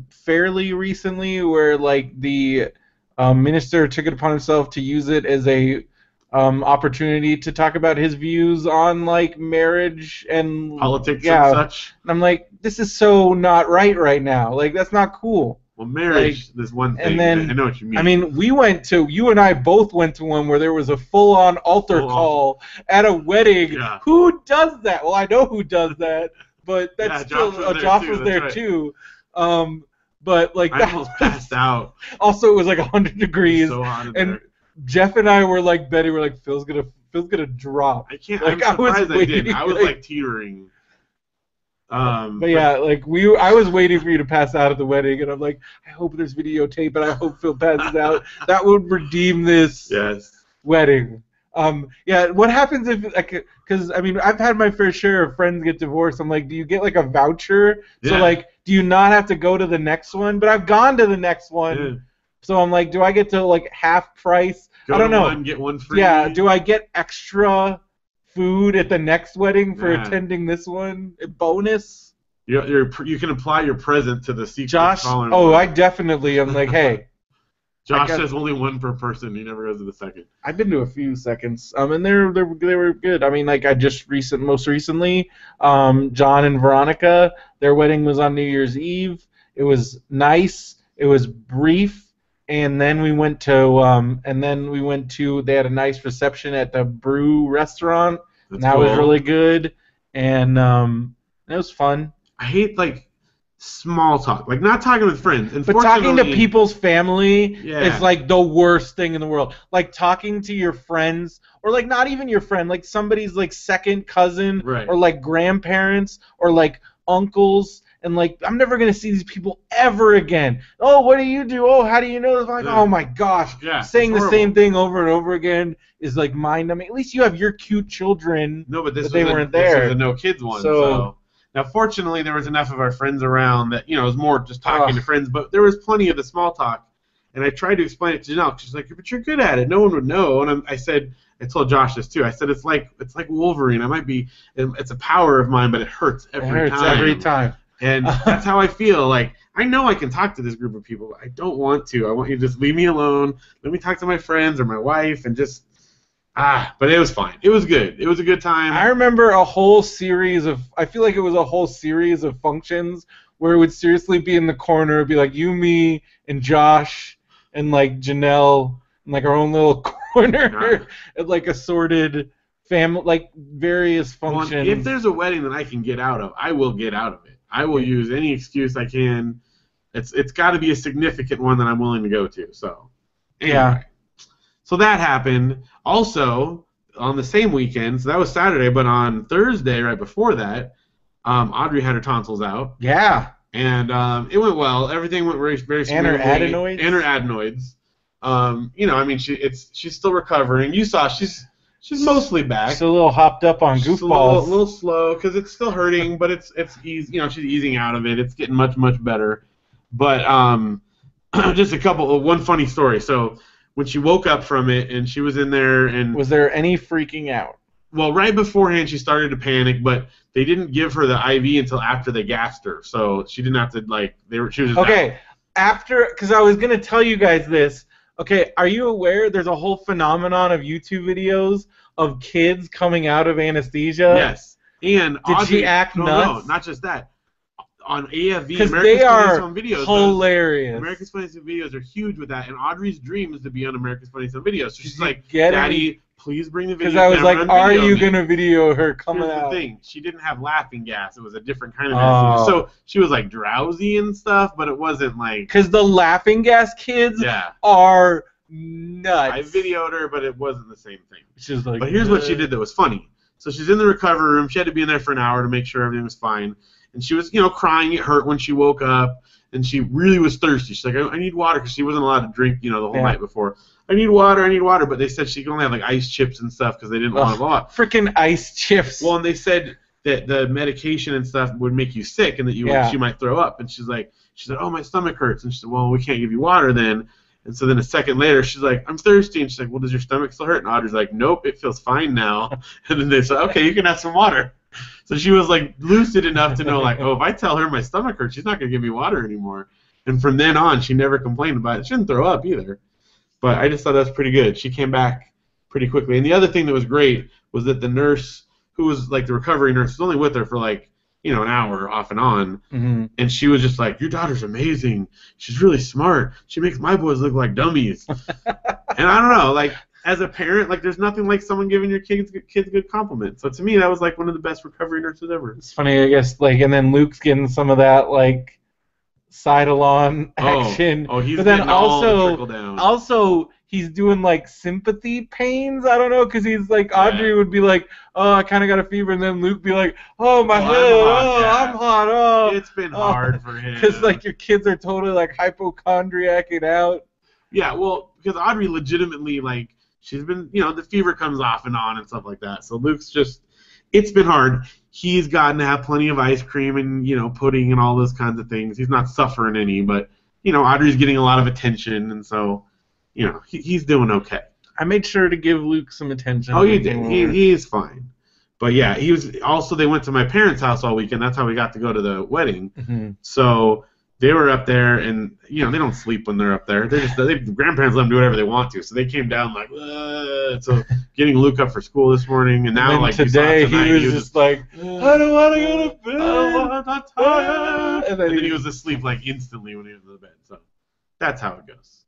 [SPEAKER 2] fairly recently where like the minister took it upon himself to use it as a opportunity to talk about his views on like marriage and
[SPEAKER 1] politics and such.
[SPEAKER 2] And I'm like, this is so not right now. Like that's not cool.
[SPEAKER 1] Well, marriage, there's one thing. And then, I know what you mean.
[SPEAKER 2] I mean, you and I both went to one where there was a full-on altar call at a wedding. Yeah. Who does that? Well, I know who does that, but that's still Josh was there too. But like
[SPEAKER 1] I almost passed out.
[SPEAKER 2] Also, it was like 100 degrees.
[SPEAKER 1] So hot in
[SPEAKER 2] and
[SPEAKER 1] there.
[SPEAKER 2] Jeff and I were like betting. We're like Phil's gonna drop.
[SPEAKER 1] I can't.
[SPEAKER 2] Like,
[SPEAKER 1] I'm surprised I did. I was like teetering.
[SPEAKER 2] But yeah, like I was waiting for you to pass out at the wedding, and I'm like, I hope there's videotape, and I hope Phil passes out. That would redeem this wedding. Yeah, what happens if, like, because I mean, I've had my fair share of friends get divorced. I'm like, do you get like a voucher? Yeah. So like, do you not have to go to the next one? But I've gone to the next one. Yeah. So I'm like, do I get to like half price? I don't know.
[SPEAKER 1] One, get one free.
[SPEAKER 2] Yeah, do I get extra food at the next wedding for attending this one? A bonus?
[SPEAKER 1] You can apply your present to the secret.
[SPEAKER 2] Josh, I definitely am like, hey.
[SPEAKER 1] Josh says only one per person. He never goes to the second.
[SPEAKER 2] I've been to a few seconds, and they were good. I mean, like most recently, John and Veronica, their wedding was on New Year's Eve. It was nice. It was brief, and then we went to they had a nice reception at the Brew restaurant. That was really good, and it was fun.
[SPEAKER 1] I hate like small talk, like not talking with friends.
[SPEAKER 2] But talking to people's family is like the worst thing in the world. Like talking to your friends, or like not even your friend, like somebody's like second cousin, or like grandparents, or like uncles, and like I'm never gonna see these people ever again. Oh, what do you do? Oh, how do you know this? Like, oh my gosh, saying the same thing over and over again is like mind-numbing. At least you have your cute children.
[SPEAKER 1] No, but
[SPEAKER 2] they weren't there.
[SPEAKER 1] This was a no kids one, so. Now, fortunately, there was enough of our friends around that, it was more just talking to friends, but there was plenty of the small talk. And I tried to explain it to Janelle. She's like, but you're good at it. No one would know. And I told Josh this too. I said, it's like Wolverine. It's a power of mine, but it hurts every time. And that's how I feel. Like, I know I can talk to this group of people, but I don't want to. I want you to just leave me alone. Let me talk to my friends or my wife and just... but it was fine. It was good. It was a good time.
[SPEAKER 2] I remember I feel like it was a whole series of functions where it would seriously be in the corner, it'd be like you, me, and Josh, and like Janelle, and like our own little corner, and like assorted family, like various functions.
[SPEAKER 1] Well, if there's a wedding that I can get out of, I will get out of it. I will use any excuse I can. It's got to be a significant one that I'm willing to go to. So, anyway. Yeah. So that happened. Also, on the same weekend, so that was Saturday, but on Thursday, right before that, Audrey had her tonsils out.
[SPEAKER 2] Yeah.
[SPEAKER 1] And it went well. Everything went very, very smoothly.
[SPEAKER 2] And her adenoids?
[SPEAKER 1] And her adenoids. I mean, she's still recovering. You saw she's mostly back.
[SPEAKER 2] She's a little hopped up on goofballs.
[SPEAKER 1] A little slow because it's still hurting, but it's easy. She's easing out of it. It's getting much, much better. But just one funny story. So when she woke up from it and she was in there and...
[SPEAKER 2] Was there any freaking out?
[SPEAKER 1] Well, right beforehand she started to panic, but they didn't give her the IV until after they gassed her, so she didn't have to, she was just
[SPEAKER 2] okay, after... Because I was going to tell you guys this. Okay, are you aware there's a whole phenomenon of YouTube videos of kids coming out of anesthesia?
[SPEAKER 1] Yes. And
[SPEAKER 2] did she act nuts?
[SPEAKER 1] No, not just that. On AFV,
[SPEAKER 2] America's Funniest Home Videos, hilarious.
[SPEAKER 1] America's Funniest Home Videos are huge with that, and Audrey's dream is to be on America's Funniest Home Videos. So she's like, Daddy, please bring the video.
[SPEAKER 2] Because I was like, are you going to video her coming out?
[SPEAKER 1] Here's the thing. She didn't have laughing gas. It was a different kind of anesthesia. So she was like drowsy and stuff, but it wasn't like...
[SPEAKER 2] Because the laughing gas kids are nuts.
[SPEAKER 1] I videoed her, but it wasn't the same thing.
[SPEAKER 2] She's like,
[SPEAKER 1] but here's what she did that was funny. So she's in the recovery room. She had to be in there for an hour to make sure everything was fine. And she was, crying. It hurt when she woke up, and she really was thirsty. She's like, I need water, because she wasn't allowed to drink, the whole night before. I need water. But they said she could only have, ice chips and stuff because they didn't want to go out.
[SPEAKER 2] Freaking ice chips.
[SPEAKER 1] Well, and they said that the medication and stuff would make you sick and that she might throw up. And she said, oh, my stomach hurts. And she said, well, we can't give you water then. And so then a second later, she's like, I'm thirsty. And she's like, well, does your stomach still hurt? And Audrey's like, nope, it feels fine now. And then they said, okay, you can have some water. So she was lucid enough to know if I tell her my stomach hurts, she's not going to give me water anymore. And from then on, she never complained about it. She didn't throw up either. But I just thought that was pretty good. She came back pretty quickly. And the other thing that was great was that the nurse, who was the recovery nurse, was only with her for an hour off and on. Mm-hmm. And she was just like, your daughter's amazing. She's really smart. She makes my boys look like dummies. And I don't know, as a parent, there's nothing like someone giving your kids good compliments. So to me, that was one of the best recovery nurses ever.
[SPEAKER 2] It's funny, I guess, and then Luke's getting some of that side-along action.
[SPEAKER 1] Oh, he's
[SPEAKER 2] but then
[SPEAKER 1] getting all the trickle down.
[SPEAKER 2] Also, he's doing like sympathy pains. I don't know, because he's like Audrey would be like, oh, I kind of got a fever, and then Luke be like, oh, my head, I'm hot, oh.
[SPEAKER 1] It's been hard for him.
[SPEAKER 2] Because like your kids are totally like hypochondriacing out.
[SPEAKER 1] Yeah, well, because Audrey legitimately, like, she's been, the fever comes off and on and stuff like that. So Luke's just, it's been hard. He's gotten to have plenty of ice cream and, pudding and all those kinds of things. He's not suffering any, but, Audrey's getting a lot of attention, and so, he's doing okay.
[SPEAKER 2] I made sure to give Luke some attention.
[SPEAKER 1] Oh, you did. He is fine. But, yeah, he was, also they went to my parents' house all weekend. That's how we got to go to the wedding.
[SPEAKER 2] Mm-hmm.
[SPEAKER 1] So they were up there, and they don't sleep when they're up there. They're just the grandparents let them do whatever they want to. So they came down like, so getting Luke up for school this morning, and now like
[SPEAKER 2] today he was just like, I don't want to go to bed.
[SPEAKER 1] I'm tired. And then he was asleep like instantly when he was in the bed. So that's how it goes.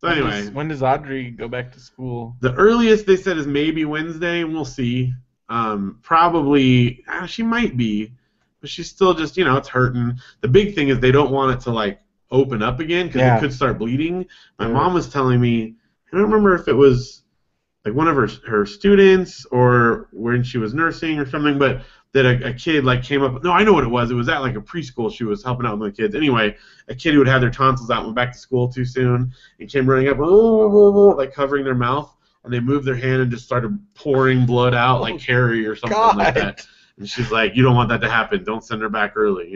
[SPEAKER 1] So anyway,
[SPEAKER 2] when does Audrey go back to school?
[SPEAKER 1] The earliest they said is maybe Wednesday, and we'll see. Probably she might be. But she's still just, it's hurting. The big thing is they don't want it to, like, open up again because it could start bleeding. My mom was telling me, I don't remember if it was, like, one of her students or when she was nursing or something, but that a kid, like, came up. No, I know what it was. It was at, like, a preschool. She was helping out with the kids. Anyway, a kid who had had their tonsils out and went back to school too soon and came running up, like, covering their mouth, and they moved their hand and just started pouring blood out like Carrie or something like that. And she's like, you don't want that to happen. Don't send her back early,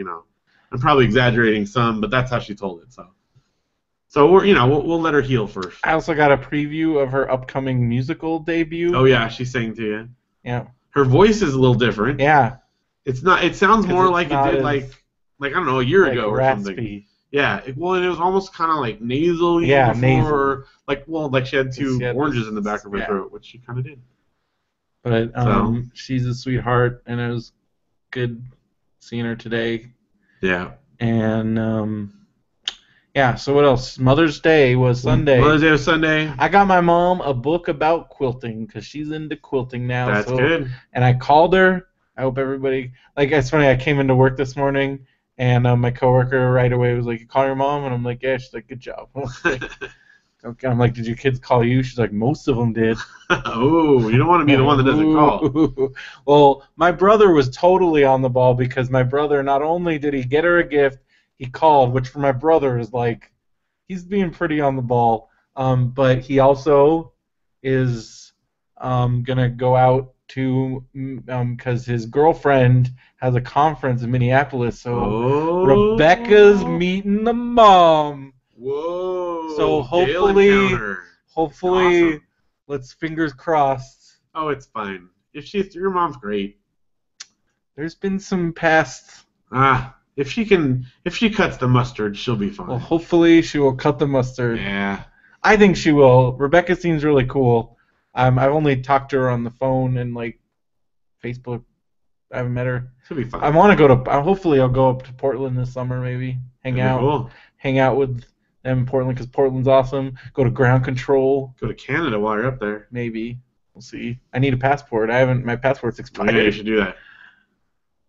[SPEAKER 1] I'm probably exaggerating some, but that's how she told it. So we're, we'll let her heal first.
[SPEAKER 2] I also got a preview of her upcoming musical debut.
[SPEAKER 1] Oh, yeah, she sang to you.
[SPEAKER 2] Yeah.
[SPEAKER 1] Her voice is a little different.
[SPEAKER 2] Yeah.
[SPEAKER 1] It's not. It sounds more like it did, like I don't know, a year ago or
[SPEAKER 2] raspy.
[SPEAKER 1] something. Yeah. And it was almost kind of like nasal.
[SPEAKER 2] Yeah,
[SPEAKER 1] before,
[SPEAKER 2] nasal.
[SPEAKER 1] Like she had two oranges in the back of her throat, which she kind of did.
[SPEAKER 2] But she's a sweetheart, and it was good seeing her today.
[SPEAKER 1] Yeah.
[SPEAKER 2] And so what else? Mother's Day was Sunday.
[SPEAKER 1] Mother's Day was Sunday.
[SPEAKER 2] I got my mom a book about quilting because she's into quilting now.
[SPEAKER 1] That's good.
[SPEAKER 2] And I called her. I hope everybody it's funny. I came into work this morning, and my coworker right away was like, "You call your mom?" And I'm like, "Yeah." She's like, "Good job." Okay, I'm like, did your kids call you? She's like, most of them did.
[SPEAKER 1] Oh, you don't want to be the one that doesn't call.
[SPEAKER 2] Well, my brother was totally on the ball because my brother, not only did he get her a gift, he called, which for my brother is like, he's being pretty on the ball. But he also is going to go out to, because his girlfriend has a conference in Minneapolis. So Rebecca's meeting the mom.
[SPEAKER 1] Whoa!
[SPEAKER 2] So hopefully,
[SPEAKER 1] awesome.
[SPEAKER 2] Let's fingers crossed.
[SPEAKER 1] Oh, it's fine. Your mom's great.
[SPEAKER 2] There's been some past.
[SPEAKER 1] If she cuts the mustard, she'll be fine.
[SPEAKER 2] Well, hopefully she will cut the mustard.
[SPEAKER 1] Yeah.
[SPEAKER 2] I think she will. Rebecca seems really cool. I've only talked to her on the phone and like Facebook. I haven't met her.
[SPEAKER 1] She'll be fine.
[SPEAKER 2] I want to go to. Hopefully, I'll go up to Portland this summer. Maybe hang out with them in Portland because Portland's awesome. Go to ground control.
[SPEAKER 1] Go to Canada while you're up there.
[SPEAKER 2] Maybe. We'll see. I need a passport. My passport's expired.
[SPEAKER 1] Yeah, you should do that.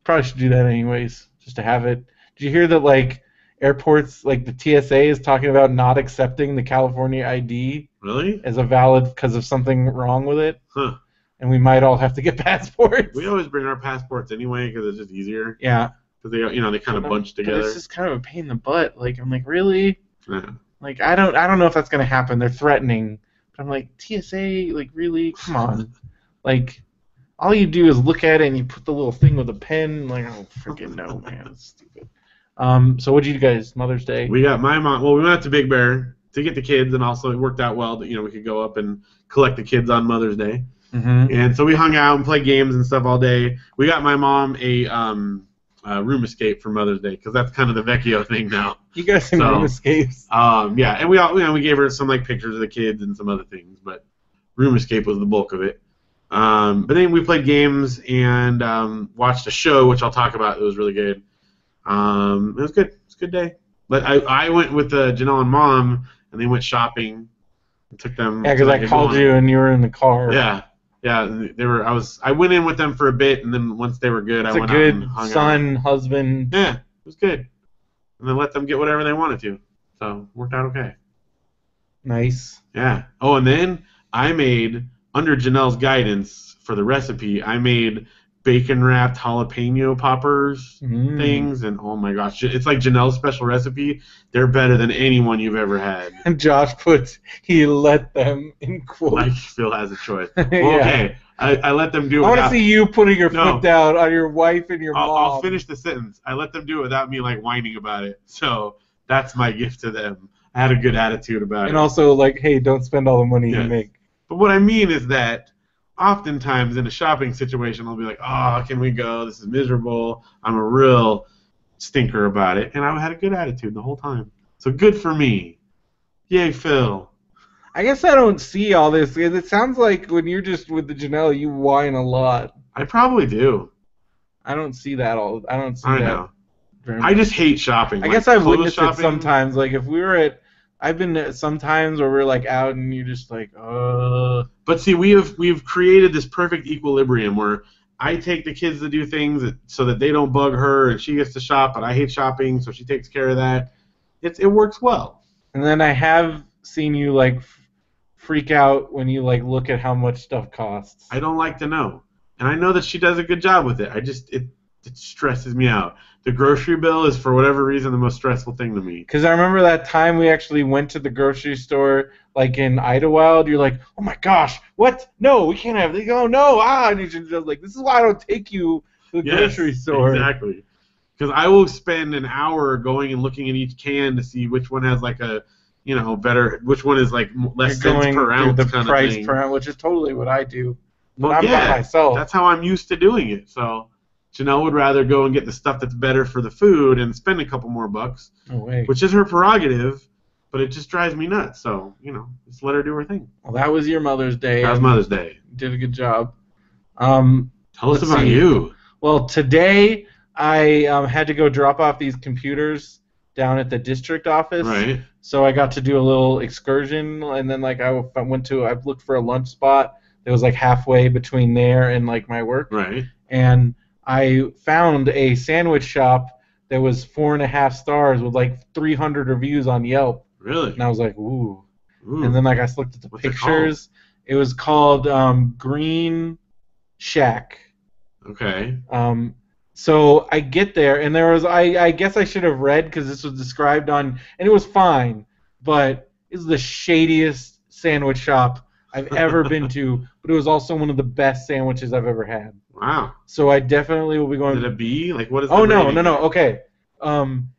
[SPEAKER 2] Probably should do that anyways, just to have it. Did you hear that like airports, like the TSA is talking about not accepting the California ID?
[SPEAKER 1] Really?
[SPEAKER 2] As a valid because of something wrong with it?
[SPEAKER 1] Huh.
[SPEAKER 2] And we might all have to get passports.
[SPEAKER 1] We always bring our passports anyway because it's just easier.
[SPEAKER 2] Yeah.
[SPEAKER 1] Because they kind of bunch together.
[SPEAKER 2] It's just kind of a pain in the butt. Like I'm like, really?
[SPEAKER 1] Yeah.
[SPEAKER 2] Like I don't know if that's gonna happen. They're threatening, but I'm like TSA. Like really? Come on. Like all you do is look at it and you put the little thing with a pen. Like oh freaking no, man, it's stupid. So what did you guys Mother's Day?
[SPEAKER 1] We got my mom. Well, we went out to Big Bear to get the kids, and also it worked out well that we could go up and collect the kids on Mother's Day.
[SPEAKER 2] Mm-hmm.
[SPEAKER 1] And so we hung out and played games and stuff all day. We got my mom a room escape for Mother's Day because that's kind of the Vecchio thing now.
[SPEAKER 2] You guys some room escapes.
[SPEAKER 1] Yeah, and we gave her some like pictures of the kids and some other things, but room escape was the bulk of it. But then we played games and watched a show, which I'll talk about. It was really good. It was good. It's a good day. But I went with Janelle and Mom, and they went shopping. And took them.
[SPEAKER 2] Yeah, because I called you and you were in the car.
[SPEAKER 1] Yeah. Yeah, they were. I went in with them for a bit, and then once they were good, I went out and hung out.
[SPEAKER 2] It's a good son, husband.
[SPEAKER 1] Yeah, it was good. And then let them get whatever they wanted to. So worked out okay.
[SPEAKER 2] Nice.
[SPEAKER 1] Yeah. Oh, and then I made, under Janelle's guidance for the recipe, I made bacon wrapped jalapeno poppers things, and oh my gosh, it's like Janelle's special recipe. They're better than anyone you've ever had.
[SPEAKER 2] And Josh puts, he let them in quotes.
[SPEAKER 1] Like Phil has a choice.
[SPEAKER 2] Yeah.
[SPEAKER 1] Well, okay, I let them do it.
[SPEAKER 2] I want to see you putting your
[SPEAKER 1] No.
[SPEAKER 2] foot down on your wife and your mom.
[SPEAKER 1] I'll finish the sentence. I let them do it without me like whining about it. So that's my gift to them. I had a good attitude about it.
[SPEAKER 2] And also, like, hey, don't spend all the money you make.
[SPEAKER 1] But what I mean is that oftentimes in a shopping situation, I'll be like, oh, can we go? This is miserable. I'm a real stinker about it. And I had a good attitude the whole time. So good for me. Yay, Phil.
[SPEAKER 2] I guess I don't see all this. It sounds like when you're just with the Janelle, you whine a lot.
[SPEAKER 1] I probably do.
[SPEAKER 2] I don't see that all. I don't see that.
[SPEAKER 1] I know. I just hate shopping.
[SPEAKER 2] I guess I've witnessed it sometimes. Like if we were at, I've been at sometimes where we're like out and you're just like,
[SPEAKER 1] But see, we've created this perfect equilibrium where I take the kids to do things so that they don't bug her, and she gets to shop. But I hate shopping, so she takes care of that. It works well.
[SPEAKER 2] And then I have seen you like freak out when you like look at how much stuff costs.
[SPEAKER 1] I don't like to know, and I know that she does a good job with it. It stresses me out. The grocery bill is, for whatever reason, the most stressful thing to me.
[SPEAKER 2] Because I remember that time we actually went to the grocery store, like in Idlewild. You're like, oh my gosh, what? No, we can't have. They go, no, and you're just like, this is why I don't take you to the grocery store.
[SPEAKER 1] Exactly. Because I will spend an hour going and looking at each can to see which one has like a, better, which one is like less cents per ounce
[SPEAKER 2] the
[SPEAKER 1] kind
[SPEAKER 2] price
[SPEAKER 1] of thing.
[SPEAKER 2] per ounce, which is totally what I do. But
[SPEAKER 1] Well,
[SPEAKER 2] I'm by myself.
[SPEAKER 1] That's how I'm used to doing it. So Janelle would rather go and get the stuff that's better for the food and spend a couple more bucks, which is her prerogative, but it just drives me nuts. So, just let her do her thing.
[SPEAKER 2] Well, that was your Mother's Day.
[SPEAKER 1] That was Mother's Day.
[SPEAKER 2] You did a good job.
[SPEAKER 1] Tell us about you.
[SPEAKER 2] Well, today I had to go drop off these computers down at the district office.
[SPEAKER 1] Right.
[SPEAKER 2] So I got to do a little excursion, and then like I looked for a lunch spot that was like halfway between there and like my work.
[SPEAKER 1] Right.
[SPEAKER 2] And I found a sandwich shop that was 4.5 stars with like 300 reviews on Yelp.
[SPEAKER 1] Really?
[SPEAKER 2] And I was like, ooh. And then like I looked at the pictures. It was called Green Shack.
[SPEAKER 1] Okay.
[SPEAKER 2] So I get there, and there was I guess I should have read because this was described on, and it was fine, but it's the shadiest sandwich shop I've ever been to, but it was also one of the best sandwiches I've ever had.
[SPEAKER 1] Wow.
[SPEAKER 2] So I definitely will be going.
[SPEAKER 1] Is it a B? Like what is?
[SPEAKER 2] Oh no. Okay.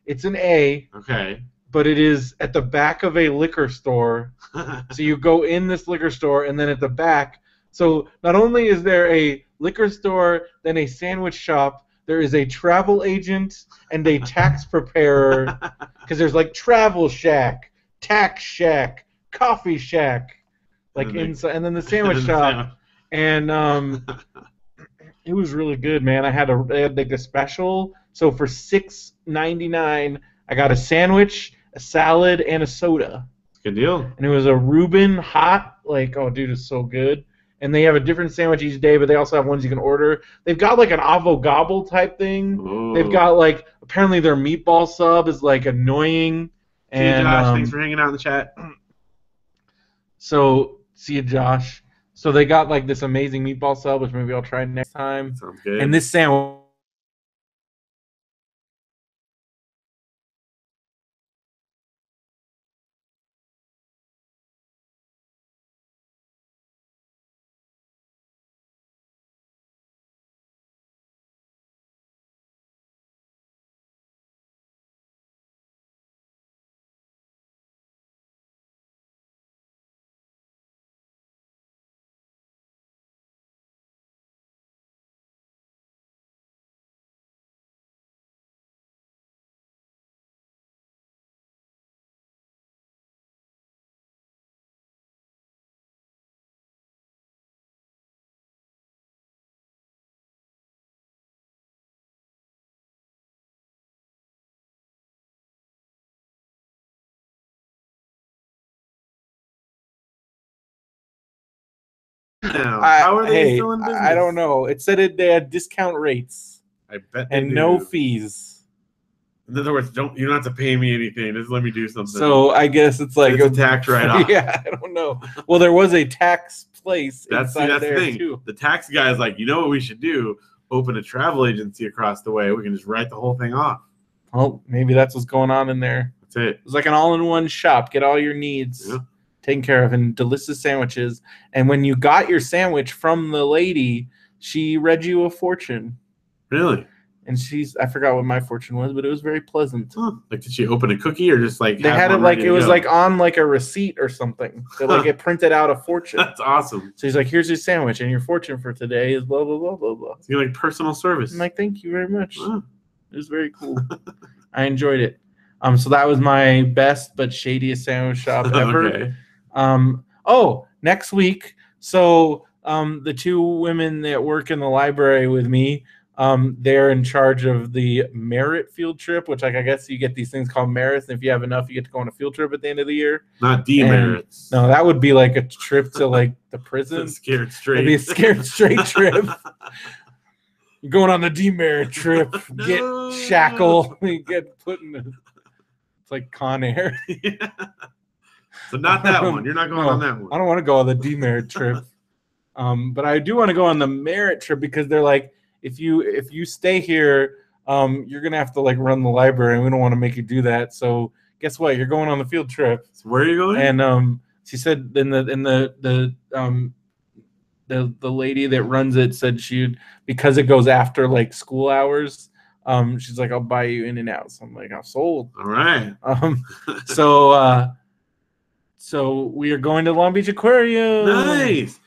[SPEAKER 2] It's an A.
[SPEAKER 1] Okay.
[SPEAKER 2] But it is at the back of a liquor store. So you go in this liquor store, and then at the back. So not only is there a liquor store, then a sandwich shop, there is a travel agent and a tax preparer, because there's like Travel Shack, Tax Shack, Coffee Shack, like inside, and then the sandwich shop, and it was really good, man. They had like a special, so for $6.99, I got a sandwich, a salad, and a soda.
[SPEAKER 1] Good deal.
[SPEAKER 2] And it was a Reuben hot, like, oh, dude, it's so good. And they have a different sandwich each day, but they also have ones you can order. They've got like an avo gobble type thing. Ooh. They've got like, apparently their meatball sub is like annoying.
[SPEAKER 1] See you, Josh. Thanks for hanging out in the chat.
[SPEAKER 2] So, see you, Josh. So they got like this amazing meatball sub, which maybe I'll try next time.
[SPEAKER 1] Sounds good.
[SPEAKER 2] And this sandwich.
[SPEAKER 1] How are they still in business?
[SPEAKER 2] I don't know. It said they had discount rates.
[SPEAKER 1] I bet
[SPEAKER 2] they do. No fees.
[SPEAKER 1] In other words, you don't have to pay me anything. Just let me do something.
[SPEAKER 2] So I guess it's like
[SPEAKER 1] it's a tax write-off.
[SPEAKER 2] Yeah, I don't know. Well, there was a tax place inside
[SPEAKER 1] that's
[SPEAKER 2] there
[SPEAKER 1] the thing.
[SPEAKER 2] too.
[SPEAKER 1] The tax guy is like, you know what we should do? Open a travel agency across the way. We can just write the whole thing off.
[SPEAKER 2] Well, maybe that's what's going on in there.
[SPEAKER 1] That's it.
[SPEAKER 2] It's like an all-in-one shop. Get all your needs taken care of and delicious sandwiches. And when you got your sandwich from the lady, she read you a fortune.
[SPEAKER 1] Really?
[SPEAKER 2] And I forgot what my fortune was, but it was very pleasant.
[SPEAKER 1] Huh. Like, did she open a cookie or just like
[SPEAKER 2] they had it like it was like on like a receipt or something? So like it printed out a fortune.
[SPEAKER 1] That's awesome.
[SPEAKER 2] So he's like, "Here's your sandwich, and your fortune for today is blah blah blah blah blah."
[SPEAKER 1] So you're like personal service.
[SPEAKER 2] I'm like, "Thank you very much." It was very cool. I enjoyed it. So that was my best but shadiest sandwich shop ever.
[SPEAKER 1] Okay.
[SPEAKER 2] Oh, next week. So the two women that work in the library with me. They're in charge of the merit field trip, which like I guess you get these things called merits, and if you have enough, you get to go on a field trip at the end of the year.
[SPEAKER 1] Not demerits.
[SPEAKER 2] No, that would be like a trip to like the prison.
[SPEAKER 1] Scared straight.
[SPEAKER 2] It'd be a scared straight trip. You're going on the demerit trip. Get shackled. You get put in. It's like Con Air.
[SPEAKER 1] Yeah. So not that one. You're not going on that one.
[SPEAKER 2] I don't want to go on the demerit trip. But I do want to go on the merit trip because they're like, if you stay here, you're gonna have to like run the library, and we don't want to make you do that. So guess what? You're going on the field trip.
[SPEAKER 1] So where are you going?
[SPEAKER 2] And she said the lady that runs it said because it goes after like school hours. She's like, I'll buy you in and out. So I'm like, I'm sold.
[SPEAKER 1] All right.
[SPEAKER 2] So we are going to Long Beach Aquarium.
[SPEAKER 1] Nice.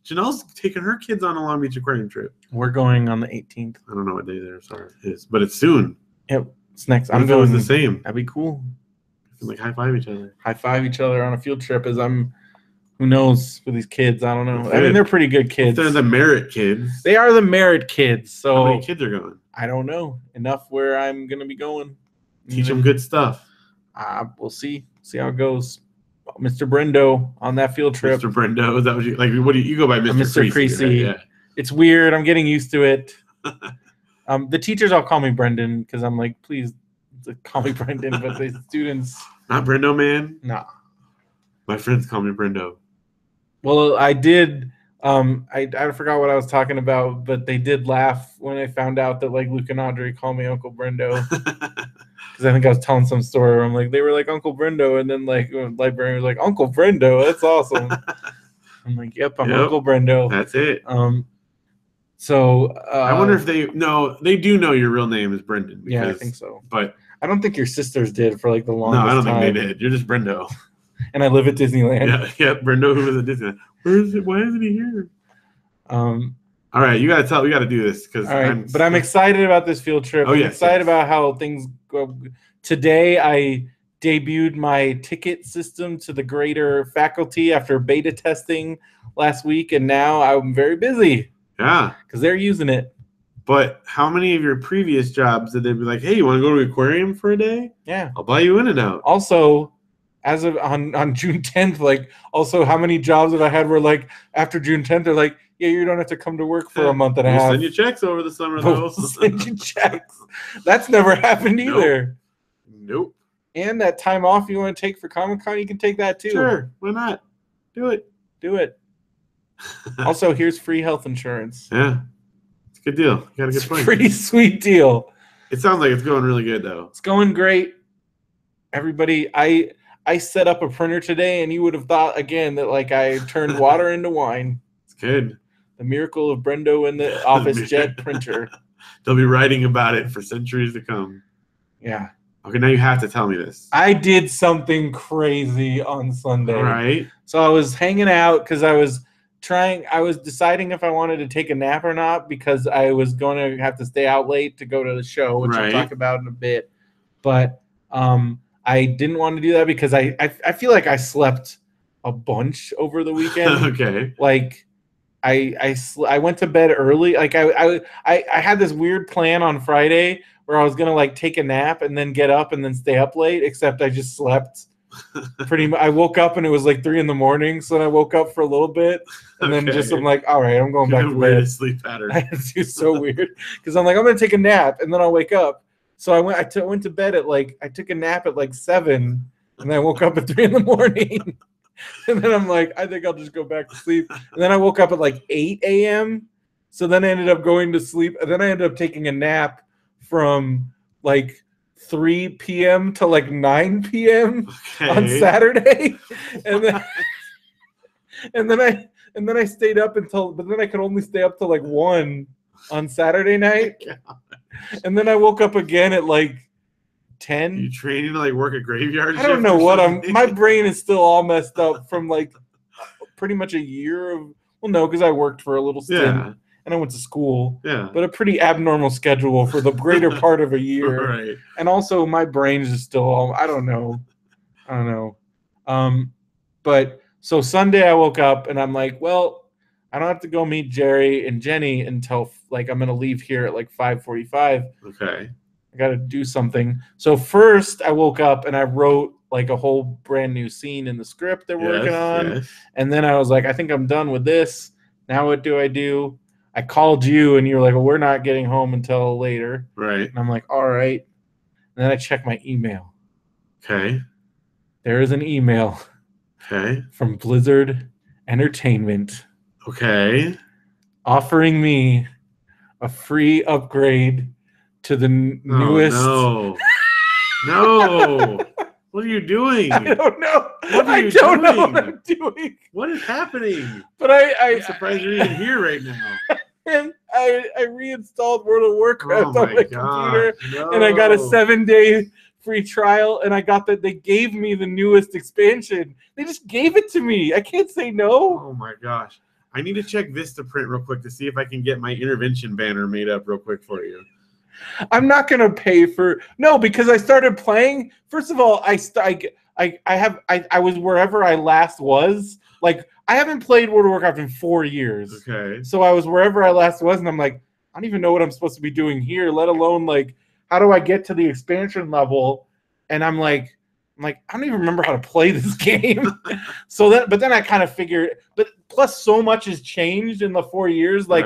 [SPEAKER 1] Janelle's taking her kids on a Long Beach Aquarium trip.
[SPEAKER 2] We're going on the 18th.
[SPEAKER 1] I don't know what day there is, but it's soon.
[SPEAKER 2] Yep, it's next.
[SPEAKER 1] I'm going the same.
[SPEAKER 2] That'd be cool.
[SPEAKER 1] We can like high five each other.
[SPEAKER 2] High five each other on a field trip. Who knows with these kids? I don't know. I mean, they're pretty good kids.
[SPEAKER 1] They're the merit kids.
[SPEAKER 2] They are the merit kids. So
[SPEAKER 1] how many kids are going?
[SPEAKER 2] I don't know. Enough where I'm gonna be going.
[SPEAKER 1] Teach them good stuff.
[SPEAKER 2] We'll see. See how it goes. Mr. Brendo on that field trip.
[SPEAKER 1] Mr. Brendo, is that what you like? What do you go by, Mr.
[SPEAKER 2] Creasy? Right? Yeah. It's weird. I'm getting used to it. The teachers all call me Brendan because I'm like, please call me Brendan. But the students,
[SPEAKER 1] not BrendoMan.
[SPEAKER 2] No,
[SPEAKER 1] my friends call me Brendo.
[SPEAKER 2] Well, I did. I forgot what I was talking about, but they did laugh when I found out that like Luke and Audrey call me Uncle Brendo. Because I think I was telling some story where I'm like, they were like Uncle Brendo, and then like the librarian was like, Uncle Brendo, that's awesome. I'm like, yep, I'm Uncle Brendo.
[SPEAKER 1] That's it.
[SPEAKER 2] So
[SPEAKER 1] I wonder if they do know your real name is Brendan. Because,
[SPEAKER 2] yeah, I think so.
[SPEAKER 1] But
[SPEAKER 2] I don't think your sisters did for like the longest time.
[SPEAKER 1] No, I don't think they did. You're just Brendo.
[SPEAKER 2] And I live at Disneyland.
[SPEAKER 1] Yeah, Brendo who lives at Disneyland. Where is it? Why isn't he here? All right, we got to do this because
[SPEAKER 2] I'm excited about this field trip. I'm excited about how things go. Today I debuted my ticket system to the greater faculty after beta testing last week, and now I'm very busy.
[SPEAKER 1] Yeah,
[SPEAKER 2] because they're using it.
[SPEAKER 1] But how many of your previous jobs did they be like, "Hey, you want to go to the aquarium for a day?
[SPEAKER 2] Yeah,
[SPEAKER 1] I'll buy you in and out."
[SPEAKER 2] Also, as of on June 10th, like, also how many jobs that I had were like after June 10th, they're like, yeah, you don't have to come to work for a month and a half.
[SPEAKER 1] Send you checks over the summer, though.
[SPEAKER 2] Send you checks. That's never happened either.
[SPEAKER 1] Nope.
[SPEAKER 2] And that time off you want to take for Comic-Con, you can take that too.
[SPEAKER 1] Sure. Why not? Do it.
[SPEAKER 2] Do it. Also, here's free health insurance.
[SPEAKER 1] Yeah. It's a good deal. You got a good point.
[SPEAKER 2] Pretty sweet deal.
[SPEAKER 1] It sounds like it's going really good, though.
[SPEAKER 2] It's going great. Everybody, I set up a printer today, and you would have thought, again, that like I turned water into wine.
[SPEAKER 1] It's good.
[SPEAKER 2] The miracle of Brendo and the Office Jet printer.
[SPEAKER 1] They'll be writing about it for centuries to come.
[SPEAKER 2] Yeah.
[SPEAKER 1] Okay, now you have to tell me this.
[SPEAKER 2] I did something crazy on Sunday.
[SPEAKER 1] All right.
[SPEAKER 2] So I was hanging out because I was deciding if I wanted to take a nap or not because I was going to have to stay out late to go to the show, which I'll talk about in a bit. But I didn't want to do that because I feel like I slept a bunch over the weekend.
[SPEAKER 1] Okay.
[SPEAKER 2] Like I went to bed early. Like I had this weird plan on Friday where I was gonna like take a nap and then get up and then stay up late. Except I just slept pretty much. I woke up and it was like 3 a.m. So then I woke up for a little bit and then I'm like, all right, I'm going back to bed.
[SPEAKER 1] Sleep pattern.
[SPEAKER 2] It's so weird because I'm like, I'm gonna take a nap and then I'll wake up So I went to bed at like, I took a nap at like 7, and I woke up at 3 in the morning. And then I'm like, I think I'll just go back to sleep. And then I woke up at like 8 a.m. So then I ended up going to sleep. And then I ended up taking a nap from like 3 p.m. to like 9 p.m. on Saturday. And then I stayed up until, but then I could only stay up till like 1 on Saturday night. And then I woke up again at like 10.
[SPEAKER 1] You training to like work a graveyard?
[SPEAKER 2] I don't know what my brain is still all messed up from like pretty much a year of, well, no, because I worked for a little stint and I went to school. Yeah. But a pretty abnormal schedule for the greater part of a year.
[SPEAKER 1] Right.
[SPEAKER 2] And also my brain is still all, I don't know. But so Sunday I woke up and I'm like, well, I don't have to go meet Jerry and Jenny until like I'm gonna leave here at like 5:45.
[SPEAKER 1] Okay.
[SPEAKER 2] I gotta do something. So first I woke up and I wrote like a whole brand new scene in the script they're working on. Yes. And then I was like, I think I'm done with this. Now what do? I called you and you were like, well, we're not getting home until later.
[SPEAKER 1] Right.
[SPEAKER 2] And I'm like, all right. And then I checked my email.
[SPEAKER 1] Okay.
[SPEAKER 2] There is an email.
[SPEAKER 1] Okay.
[SPEAKER 2] From Blizzard Entertainment.
[SPEAKER 1] Okay.
[SPEAKER 2] Offering me a free upgrade to the newest.
[SPEAKER 1] No. No. What are you doing?
[SPEAKER 2] I don't know.
[SPEAKER 1] What are you doing?
[SPEAKER 2] Know what I'm doing.
[SPEAKER 1] What is happening?
[SPEAKER 2] But
[SPEAKER 1] I'm surprised you're even here right now.
[SPEAKER 2] And I reinstalled World of Warcraft on my computer,
[SPEAKER 1] no.
[SPEAKER 2] And I got a 7-day free trial, and I got that they gave me the newest expansion. They just gave it to me. I can't say no.
[SPEAKER 1] Oh my gosh. I need to check Vistaprint real quick to see if I can get my intervention banner made up real quick for you.
[SPEAKER 2] I'm not gonna pay for because I started playing. First of all, I was wherever I last was. Like I haven't played World of Warcraft in 4 years.
[SPEAKER 1] Okay.
[SPEAKER 2] So I was wherever I last was, and I'm like, I don't even know what I'm supposed to be doing here, let alone like how do I get to the expansion level? And I'm like, I don't even remember how to play this game. But then I kind of figured, but plus so much has changed in the 4 years. Like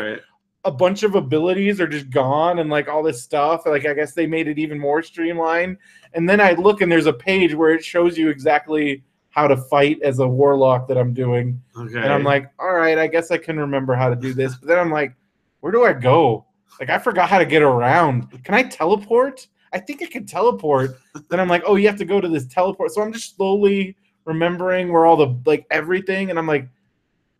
[SPEAKER 2] a bunch of abilities are just gone and like all this stuff. Like I guess they made it even more streamlined. And then I look and there's a page where it shows you exactly how to fight as a warlock that I'm doing. Okay. And I'm like, all right, I guess I can remember how to do this. But then I'm like, where do I go? Like I forgot how to get around. Can I teleport? I think I can teleport. Then I'm like, oh, you have to go to this teleport. So I'm just slowly remembering where all the like everything, and I'm like,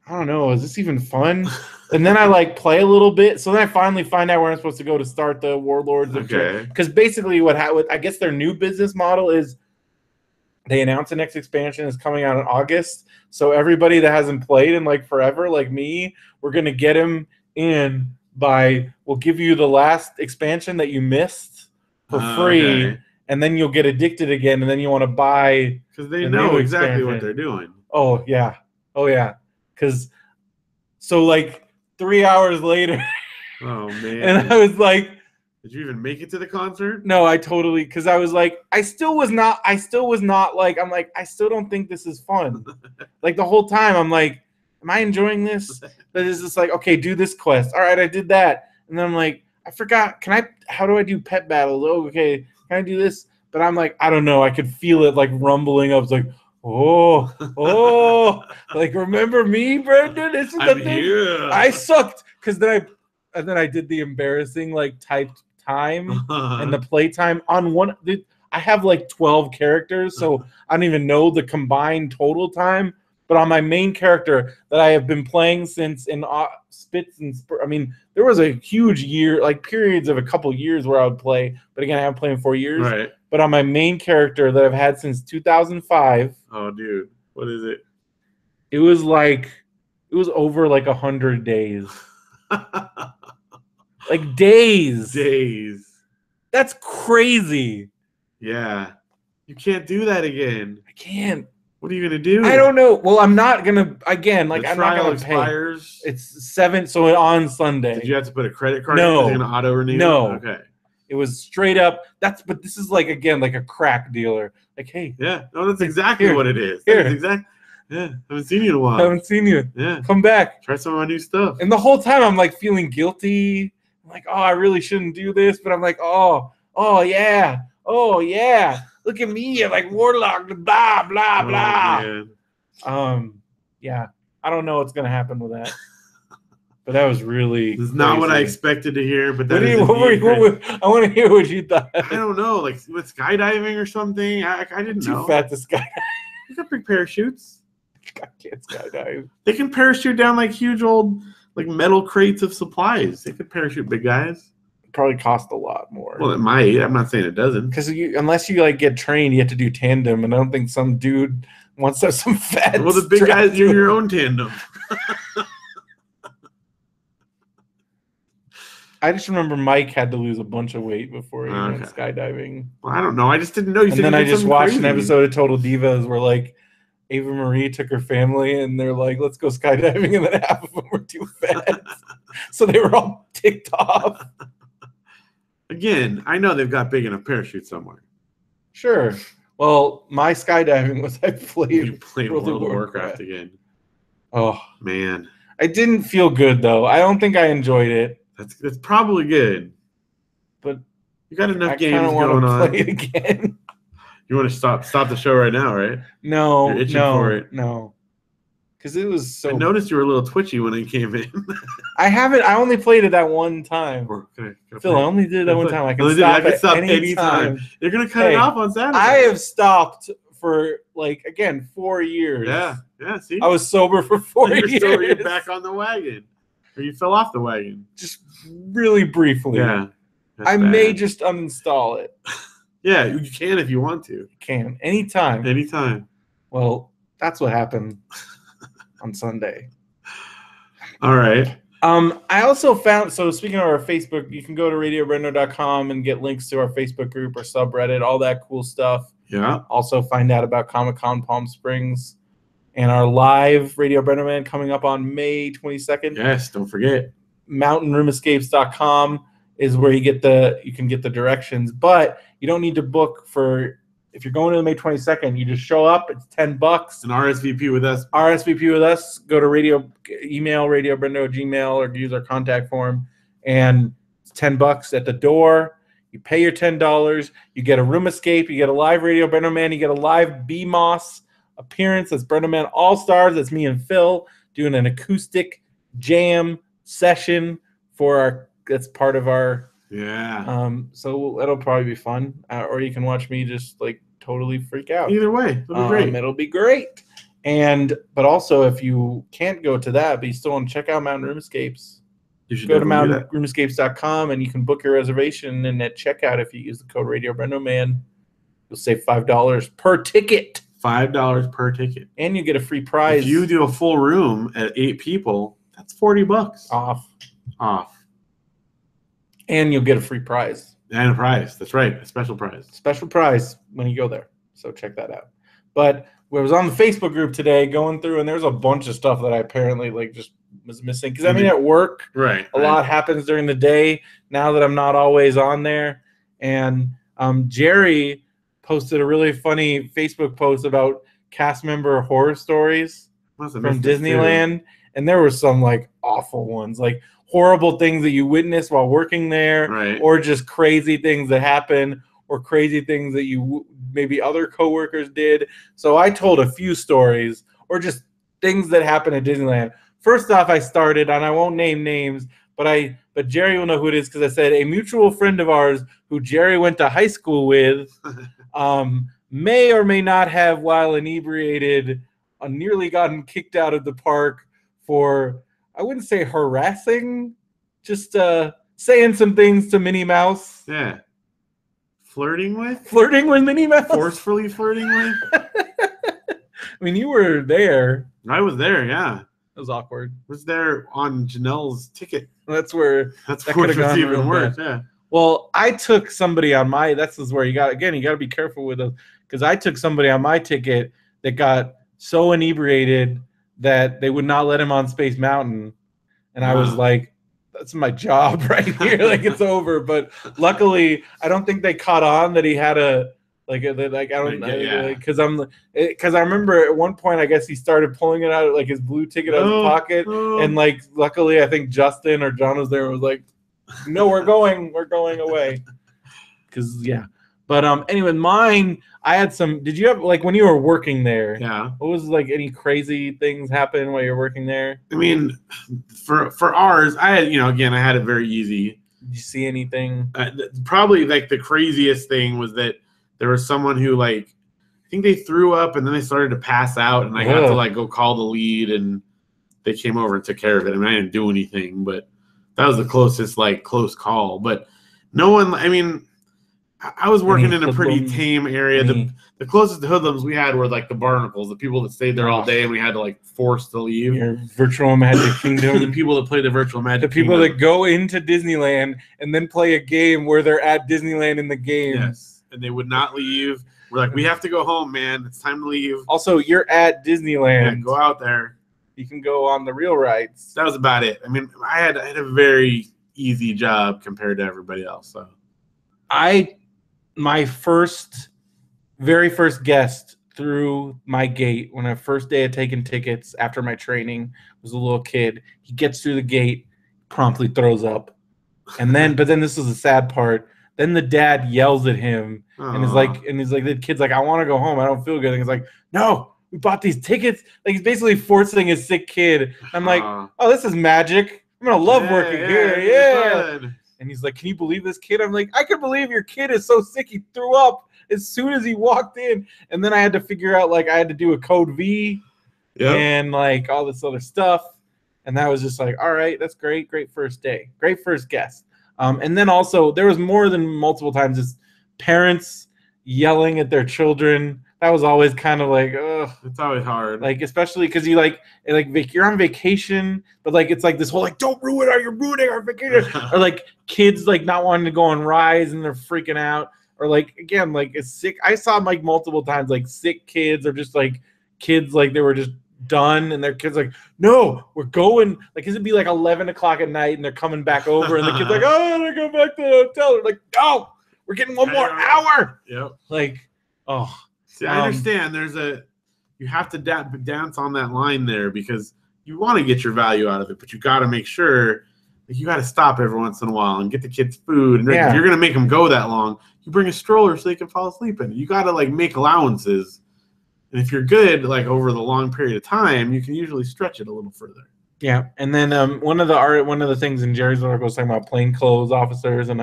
[SPEAKER 2] I don't know, is this even fun? And then I like play a little bit. So then I finally find out where I'm supposed to go to start the Warlords. Okay. Because basically what I guess their new business model is they announced the next expansion is coming out in August. So everybody that hasn't played in like forever, like me, we're gonna get him in we'll give you the last expansion that you missed for free, and then you'll get addicted again, and then you want to buy
[SPEAKER 1] because they know exactly what they're doing.
[SPEAKER 2] Oh yeah, because so like 3 hours later,
[SPEAKER 1] oh man,
[SPEAKER 2] and I was like,
[SPEAKER 1] did you even make it to the concert?
[SPEAKER 2] No, I totally, because I was like, I still was not like, I'm like, I still don't think this is fun. Like the whole time I'm like, am I enjoying this? But it's just like, okay, do this quest. All right, I did that. And then I'm like, I forgot. How do I do pet battles? Oh, okay. Can I do this? But I'm like, I don't know. I could feel it like rumbling up. It's like, oh, like, remember me, Brendan? This is the thing. Here. I sucked. Because then I did the embarrassing, like, typed time and the play time on one. I have like 12 characters, so I don't even know the combined total time. But on my main character that I have been playing since in Spits and I mean, there was a huge year, like periods of a couple years where I would play. But again, I haven't played in 4 years.
[SPEAKER 1] Right.
[SPEAKER 2] But on my main character that I've had since 2005.
[SPEAKER 1] Oh, dude. What is it?
[SPEAKER 2] It was over like 100 days. Like days. That's crazy.
[SPEAKER 1] Yeah. You can't do that again.
[SPEAKER 2] I can't.
[SPEAKER 1] What are you gonna do?
[SPEAKER 2] I don't know. Well, I'm not gonna again. Like
[SPEAKER 1] the
[SPEAKER 2] I'm not gonna
[SPEAKER 1] expires.
[SPEAKER 2] Pay. It's 7. So on Sunday.
[SPEAKER 1] Did you have to put a credit card?
[SPEAKER 2] No.
[SPEAKER 1] Is it gonna auto renew?
[SPEAKER 2] No.
[SPEAKER 1] Okay.
[SPEAKER 2] It was straight up. But this is like again like a crack dealer. Like hey.
[SPEAKER 1] Yeah. No, that's exactly what it is.
[SPEAKER 2] Here.
[SPEAKER 1] That's exactly. Yeah. Haven't seen you in a while.
[SPEAKER 2] Haven't seen you.
[SPEAKER 1] Yeah.
[SPEAKER 2] Come back.
[SPEAKER 1] Try some of my new stuff.
[SPEAKER 2] And the whole time I'm like feeling guilty. I'm like, oh, I really shouldn't do this. But I'm like, oh, Oh yeah, look at me, I'm like warlock, blah blah blah.
[SPEAKER 1] Man.
[SPEAKER 2] Yeah, I don't know what's gonna happen with that, but that was really.
[SPEAKER 1] This is not what I expected to hear, but that
[SPEAKER 2] I want to hear what you thought.
[SPEAKER 1] I don't know, like with skydiving or something. I didn't know.
[SPEAKER 2] Too fat to skydive.
[SPEAKER 1] They got big parachutes.
[SPEAKER 2] I can't skydive.
[SPEAKER 1] They can parachute down like huge old like metal crates of supplies. They could parachute big guys.
[SPEAKER 2] It probably cost a lot more.
[SPEAKER 1] Well, it might. I'm not saying it doesn't.
[SPEAKER 2] Because unless you like get trained, you have to do tandem, and I don't think some dude wants to have some fat.
[SPEAKER 1] Well, the big guys do your own tandem.
[SPEAKER 2] I just remember Mike had to lose a bunch of weight before he went skydiving.
[SPEAKER 1] Well, I don't know. I just didn't know.
[SPEAKER 2] And then I just watched an episode of Total Divas where like Ava Marie took her family and they're like, let's go skydiving, and then half of them were too fat. So they were all ticked off.
[SPEAKER 1] Again, I know they've got big enough parachutes somewhere.
[SPEAKER 2] Sure. Well, my skydiving was I
[SPEAKER 1] played World of Warcraft again.
[SPEAKER 2] Oh
[SPEAKER 1] man,
[SPEAKER 2] I didn't feel good though. I don't think I enjoyed it.
[SPEAKER 1] That's probably good, but you got enough games going on.
[SPEAKER 2] Play it again.
[SPEAKER 1] You want to stop the show right now, right?
[SPEAKER 2] No,
[SPEAKER 1] you're itching for it.
[SPEAKER 2] No, because it was so.
[SPEAKER 1] I noticed you were a little twitchy when I came in.
[SPEAKER 2] I only played it that one time. Phil, I only did it that one time. I can stop any time.
[SPEAKER 1] You're gonna cut it off on Saturday.
[SPEAKER 2] I have stopped for 4 years.
[SPEAKER 1] Yeah. See,
[SPEAKER 2] I was sober for 4 years.
[SPEAKER 1] You're back on the wagon, or you fell off the wagon.
[SPEAKER 2] Just really briefly.
[SPEAKER 1] Yeah.
[SPEAKER 2] I may just uninstall it.
[SPEAKER 1] Yeah, you can if you want to. You
[SPEAKER 2] can anytime.
[SPEAKER 1] Anytime.
[SPEAKER 2] Well, that's what happened on Sunday.
[SPEAKER 1] All right.
[SPEAKER 2] I also found, so speaking of our Facebook, you can go to radiobrendo.com and get links to our Facebook group or subreddit, all that cool stuff.
[SPEAKER 1] Yeah.
[SPEAKER 2] Also find out about Comic-Con Palm Springs and our live Radio BrendoMan coming up on May 22nd.
[SPEAKER 1] Yes, don't forget.
[SPEAKER 2] mountainroomescapes.com is where you can get the directions, but you don't need to book for, if you're going to the May 22nd, you just show up. It's $10.
[SPEAKER 1] And RSVP with us.
[SPEAKER 2] RSVP with us. Go to email radiobrendo@gmail or use our contact form, and it's $10 at the door. You pay your $10. You get a room escape. You get a live Radio BrendoMan. You get a live BMOS appearance. That's BrendoMan All Stars. That's me and Phil doing an acoustic jam session that's part of our.
[SPEAKER 1] Yeah.
[SPEAKER 2] So it'll probably be fun. Or you can watch me just like totally freak out.
[SPEAKER 1] Either way, it'll be great.
[SPEAKER 2] It'll be great. But also, if you can't go to that, but you still want to check out Mountain Room Escapes, you should go to mountainroomescapes.com and you can book your reservation. And at checkout, if you use the code Radio BrendoMan, you'll save $5 per ticket.
[SPEAKER 1] $5 per ticket,
[SPEAKER 2] and you get a free prize.
[SPEAKER 1] If you do a full room at 8 people, that's $40 off.
[SPEAKER 2] And you'll get a free prize.
[SPEAKER 1] And a prize. That's right. A special prize.
[SPEAKER 2] Special prize when you go there. So check that out. But I was on the Facebook group today going through, and there's a bunch of stuff that I apparently just was missing. Because, at work, a lot happens during the day now that I'm not always on there. And Jerry posted a really funny Facebook post about cast member horror stories from Disneyland. And there were some, awful ones. Horrible things that you witnessed while working there, or just crazy things that happen, or crazy things that maybe other coworkers did. So I told a few stories, or just things that happened at Disneyland. First off, I started, and I won't name names, but Jerry will know who it is because I said a mutual friend of ours who Jerry went to high school with may or may not have, while inebriated, nearly gotten kicked out of the park for, I wouldn't say harassing, just saying some things to Minnie Mouse.
[SPEAKER 1] Yeah. Flirting with
[SPEAKER 2] Minnie Mouse.
[SPEAKER 1] Forcefully flirting with.
[SPEAKER 2] I mean, you were there.
[SPEAKER 1] I was there, yeah.
[SPEAKER 2] It was awkward.
[SPEAKER 1] I was there on Janelle's ticket.
[SPEAKER 2] That's where
[SPEAKER 1] that could have gone even worse, yeah.
[SPEAKER 2] Well, I took somebody on my, where you got to be careful with those, because I took somebody on my ticket that got so inebriated that they would not let him on Space Mountain. And I was like, that's my job right here. It's over. But luckily, I don't think they caught on that he had because I remember at one point, I guess he started pulling it out, his blue ticket out of his pocket. And luckily, I think Justin or John was there and was like, no, we're going away. because But anyway, mine. I had some. Did you have like when you were working there?
[SPEAKER 1] Yeah.
[SPEAKER 2] What was like any crazy things happen while you're working there?
[SPEAKER 1] I mean, for ours, I had again I had it very easy.
[SPEAKER 2] Did you see anything?
[SPEAKER 1] Probably like the craziest thing was that there was someone who like I think they threw up and then they started to pass out and I got to like go call the lead and they came over and took care of it. I mean, I didn't do anything, but that was the closest like close call. But no one. I mean. I was working in a pretty tame area. The closest to hoodlums we had were like the barnacles, the people that stayed there all day and we had to like force to leave.
[SPEAKER 2] Your virtual Magic Kingdom.
[SPEAKER 1] The people that play the virtual Magic
[SPEAKER 2] Kingdom. The people that go into Disneyland and then play a game where they're at Disneyland in the game.
[SPEAKER 1] Yes, and they would not leave. We're like, we have to go home, man. It's time to leave.
[SPEAKER 2] Also, you're at Disneyland.
[SPEAKER 1] Yeah, go out there.
[SPEAKER 2] You can go on the real rides.
[SPEAKER 1] That was about it. I mean, I had a very easy job compared to everybody else. So
[SPEAKER 2] my very first guest through my gate when I first day of taking tickets after my training was a little kid. He gets through the gate, promptly throws up. And then, but then this is the sad part. Then the dad yells at him and he's like, the kid's like, I want to go home. I don't feel good. And he's like, no, we bought these tickets. Like he's basically forcing his sick kid. I'm like, oh, this is magic. I'm going to love working here. Yeah. And he's like, can you believe this kid? I'm like, I can believe your kid is so sick he threw up as soon as he walked in. And then I had to figure out, like, I had to do a code V and, like, all this other stuff. And that was just like, all right, that's great. Great first day. Great first guest. And then also there was more than multiple times just parents yelling at their children. That was always kind of like, ugh.
[SPEAKER 1] It's always hard.
[SPEAKER 2] Like, especially because you you're on vacation, but like it's like this whole like, don't ruin you're ruining our vacation. Or like kids like not wanting to go on rides and they're freaking out. Or like again, like it's sick. I saw like multiple times like sick kids or just like kids like they were just done and their kids like, no, we're going. Like it'd be like 11 o'clock at night and they're coming back over and the kid's like, oh, I want to go back to the hotel. They're like, no, we're getting one more hour.
[SPEAKER 1] Yep.
[SPEAKER 2] Like, oh.
[SPEAKER 1] See, I understand. You have to dance on that line there because you want to get your value out of it, but you got to make sure that you got to stop every once in a while and get the kids food. And if you're going to make them go that long, you bring a stroller so they can fall asleep in it. You got to like make allowances. And if you're good, like over the long period of time, you can usually stretch it a little further.
[SPEAKER 2] Yeah, and then one of the things in Jerry's article was talking about plainclothes officers, and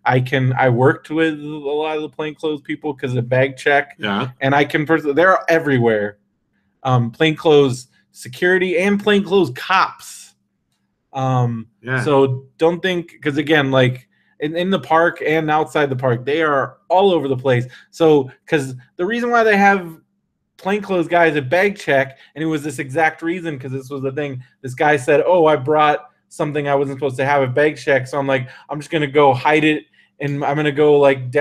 [SPEAKER 2] I worked with a lot of the plainclothes people because of bag check.
[SPEAKER 1] Yeah.
[SPEAKER 2] And I can they're everywhere. Plainclothes security and plainclothes cops. So don't think, because again, like in the park and outside the park, they are all over the place. So because the reason why they have plainclothes guys at bag check, and it was this exact reason, because this was the thing. This guy said, oh, I brought something I wasn't supposed to have at bag check, so I'm like, I'm just gonna go hide it, and I'm gonna go like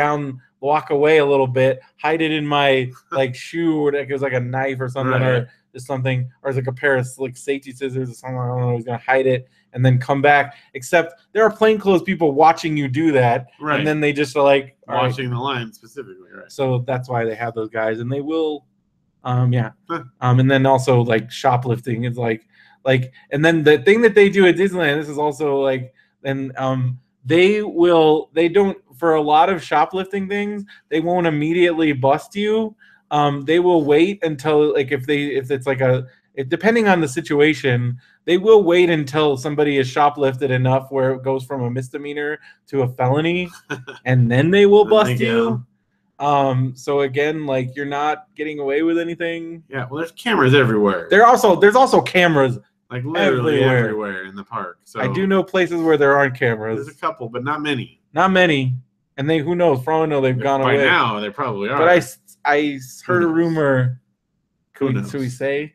[SPEAKER 2] walk away a little bit, hide it in my like shoe, or like it was like a knife or something, or just something, or it's like a pair of like safety scissors or something. I don't know. He's gonna hide it and then come back. Except there are plainclothes people watching you do that, and then they just are like
[SPEAKER 1] watching the line specifically, right?
[SPEAKER 2] So that's why they have those guys, and they will, and then also like shoplifting is like, and then the thing that they do at Disneyland, this is also like, and they don't, for a lot of shoplifting things, they won't immediately bust you. They will wait until, like, if it's like depending on the situation, they will wait until somebody is shoplifted enough where it goes from a misdemeanor to a felony, and then they will bust you. So again, like, you're not getting away with anything.
[SPEAKER 1] Yeah, well, there's cameras everywhere.
[SPEAKER 2] There's also cameras
[SPEAKER 1] like literally everywhere in the park. So
[SPEAKER 2] I do know places where there aren't cameras.
[SPEAKER 1] There's a couple, but not many.
[SPEAKER 2] Not many. And who knows? For all I know, they've gone away.
[SPEAKER 1] By now, they probably are.
[SPEAKER 2] But I heard a rumor. Should we say?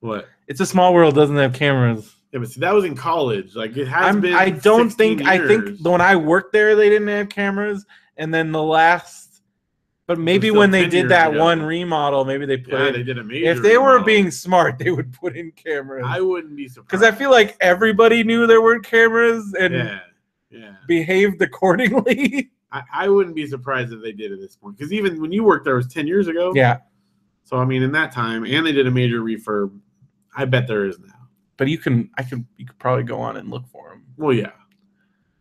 [SPEAKER 1] What?
[SPEAKER 2] It's a Small World doesn't have cameras.
[SPEAKER 1] Yeah, but see, that was in college. Like, it has been.
[SPEAKER 2] I don't think.
[SPEAKER 1] Years.
[SPEAKER 2] I think when I worked there, they didn't have cameras, and then the last. But maybe when they did that one remodel, maybe they put.
[SPEAKER 1] Yeah, they did a major.
[SPEAKER 2] If they were being smart, they would put in cameras.
[SPEAKER 1] I wouldn't be surprised.
[SPEAKER 2] Because I feel like everybody knew there weren't cameras and behaved accordingly.
[SPEAKER 1] I wouldn't be surprised if they did at this point. Because even when you worked there, it was 10 years ago.
[SPEAKER 2] Yeah.
[SPEAKER 1] So I mean, in that time, and they did a major refurb. I bet there is now.
[SPEAKER 2] But you could probably go on and look for them.
[SPEAKER 1] Well, yeah.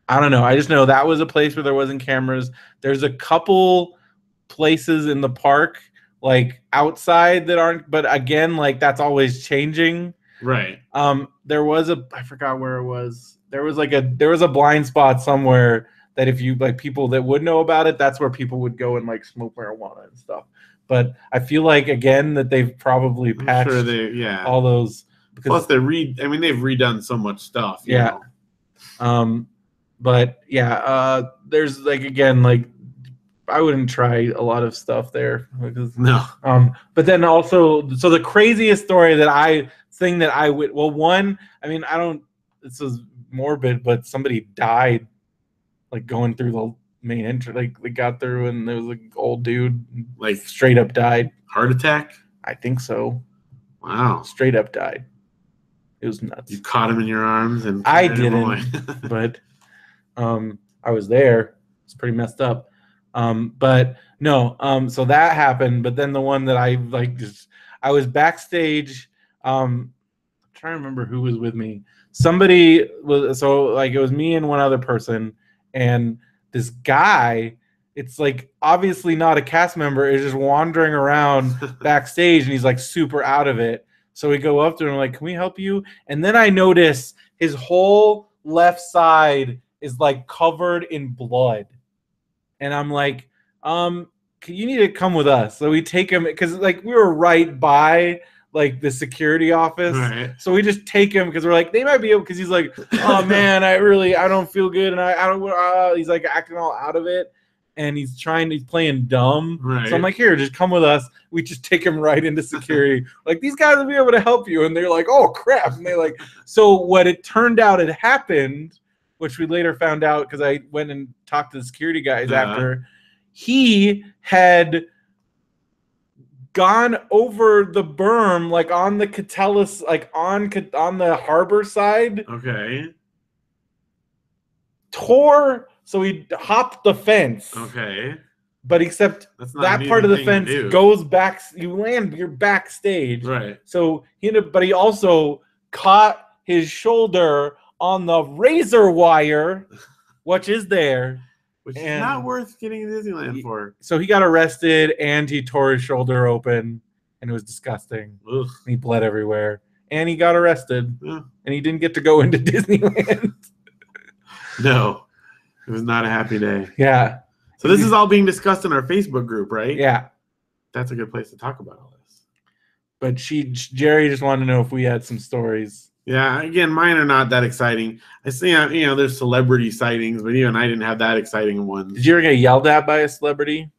[SPEAKER 2] I don't know. I just know that was a place where there wasn't cameras. There's a couple places in the park, like outside, that aren't. But again, like that's always changing.
[SPEAKER 1] Right.
[SPEAKER 2] There was I forgot where it was. There was a blind spot somewhere that if you like people that would know about it, that's where people would go and like smoke marijuana and stuff. But I feel like again that they've probably patched all those.
[SPEAKER 1] Plus they've redone so much stuff. You know?
[SPEAKER 2] But yeah, there's like again like I wouldn't try a lot of stuff there because
[SPEAKER 1] no.
[SPEAKER 2] But then also, so the craziest story that I would one, I mean, I don't. This is morbid, but somebody died, like going through the main entrance. Like they got through, and there was an old dude, like straight up died.
[SPEAKER 1] Heart attack?
[SPEAKER 2] I think so.
[SPEAKER 1] Wow.
[SPEAKER 2] Straight up died. It was nuts.
[SPEAKER 1] You caught him in your arms, and
[SPEAKER 2] I didn't, but I was there. It's pretty messed up. But no, so that happened. But then the one that I was backstage. I'm trying to remember who was with me. Somebody was, so like it was me and one other person, and this guy, it's like obviously not a cast member, is just wandering around backstage, and he's like super out of it. So we go up to him like, "Can we help you?" And then I notice his whole left side is like covered in blood. And I'm like, you need to come with us. So we take him because like we were right by like the security office.
[SPEAKER 1] Right.
[SPEAKER 2] So we just take him because we're like, they might be able, because he's like, oh man, I don't feel good. And I don't, he's like acting all out of it. And he's playing dumb.
[SPEAKER 1] Right.
[SPEAKER 2] So I'm like, here, just come with us. We just take him right into security. Like, these guys will be able to help you. And they're like, oh crap. And they're like, so what it turned out had happened, which we later found out because I went and talked to the security guys after, he had gone over the berm, like on the Catellus, like on the harbor side.
[SPEAKER 1] Okay.
[SPEAKER 2] So he hopped the fence.
[SPEAKER 1] Okay.
[SPEAKER 2] But except that part of the fence goes back. You're backstage.
[SPEAKER 1] Right.
[SPEAKER 2] So he also caught his shoulder on the razor wire, which is there.
[SPEAKER 1] Which is not worth getting in Disneyland for.
[SPEAKER 2] So he got arrested and he tore his shoulder open, and it was disgusting.
[SPEAKER 1] Ugh.
[SPEAKER 2] He bled everywhere. And he got arrested. Yeah. And he didn't get to go into Disneyland.
[SPEAKER 1] No. It was not a happy day.
[SPEAKER 2] Yeah.
[SPEAKER 1] So this is all being discussed in our Facebook group, right?
[SPEAKER 2] Yeah.
[SPEAKER 1] That's a good place to talk about all this.
[SPEAKER 2] But Jerry just wanted to know if we had some stories.
[SPEAKER 1] Yeah, again, mine are not that exciting. I see, there's celebrity sightings, but even I didn't have that exciting ones.
[SPEAKER 2] Did you ever get yelled at by a celebrity?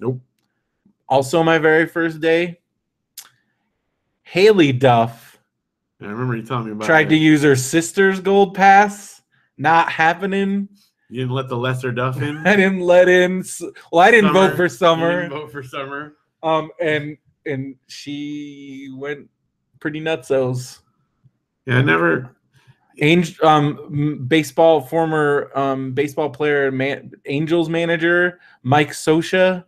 [SPEAKER 1] Nope.
[SPEAKER 2] Also, my very first day, Haley Duff.
[SPEAKER 1] I remember you telling me about
[SPEAKER 2] tried to use her sister's gold pass. Not happening.
[SPEAKER 1] You didn't let the lesser Duff in?
[SPEAKER 2] I didn't let in. Well, I didn't vote for Summer.
[SPEAKER 1] You didn't vote for Summer.
[SPEAKER 2] And she went pretty nutsos.
[SPEAKER 1] Yeah, I never.
[SPEAKER 2] Former baseball player, Angels manager Mike Scioscia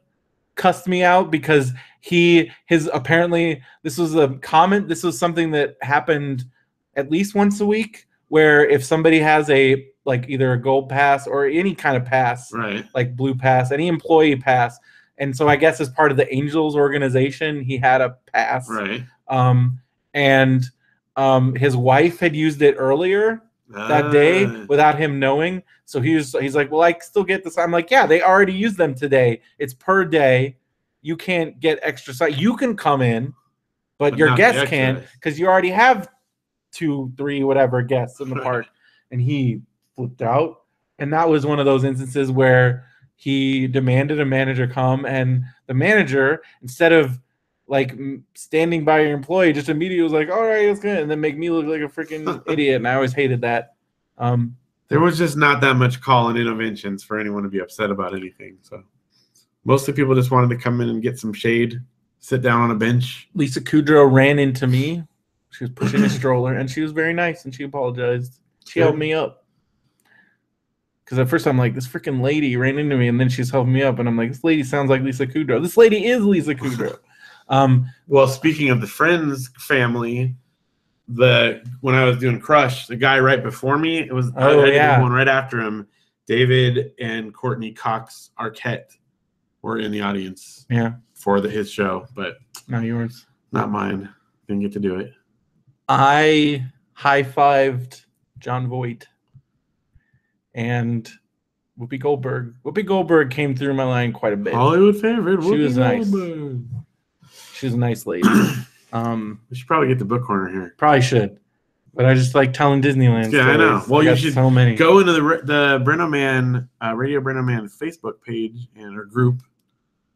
[SPEAKER 2] cussed me out because apparently this was something that happened at least once a week, where if somebody has either a gold pass or any kind of pass,
[SPEAKER 1] right,
[SPEAKER 2] like blue pass, any employee pass, and so I guess as part of the Angels organization, he had a pass,
[SPEAKER 1] right,
[SPEAKER 2] and his wife had used it earlier that day without him knowing. So he's like, well, I still get this. I'm like, yeah, they already used them today. It's per day. You can't get extra site. You can come in, but your guests can't because you already have 2, 3, whatever guests in the park. And he flipped out. And that was one of those instances where he demanded a manager come, and the manager, instead of like standing by your employee, just immediately was like, all right, that's good, and then make me look like a freaking idiot. And I always hated that.
[SPEAKER 1] There was just not that much call and interventions for anyone to be upset about anything. So most of the people just wanted to come in and get some shade, sit down on a bench.
[SPEAKER 2] Lisa Kudrow ran into me. She was pushing a stroller, and she was very nice, and she apologized. She helped me up. Because at first I'm like, this freaking lady ran into me, and then she's helping me up, and I'm like, this lady sounds like Lisa Kudrow. This lady is Lisa Kudrow.
[SPEAKER 1] Well, speaking of the Friends family, when I was doing Crush, the guy right before me, I did one right after him. David and Courtney Cox Arquette were in the audience.
[SPEAKER 2] Yeah.
[SPEAKER 1] For his show, but
[SPEAKER 2] not yours.
[SPEAKER 1] Not mine. Didn't get to do it.
[SPEAKER 2] I high-fived John Voight and Whoopi Goldberg. Whoopi Goldberg came through my line quite a bit.
[SPEAKER 1] Hollywood favorite.
[SPEAKER 2] She was nice.
[SPEAKER 1] Goldberg.
[SPEAKER 2] She was a nice lady.
[SPEAKER 1] We should probably get the book corner here.
[SPEAKER 2] Probably should. But I just like telling Disneyland
[SPEAKER 1] stories. I know. Well, you should
[SPEAKER 2] so many.
[SPEAKER 1] Go into the BrendoMan, Radio BrendoMan Facebook page and our group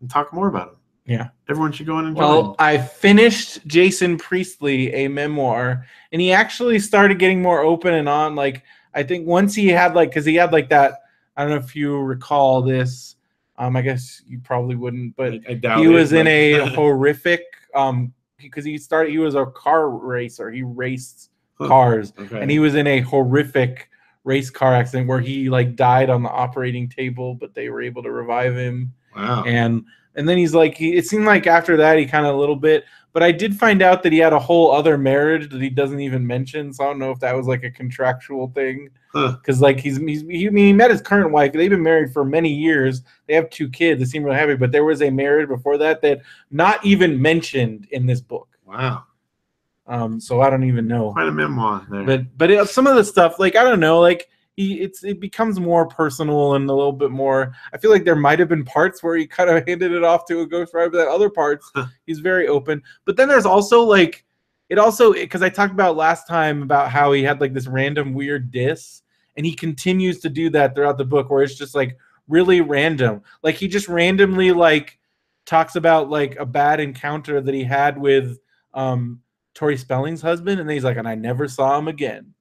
[SPEAKER 1] and talk more about it.
[SPEAKER 2] Yeah.
[SPEAKER 1] Everyone should go in and join.
[SPEAKER 2] Well, I finished Jason Priestley, a memoir, and he actually started getting more open and on. Like, I think once he had because he had that, I don't know if you recall this. I guess you probably wouldn't, but
[SPEAKER 1] I doubt
[SPEAKER 2] he was in a
[SPEAKER 1] but...
[SPEAKER 2] horrific, because he was a car racer. He raced cars,
[SPEAKER 1] okay.
[SPEAKER 2] And he was in a horrific race car accident where he died on the operating table, but they were able to revive him.
[SPEAKER 1] Wow.
[SPEAKER 2] And then he's it seemed like after that he kind of a little bit, but I did find out that he had a whole other marriage that he doesn't even mention. So I don't know if that was a contractual thing, because he met his current wife. They've been married for many years. They have 2 kids. They seem really happy, but there was a marriage before that not even mentioned in this book.
[SPEAKER 1] Wow.
[SPEAKER 2] So I don't even know.
[SPEAKER 1] Quite a memoir there.
[SPEAKER 2] But some of the stuff, I don't know, it becomes more personal and a little bit more. I feel like there might have been parts where he kind of handed it off to a ghostwriter, but then other parts he's very open. But then there's also because I talked about last time about how he had this random weird diss, and he continues to do that throughout the book, where it's just really random. He just randomly talks about a bad encounter that he had with Tori Spelling's husband, and then he's and I never saw him again.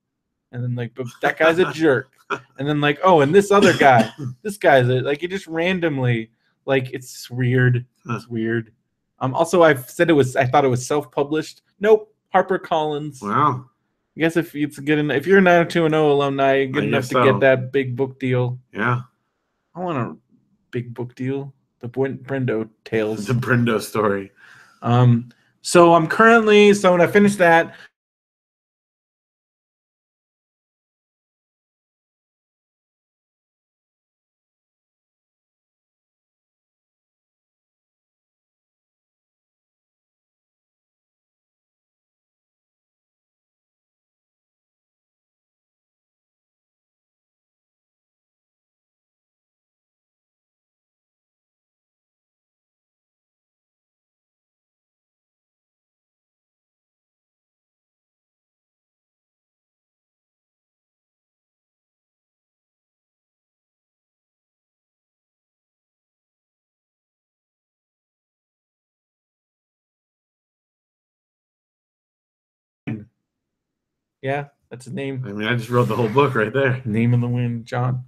[SPEAKER 2] And then but that guy's a jerk. And then and this other guy, this guy's he just randomly it's weird. It's weird. Also I thought it was self-published. Nope, HarperCollins.
[SPEAKER 1] Wow.
[SPEAKER 2] I guess if it's good enough, if you're a 90210 alumni, you're good enough to get that big book deal.
[SPEAKER 1] Yeah.
[SPEAKER 2] I want a big book deal. The Brendo Tales.
[SPEAKER 1] The Brendo story.
[SPEAKER 2] So I'm currently when I finish that. Yeah, that's his name.
[SPEAKER 1] I mean, I just wrote the whole book right there.
[SPEAKER 2] Name in the Wind, John.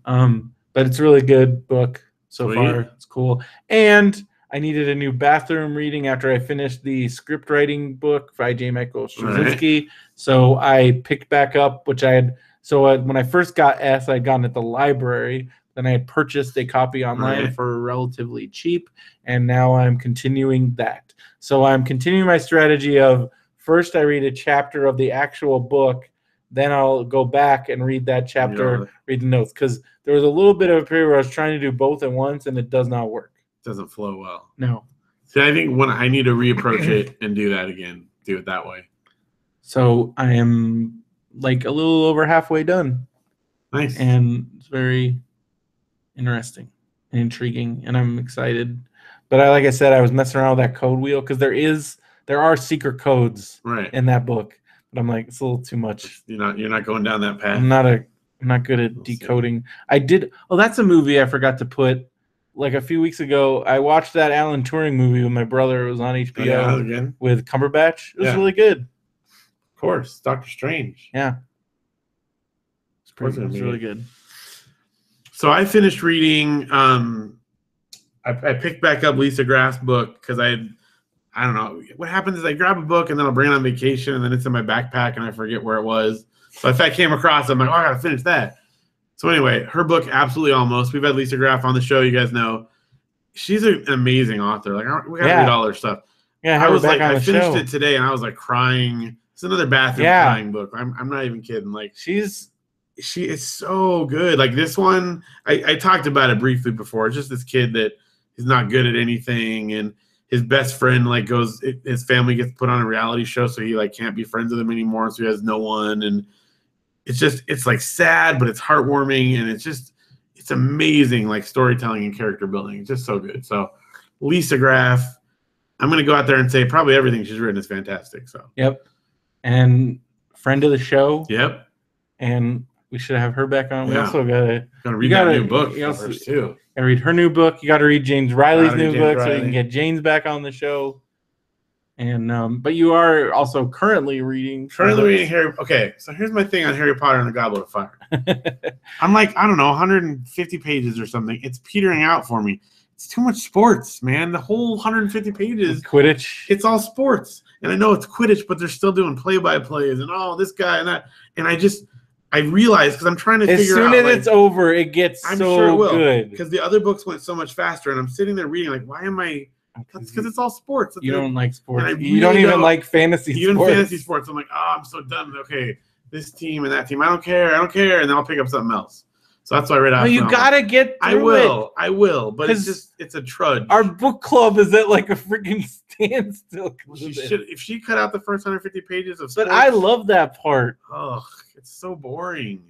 [SPEAKER 2] But it's a really good book so far. It's cool. And I needed a new bathroom reading after I finished the script writing book by J. Michael Straczynski. Right. So I picked back up, which I had. So when I first got S, I had gotten at the library. Then I had purchased a copy online for relatively cheap, and now I'm continuing that. So I'm continuing my strategy of first I read a chapter of the actual book, then I'll go back and read that chapter, read the notes, because there was a little bit of a period where I was trying to do both at once, and it does not work.
[SPEAKER 1] It doesn't flow well.
[SPEAKER 2] No.
[SPEAKER 1] See, I think when I need to reapproach it and do that again, do it that way.
[SPEAKER 2] So I am a little over halfway done.
[SPEAKER 1] Nice.
[SPEAKER 2] And it's very interesting and intriguing, and I'm excited. But like I said, I was messing around with that code wheel because there are secret codes in that book, but I'm it's a little too much.
[SPEAKER 1] You're not going down that path.
[SPEAKER 2] I'm not good at decoding. I did. Oh, that's a movie I forgot to put. A few weeks ago, I watched that Alan Turing movie with my brother. It was on HBO with Cumberbatch. It was really good.
[SPEAKER 1] Of course, Doctor Strange.
[SPEAKER 2] Yeah, it was really good.
[SPEAKER 1] So I finished reading. I picked back up Lisa Graff's book because I don't know what happens is I grab a book and then I'll bring it on vacation and then it's in my backpack and I forget where it was. So if I came across it, I'm I gotta finish that. So anyway, her book, Absolutely Almost. We've had Lisa Graff on the show. You guys know she's an amazing author. We gotta read all her stuff.
[SPEAKER 2] Yeah,
[SPEAKER 1] I finished it today and I was crying. It's another bathroom crying book. I'm not even kidding. she is so good. Like this one, I talked about it briefly before. It's just this kid that is not good at anything, and his best friend like his family gets put on a reality show, so he like can't be friends with him anymore, so he has no one, and it's like sad, but it's heartwarming, and it's amazing like storytelling and character building. It's just so good. So Lisa Graff, I'm gonna go out there and say probably everything she's written is fantastic. So
[SPEAKER 2] yep, and friend of the show.
[SPEAKER 1] Yep,
[SPEAKER 2] and we should have her back on. We
[SPEAKER 1] Yeah.
[SPEAKER 2] also gotta
[SPEAKER 1] read that new book first too.
[SPEAKER 2] And read her new book. You got to read James Riley's new book so you can get James back on the show. And but you are also currently reading
[SPEAKER 1] Harry. Okay, so here's my thing on Harry Potter and the Goblet of Fire. I'm like, I don't know, 150 pages or something. It's petering out for me. It's too much sports, man. The whole 150 pages.
[SPEAKER 2] Quidditch.
[SPEAKER 1] It's all sports. And I know it's Quidditch, but they're still doing play-by-plays and this guy and that. And I realize because I'm trying to figure out.
[SPEAKER 2] As soon as it's over, it gets good.
[SPEAKER 1] Because the other books went so much faster, and I'm sitting there reading like, why am I? That's because it's all sports.
[SPEAKER 2] You don't like sports.
[SPEAKER 1] You
[SPEAKER 2] don't even like fantasy sports.
[SPEAKER 1] Even fantasy sports. I'm like, I'm so done. Okay, this team and that team. I don't care. And then I'll pick up something else. So that's why I read out.
[SPEAKER 2] Well, you gotta get through it.
[SPEAKER 1] I will. But it's a trudge.
[SPEAKER 2] Our book club is at like a freaking standstill.
[SPEAKER 1] If she cut out the first 150 pages of sports.
[SPEAKER 2] But I love that part.
[SPEAKER 1] Oh, it's so boring.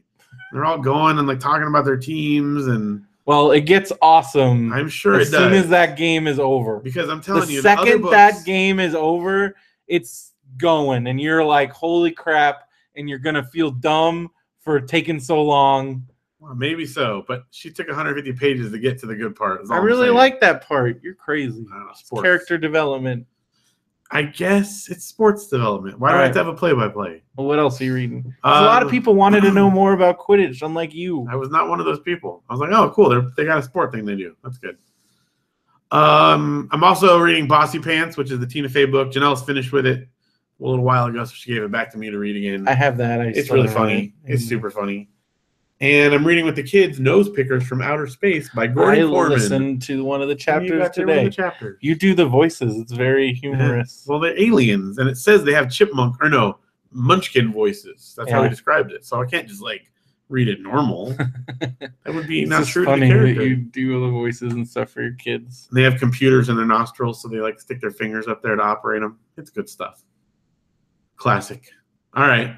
[SPEAKER 1] They're all going and like talking about their teams and.
[SPEAKER 2] Well, it gets awesome.
[SPEAKER 1] I'm sure
[SPEAKER 2] as soon as that game is over.
[SPEAKER 1] Because I'm telling you,
[SPEAKER 2] the second that game is over, it's going, and you're like, "Holy crap!" And you're gonna feel dumb for taking so long.
[SPEAKER 1] Well, maybe so, but she took 150 pages to get to the good part.
[SPEAKER 2] I really like that part. You're crazy. It's character development.
[SPEAKER 1] I guess it's sports development. Why do I have to have a play-by-play?
[SPEAKER 2] Well, what else are you reading? A lot of people wanted to know more about Quidditch, unlike you.
[SPEAKER 1] I was not one of those people. I was like, oh, cool. They got a sport thing they do. That's good. I'm also reading Bossy Pants, which is the Tina Fey book. Janelle's finished with it a little while ago, so she gave it back to me to read again.
[SPEAKER 2] I have that.
[SPEAKER 1] It's really funny. It's super funny. And I'm reading with the kids Nose Pickers from Outer Space by Gordon Corman.
[SPEAKER 2] I listened to one of the chapters today. You do the voices. It's very humorous.
[SPEAKER 1] Well, they're aliens, and it says they have munchkin voices. That's how he described it. So I can't just like read it normal. That would be not true to the character.
[SPEAKER 2] That you do all the voices and stuff for your kids.
[SPEAKER 1] They have computers in their nostrils, so they like stick their fingers up there to operate them. It's good stuff. Classic. All right.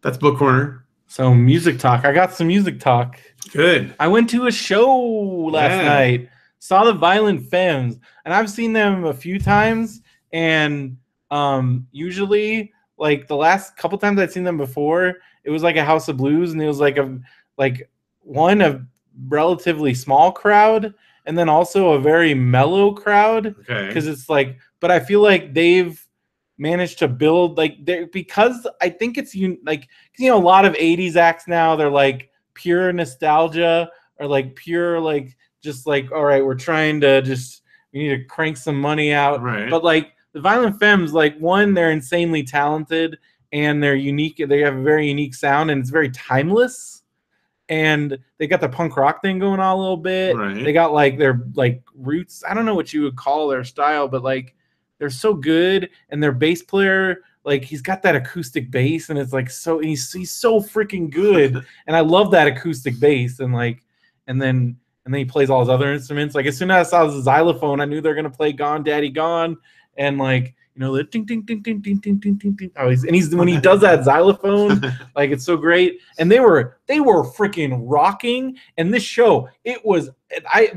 [SPEAKER 1] That's Book Corner.
[SPEAKER 2] So music talk. I got some music talk.
[SPEAKER 1] Good.
[SPEAKER 2] I went to a show last night. Saw the Violent Femmes, and I've seen them a few times. And usually, like the last couple times I'd seen them before, it was like a House of Blues, and it was like a relatively small crowd, and then also a very mellow crowd.
[SPEAKER 1] Okay.
[SPEAKER 2] Because it's like, but I feel like they've managed to build because I think it's a lot of 80s acts now, they're like pure nostalgia or like pure like just like, all right, we're trying to we need to crank some money out,
[SPEAKER 1] right?
[SPEAKER 2] But like the Violent Femmes, like one, they're insanely talented and they're unique. They have a very unique sound and it's very timeless. And they got the punk rock thing going on a little bit.
[SPEAKER 1] Right.
[SPEAKER 2] They got like their like roots. I don't know what you would call their style, but like they're so good, and their bass player, like he's got that acoustic bass, and it's like so he's so freaking good, and I love that acoustic bass, and like, and then he plays all his other instruments. Like as soon as I saw the xylophone, I knew they're gonna play "Gone Daddy Gone," and like the ding ding ding ding ding ding ding ding ding. Oh, he's when he does that xylophone, like it's so great. And they were freaking rocking. And this show, we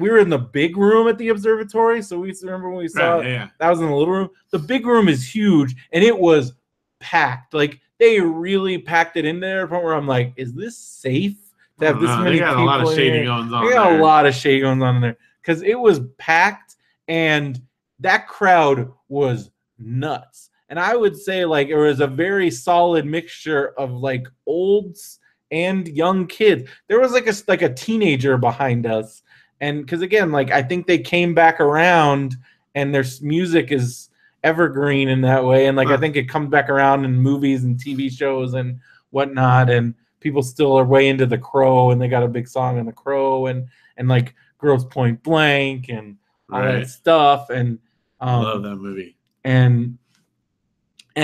[SPEAKER 2] were in the big room at the observatory, so we remember when we saw it. That was in the little room. The big room is huge, and it was packed. Like they really packed it in there. Point where I'm like, is this safe to have this many people?
[SPEAKER 1] A lot of shady goings on.
[SPEAKER 2] They got a lot of shady goings on in there because it was packed, and that crowd was nuts. And I would say like it was a very solid mixture of like olds and young kids. There was like a teenager behind us, and because again, like I think they came back around, and their music is evergreen in that way, and like I think it comes back around in movies and TV shows and whatnot, and people still are way into The Crow, and they got a big song on The Crow, and like Grosse Point Blank and all that stuff. And
[SPEAKER 1] I love that movie.
[SPEAKER 2] And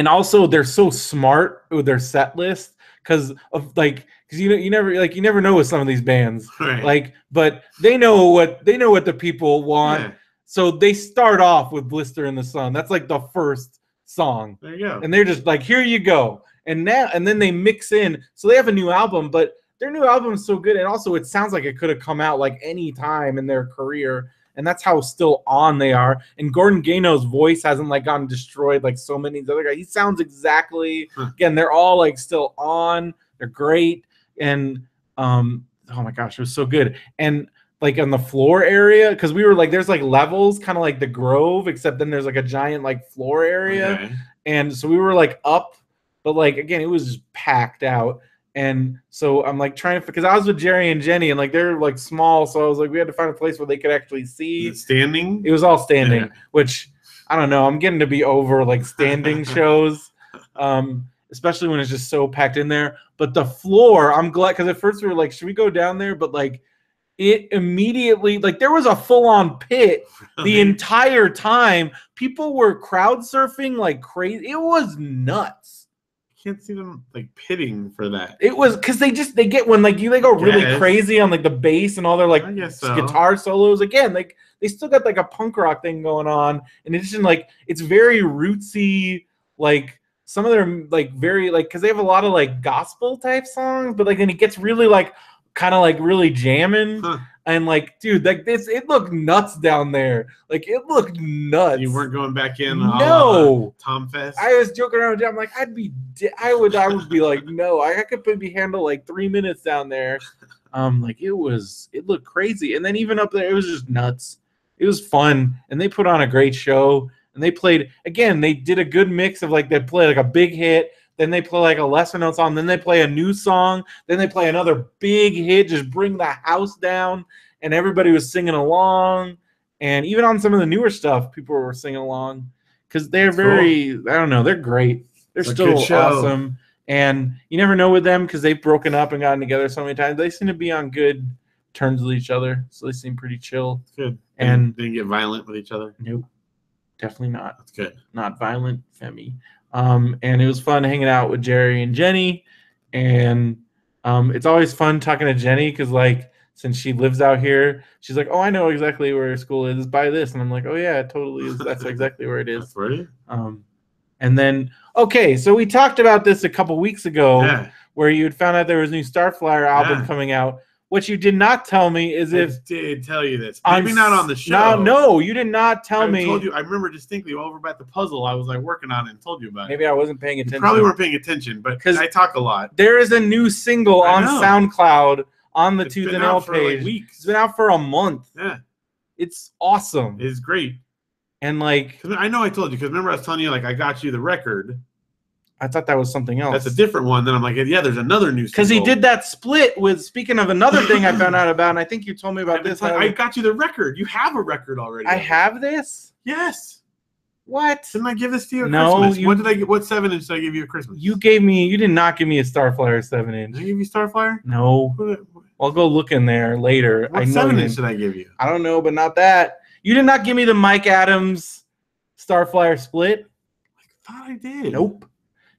[SPEAKER 2] also they're so smart with their set list, because of like because you never know with some of these bands
[SPEAKER 1] Right.
[SPEAKER 2] like, but they know what the people want.
[SPEAKER 1] Yeah.
[SPEAKER 2] So they start off with Blister in the Sun. That's like the first song.
[SPEAKER 1] There you go.
[SPEAKER 2] And they're just like, here you go. And then they mix in. So they have a new album, but their new album is so good. And also it sounds like it could have come out like any time in their career. And that's how still on they are. And Gordon Gano's voice hasn't like gotten destroyed like so many of the other guys. He sounds exactly, again, they're all like still on. They're great. And oh my gosh, it was so good. And like on the floor area, because we were like, there's like levels, kind of like the Grove, except then there's like a giant like floor area.
[SPEAKER 1] Okay.
[SPEAKER 2] And so we were like up, but like again, it was just packed out. And so I'm like trying to, because I was with Jerry and Jenny, and like they're like small, so I was like, we had to find a place where they could actually see.
[SPEAKER 1] Is it standing?
[SPEAKER 2] It was all standing,
[SPEAKER 1] Yeah.
[SPEAKER 2] which I don't know. I'm getting to be over like standing shows, especially when it's just so packed in there. But the floor, I'm glad, because at first we were like, should we go down there? But like, it immediately, like there was a full-on pit the entire time. People were crowd surfing like crazy. It was nuts.
[SPEAKER 1] Can't see them like pitting for that.
[SPEAKER 2] It was because they get when like they go really crazy on like the bass and all their like guitar solos. Again, like they still got like a punk rock thing going on. In addition, like it's very rootsy. Like some of their like very like because they have a lot of like gospel type songs, but like then it gets really like kind of like really jamming. And like, dude, like this, it looked nuts down there. Like it looked nuts.
[SPEAKER 1] You weren't going back in.
[SPEAKER 2] No,
[SPEAKER 1] Tom Fest.
[SPEAKER 2] I was joking around. I'm like, I would be like, no, I could maybe handle like 3 minutes down there. Like it looked crazy. And then even up there, it was just nuts. It was fun, and they put on a great show. And they played again. They did a good mix of like they play like a big hit. Then they play like a lesser known song. Then they play a new song. Then they play another big hit, just bring the house down. And everybody was singing along. And even on some of the newer stuff, people were singing along. Because they're I don't know, they're great. They're still awesome. And you never know with them because they've broken up and gotten together so many times. They seem to be on good terms with each other. So they seem pretty chill.
[SPEAKER 1] Good.
[SPEAKER 2] And
[SPEAKER 1] they didn't get violent with each other?
[SPEAKER 2] Nope. Definitely not.
[SPEAKER 1] That's good.
[SPEAKER 2] Not violent, Femi. And it was fun hanging out with Jerry and Jenny, and it's always fun talking to Jenny because like since she lives out here, she's like, oh, I know exactly where school is by this, and I'm like, oh yeah, it totally is. That's exactly where it is.
[SPEAKER 1] That's where it is.
[SPEAKER 2] And then okay, so we talked about this a couple weeks ago, where you had found out there was a new Starflyer album coming out. What you did not tell me is
[SPEAKER 1] I did tell you this. Maybe not on the show.
[SPEAKER 2] No, you did not tell me.
[SPEAKER 1] I told you. I remember distinctly while we were at the puzzle, I was like working on it and told you about it.
[SPEAKER 2] Maybe I wasn't paying attention.
[SPEAKER 1] You probably weren't paying attention, but because I talk a lot.
[SPEAKER 2] There is a new single on SoundCloud on the Tooth and Nail page.
[SPEAKER 1] Like
[SPEAKER 2] it's been out for a month.
[SPEAKER 1] Yeah.
[SPEAKER 2] It's awesome.
[SPEAKER 1] It's great.
[SPEAKER 2] And like,
[SPEAKER 1] I know I told you because remember I was telling you like I got you the record.
[SPEAKER 2] I thought that was something else.
[SPEAKER 1] That's a different one. Then I'm like, yeah, there's another new.
[SPEAKER 2] Because he did that split with. Speaking of another thing I found out about, and I think you told me about this.
[SPEAKER 1] I got you the record. You have a record already.
[SPEAKER 2] I have this.
[SPEAKER 1] Yes.
[SPEAKER 2] What?
[SPEAKER 1] Didn't I give this to you at
[SPEAKER 2] no,
[SPEAKER 1] Christmas? What did I get? What 7-inch did I give you at Christmas?
[SPEAKER 2] You gave me. You did not give me a Starflyer 7-inch.
[SPEAKER 1] Did I give you Starflyer?
[SPEAKER 2] No. I'll go look in there later.
[SPEAKER 1] What 7-inch did I give you?
[SPEAKER 2] I don't know, but not that. You did not give me the Mike Adams Starflyer split.
[SPEAKER 1] I thought I did.
[SPEAKER 2] Nope.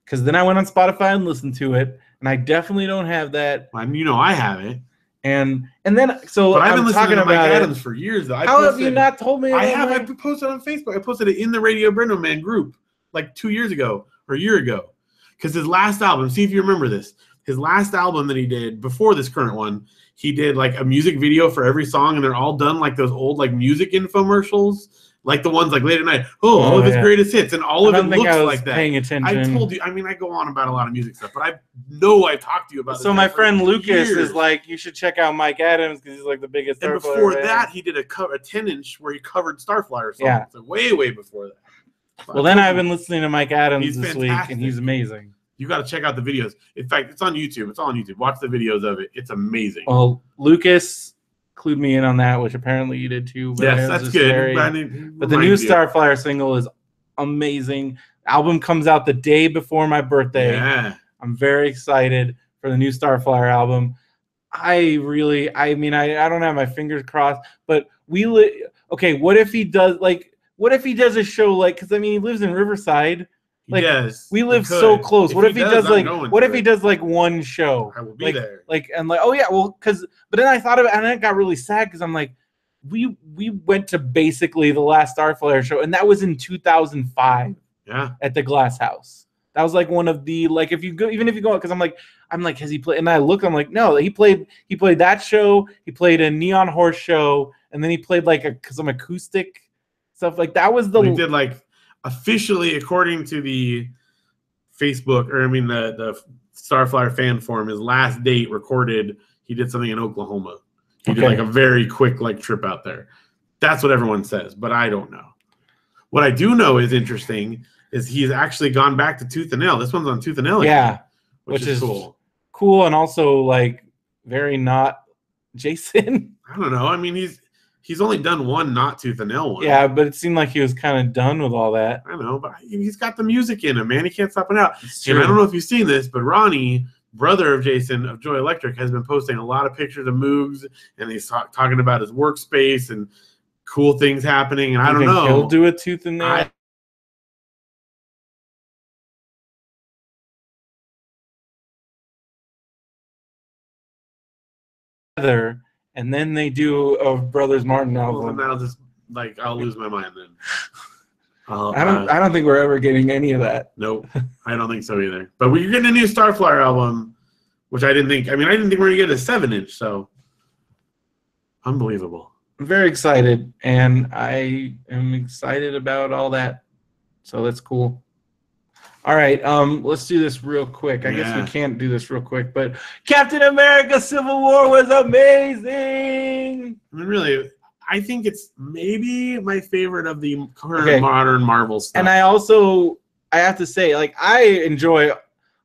[SPEAKER 2] Because then I went on Spotify and listened to it, and I definitely don't have that.
[SPEAKER 1] Well, you know I have it.
[SPEAKER 2] And then so
[SPEAKER 1] but I've been listening to Mike Adams
[SPEAKER 2] it.
[SPEAKER 1] For years though.
[SPEAKER 2] How have you not told me?
[SPEAKER 1] I have. I posted on Facebook. I posted it in the Radio BrendoMan group like 2 years ago or a year ago. Because his last album, see if you remember this. His last album that he did before this current one, he did like a music video for every song, and they're all done like those old like music infomercials. Like the ones like late at night, all of his greatest hits, and all of it looks like that.
[SPEAKER 2] Paying attention.
[SPEAKER 1] I told you. I mean, I go on about a lot of music stuff, but I know I talked to you about.
[SPEAKER 2] So my friend Lucas is like, you should check out Mike Adams because he's like the biggest.
[SPEAKER 1] And before that, he did a 10-inch where he covered Starflyer songs. Yeah, so way before that.
[SPEAKER 2] Well, then I've been listening to Mike Adams this week, and he's amazing.
[SPEAKER 1] You got to check out the videos. In fact, it's on YouTube. It's all on YouTube. Watch the videos of it. It's amazing.
[SPEAKER 2] Well, Lucas clued me in on that, which apparently you did too.
[SPEAKER 1] But yes, that's good.
[SPEAKER 2] But the new Starflyer single is amazing. Album comes out the day before my birthday.
[SPEAKER 1] Yeah.
[SPEAKER 2] I'm very excited for the new Starflyer album. I mean, I don't have my fingers crossed, but okay, what if he does a show like, because I mean, he lives in Riverside. Like,
[SPEAKER 1] yes,
[SPEAKER 2] we live so close. What if he does like?
[SPEAKER 1] I'm going
[SPEAKER 2] What
[SPEAKER 1] to
[SPEAKER 2] if he
[SPEAKER 1] it.
[SPEAKER 2] does like one show?
[SPEAKER 1] I will be
[SPEAKER 2] like,
[SPEAKER 1] there.
[SPEAKER 2] Like, and like, oh yeah, well, because. But then I thought of it, and I got really sad because I'm like, we went to basically the last Starflyer show, and that was in 2005.
[SPEAKER 1] Yeah.
[SPEAKER 2] At the Glass House. That was like one of the, like, if you go, even if you go, because I'm like, has he played? And I look, I'm like, no, he played that show. He played a Neon Horse show, and then he played like some acoustic stuff. Like that was the.
[SPEAKER 1] He did like officially, according to the Facebook, or I mean the Starflyer fan forum, his last date recorded. He did something in Oklahoma. He did like a very quick like trip out there. That's what everyone says, but I don't know. What I do know is interesting is he's actually gone back to Tooth and Nail. This one's on Tooth and Nail again, which is cool.
[SPEAKER 2] Cool, and also like very not Jason.
[SPEAKER 1] I don't know. I mean, he's only done one not Tooth and Nail one.
[SPEAKER 2] Yeah, but it seemed like he was kind of done with all that.
[SPEAKER 1] I know, but he's got the music in him, man. He can't stop it out. And I don't know if you've seen this, but Ronnie, brother of Jason of Joy Electric, has been posting a lot of pictures of Moogs, and he's talking about his workspace and cool things happening. And I don't know.
[SPEAKER 2] He'll do a Tooth and Nail. And then they do a Brothers Martin album.
[SPEAKER 1] Well, then I'll lose my mind then.
[SPEAKER 2] I don't think we're ever getting any of that.
[SPEAKER 1] Nope, I don't think so either. But we're getting a new Starflyer album, which I didn't think. I mean, I didn't think we were gonna get a 7-inch. So unbelievable.
[SPEAKER 2] I'm very excited, and I am excited about all that. So that's cool. All right, let's do this real quick. I guess we can't do this real quick, but Captain America: Civil War was amazing.
[SPEAKER 1] I mean, really, I think it's maybe my favorite of the current modern Marvel stuff.
[SPEAKER 2] And I have to say, like, I enjoy,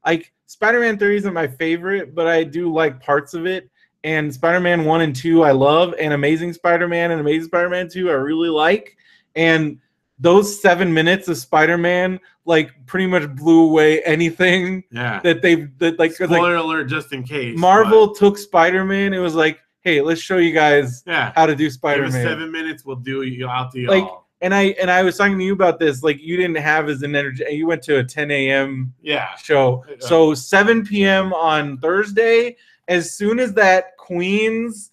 [SPEAKER 2] like, Spider-Man 3 isn't my favorite, but I do like parts of it. And Spider-Man 1 and 2 I love, and Amazing Spider-Man and Amazing Spider-Man 2 I really like. And those 7 minutes of Spider-Man like pretty much blew away anything
[SPEAKER 1] Spoiler alert, just in case.
[SPEAKER 2] Marvel took Spider-Man. It was like, hey, let's show you guys how to do Spider-Man.
[SPEAKER 1] Give us 7 minutes, we'll do you out to
[SPEAKER 2] like
[SPEAKER 1] y'all.
[SPEAKER 2] And I was talking to you about this. Like, you didn't have as an energy. You went to a 10 a.m. show. So 7 p.m. on Thursday. As soon as that Queen's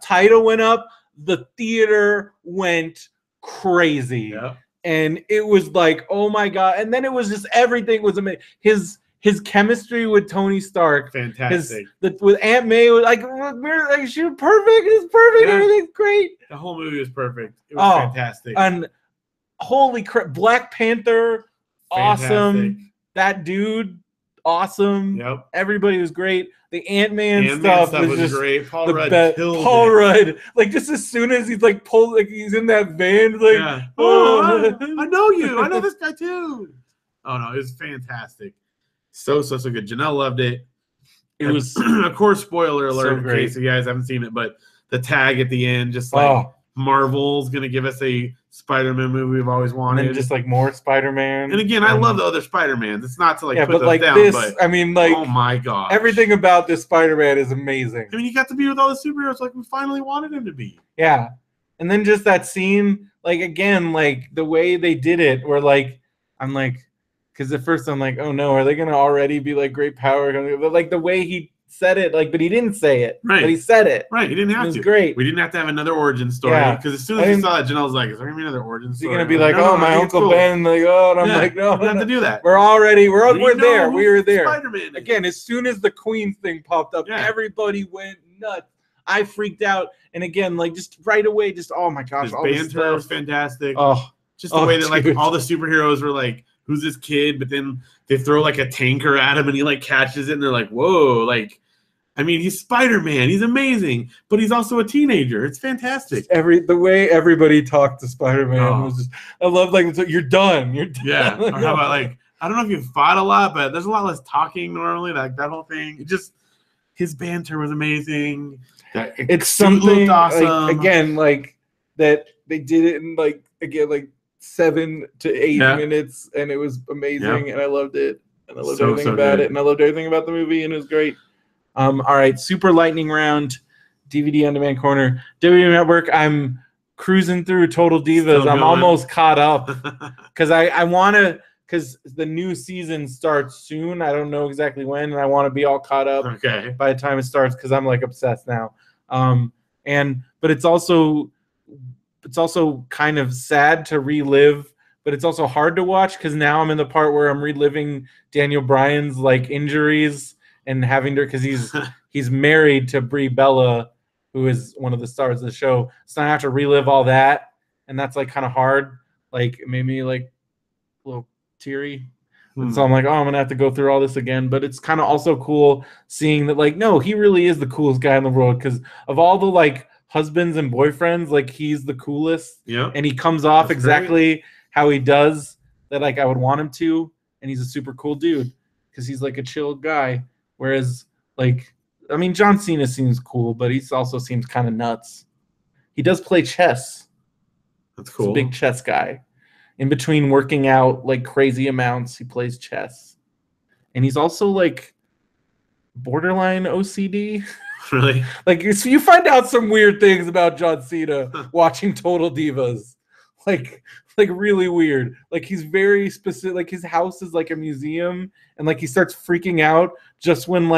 [SPEAKER 2] title went up, the theater went crazy.
[SPEAKER 1] Yep.
[SPEAKER 2] And it was like, oh my God. And then it was just, everything was amazing. His chemistry with Tony Stark,
[SPEAKER 1] fantastic.
[SPEAKER 2] With Aunt May, was like, she was perfect. It's perfect. Yeah. Everything's great.
[SPEAKER 1] The whole movie was perfect. It was fantastic.
[SPEAKER 2] And holy crap, Black Panther, awesome. That dude, awesome.
[SPEAKER 1] Yep.
[SPEAKER 2] Everybody was great. The Ant-Man stuff was just
[SPEAKER 1] great. Paul
[SPEAKER 2] Rudd, like, just as soon as he's like pulled, like he's in that van, like,
[SPEAKER 1] I know you. I know this guy too. Oh no, it was fantastic. So good. Janelle loved it. It was, of course, spoiler alert in case you guys haven't seen it, but the tag at the end, just like Marvel's gonna give us a Spider-Man movie we've always wanted.
[SPEAKER 2] And then just like more Spider-Man.
[SPEAKER 1] And again, I love the other Spider-Mans. It's not to like put them
[SPEAKER 2] like
[SPEAKER 1] down,
[SPEAKER 2] this,
[SPEAKER 1] but
[SPEAKER 2] I mean, like,
[SPEAKER 1] oh my God,
[SPEAKER 2] everything about this Spider-Man is amazing.
[SPEAKER 1] I mean, you got to be with all the superheroes like we finally wanted him to be.
[SPEAKER 2] Yeah, and then just that scene, like, again, like the way they did it, where like I'm like. Because at first I'm like, oh no, are they gonna already be like great power? But like the way he said it, like, but he didn't say it.
[SPEAKER 1] Right.
[SPEAKER 2] But he said it.
[SPEAKER 1] Right. He didn't have to.
[SPEAKER 2] It was great.
[SPEAKER 1] We didn't have to have another origin story. Because as soon as you saw that, Janelle was like, is there gonna be another origin story?
[SPEAKER 2] Is he gonna be like, oh, my Uncle Ben? Like, oh, and I'm like, no,
[SPEAKER 1] we don't have to do that.
[SPEAKER 2] We're there. We were there.
[SPEAKER 1] Spider-Man.
[SPEAKER 2] Again, as soon as the Queen thing popped up, everybody went nuts. I freaked out, and again, like, just right away, just oh my gosh,
[SPEAKER 1] his banter was fantastic.
[SPEAKER 2] Oh,
[SPEAKER 1] just the way that like all the superheroes were like, who's this kid? But then they throw like a tanker at him and he like catches it and they're like, whoa, like, I mean, he's Spider-Man. He's amazing, but he's also a teenager. It's fantastic.
[SPEAKER 2] The way everybody talked to Spider-Man was just, I love, like, you're done. You're done.
[SPEAKER 1] Yeah. Or how about, like, I don't know if you fought a lot, but there's a lot less talking normally. Like that whole thing. It just, his banter was amazing.
[SPEAKER 2] It's something awesome. Like, again, like that they did it in like 7 to 8 minutes, and it was amazing, and I loved it, and I loved everything about it, and I loved everything about the movie, and it was great. All right, super lightning round, DVD on demand corner, WWE Network. I'm cruising through Total Divas. I'm almost caught up because because the new season starts soon. I don't know exactly when, and I want to be all caught up by the time it starts because I'm like obsessed now. But it's also kind of sad to relive, but it's also hard to watch because now I'm in the part where I'm reliving Daniel Bryan's like injuries and having to, because he's married to Brie Bella, who is one of the stars of the show. So I have to relive all that, and that's like kind of hard. Like it made me like a little teary. And so I'm like, oh, I'm gonna have to go through all this again. But it's kind of also cool seeing that, like, no, he really is the coolest guy in the world because of all the like husbands and boyfriends, like he's the coolest.
[SPEAKER 1] Yeah.
[SPEAKER 2] And he comes off exactly how he does that, like I would want him to. And he's a super cool dude because he's like a chill guy. Whereas, like, I mean, John Cena seems cool, but he also seems kind of nuts. He does play chess.
[SPEAKER 1] That's cool.
[SPEAKER 2] He's a big chess guy. In between working out like crazy amounts, he plays chess. And he's also like borderline OCD.
[SPEAKER 1] Really?
[SPEAKER 2] Like, so you find out some weird things about John Cena watching Total Divas. Like really weird. Like he's very specific. Like his house is like a museum, and like he starts freaking out just when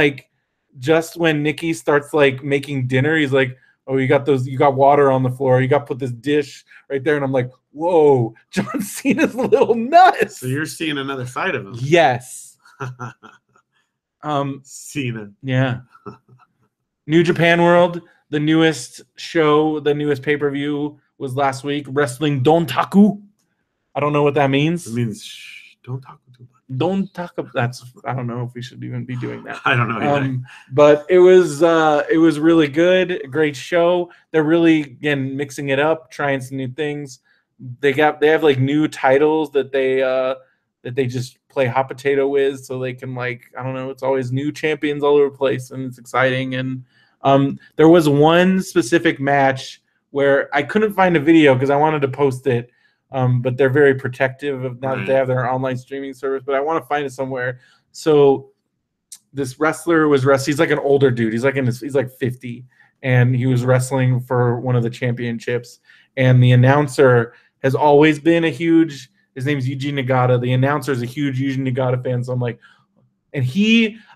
[SPEAKER 2] Nikki starts like making dinner. He's like, oh, you got water on the floor. You got to put this dish right there. And I'm like, whoa, John Cena's a little nuts.
[SPEAKER 1] So you're seeing another side of him.
[SPEAKER 2] Yes.
[SPEAKER 1] Cena.
[SPEAKER 2] Yeah. New Japan World, the newest show, the newest pay-per-view was last week. Wrestling Dontaku. I don't know what that means.
[SPEAKER 1] It means don't talk too much.
[SPEAKER 2] Don't talk about I don't know if we should even be doing that.
[SPEAKER 1] I don't know either.
[SPEAKER 2] But it was really good. Great show. They're really, again, mixing it up, trying some new things. They have like new titles that they just play hot potato with, so they can, like, I don't know, it's always new champions all over the place, and it's exciting. And there was one specific match where I couldn't find a video because I wanted to post it. But they're very protective of now that they have their online streaming service. But I want to find it somewhere. So this wrestler was wrestling. He's like an older dude. He's like 50, and he was wrestling for one of the championships. And the announcer has always been his name's Yuji Nagata. The announcer is a huge Yuji Nagata fan. So I'm like, and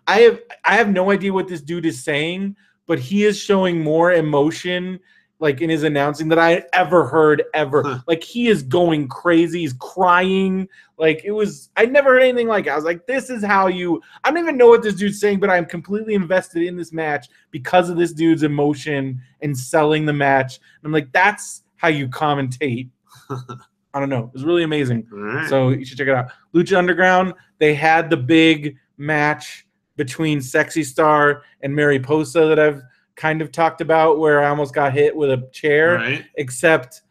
[SPEAKER 2] I have no idea what this dude is saying, but he is showing more emotion like in his announcing that I ever heard ever. Like he is going crazy. He's crying. Like I never heard anything like it. I was like, this is how I don't even know what this dude's saying, but I'm completely invested in this match because of this dude's emotion and selling the match. And I'm like, that's how you commentate. I don't know. It was really amazing.
[SPEAKER 1] Right.
[SPEAKER 2] So you should check it out. Lucha Underground, they had the big match between Sexy Star and Mariposa that I've kind of talked about, where I almost got hit with a chair.
[SPEAKER 1] Right.
[SPEAKER 2] Except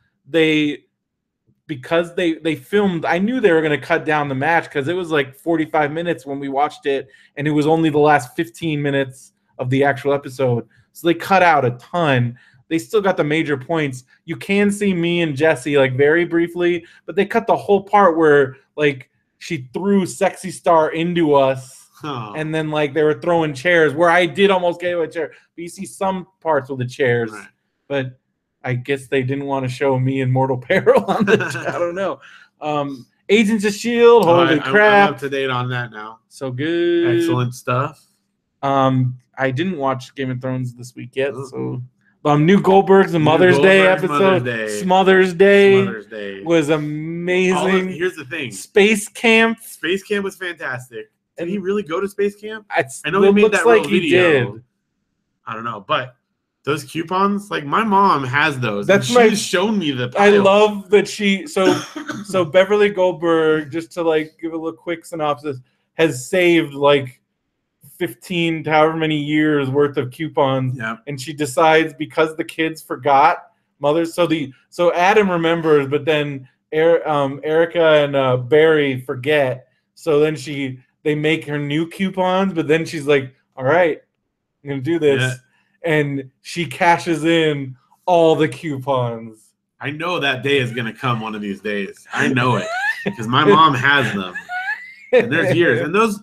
[SPEAKER 2] because they filmed, I knew they were going to cut down the match because it was like 45 minutes when we watched it, and it was only the last 15 minutes of the actual episode. So they cut out a ton. They still got the major points. You can see me and Jesse like very briefly, but they cut the whole part where like she threw Sexy Star into us.
[SPEAKER 1] Oh.
[SPEAKER 2] And then like they were throwing chairs where I did almost get a chair. But you see some parts with the chairs.
[SPEAKER 1] Right.
[SPEAKER 2] But I guess they didn't want to show me in mortal peril on the I don't know. Agents of S.H.I.E.L.D., holy crap.
[SPEAKER 1] I'm up to date on that now.
[SPEAKER 2] So good.
[SPEAKER 1] Excellent stuff.
[SPEAKER 2] I didn't watch Game of Thrones this week yet. So new Goldberg's the Mother's Day episode. Mother's Day was amazing.
[SPEAKER 1] Here's the thing.
[SPEAKER 2] Space Camp
[SPEAKER 1] was fantastic. Did he really go to Space Camp?
[SPEAKER 2] I
[SPEAKER 1] know he made that
[SPEAKER 2] like
[SPEAKER 1] video.
[SPEAKER 2] He did.
[SPEAKER 1] I don't know, but those coupons, like my mom has those.
[SPEAKER 2] She's
[SPEAKER 1] shown me the pile.
[SPEAKER 2] I love that so Beverly Goldberg, just to like give a little quick synopsis, has saved like 15 to however many years worth of coupons.
[SPEAKER 1] Yeah. And
[SPEAKER 2] she decides because the kids forgot mothers. So Adam remembers, but then Erica and Barry forget. So then they make her new coupons, but then she's like, all right, I'm going to do this. Yeah. And she cashes in all the coupons.
[SPEAKER 1] I know that day is going to come one of these days. I know it because my mom has them. And there's years. And those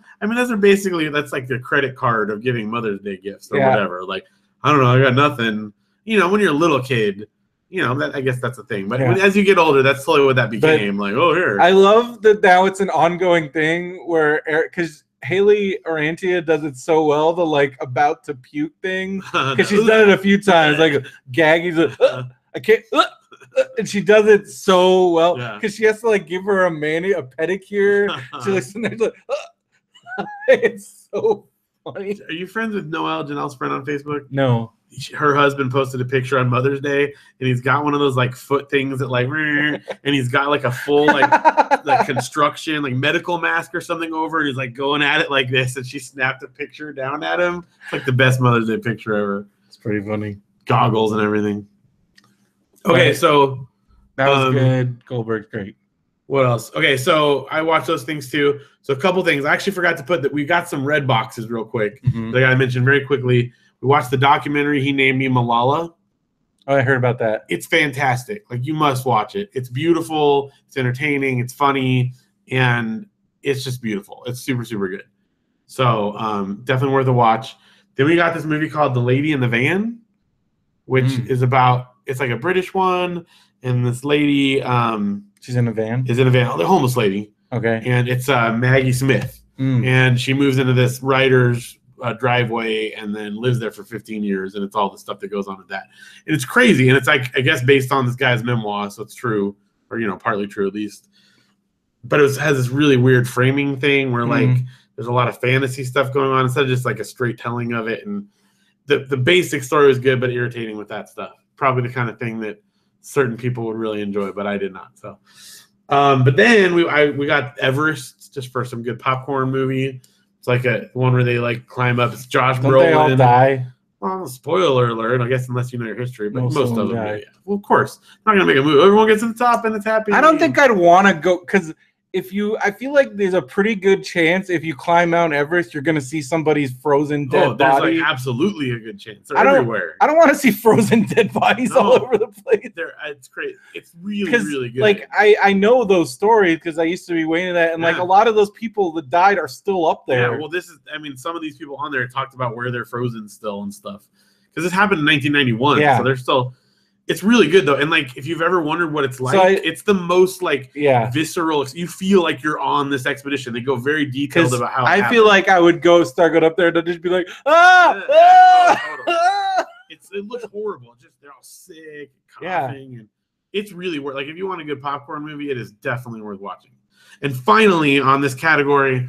[SPEAKER 1] are basically, that's like the credit card of giving Mother's Day gifts or whatever. Like, I don't know, I got nothing. When you're a little kid, you know, that I guess that's a thing. But
[SPEAKER 2] Yeah.
[SPEAKER 1] as you get older, that's slowly what that became. Like, oh, here.
[SPEAKER 2] I love that now it's an ongoing thing where because Haley Orantia does it so well, the like about to puke thing, because she's done it a few times, like gagging, I can't, and she does it so well because she has to like give her a pedicure. She like sitting there like, it's so funny. Are
[SPEAKER 1] you friends with Noelle, Janelle's friend on Facebook?
[SPEAKER 2] No.
[SPEAKER 1] Her husband posted a picture on Mother's Day, and he's got one of those like foot things that like, and he's got like a full like construction like medical mask or something over, and he's like going at it like this, and she snapped a picture down at him. It's like the best Mother's Day picture ever.
[SPEAKER 2] It's pretty funny.
[SPEAKER 1] Goggles and everything. Okay, so
[SPEAKER 2] that was good. Goldberg's great.
[SPEAKER 1] What else? Okay, so I watched those things too. So a couple things. I actually forgot to put that we got some red boxes real quick. That I mentioned very quickly. We watched the documentary He Named Me Malala.
[SPEAKER 2] Oh, I heard about that.
[SPEAKER 1] It's fantastic. Like, you must watch it. It's beautiful. It's entertaining. It's funny. And it's just beautiful. It's super, super good. So definitely worth a watch. Then we got this movie called The Lady in the Van, which is about, it's like a British one. And this lady.
[SPEAKER 2] She's in a van?
[SPEAKER 1] Is in a van. The homeless lady.
[SPEAKER 2] Okay.
[SPEAKER 1] And it's Maggie Smith. And she moves into this writer's driveway and then lives there for 15 years, and it's all the stuff that goes on with that, and it's crazy, and it's like, I guess, based on this guy's memoir, so it's true, or you know, partly true at least, but it has this really weird framing thing where like there's a lot of fantasy stuff going on instead of just like a straight telling of it, and the basic story was good but irritating with that stuff, probably the kind of thing that certain people would really enjoy, but I did not. So but then we got Everest just for some good popcorn movie. It's like a one where they like climb up. It's Josh Brolin.
[SPEAKER 2] They all die?
[SPEAKER 1] Well, spoiler alert, I guess, unless you know your history, but most of them die. Yeah. Well, of course. I'm not going to make a movie. Everyone gets to the top and it's happy.
[SPEAKER 2] I don't think I'd want to go, because I feel like there's a pretty good chance if you climb Mount Everest, you're going to see somebody's frozen dead body.
[SPEAKER 1] Like absolutely a good chance. They're everywhere.
[SPEAKER 2] I don't want to see frozen dead bodies all over the place.
[SPEAKER 1] It's great. It's really good.
[SPEAKER 2] Like, I know those stories because I used to be waiting that, and like a lot of those people that died are still up there.
[SPEAKER 1] Yeah, well, some of these people on there talked about where they're frozen still and stuff. Because this happened in 1991, so they're still... It's really good though, and like if you've ever wondered what it's like, it's the most like visceral. You feel like you're on this expedition. They go very detailed about how.
[SPEAKER 2] I feel like I would start going up there to just be like,
[SPEAKER 1] it looks horrible. Just they're all sick, coughing, and it's really worth. Like if you want a good popcorn movie, it is definitely worth watching. And finally, on this category,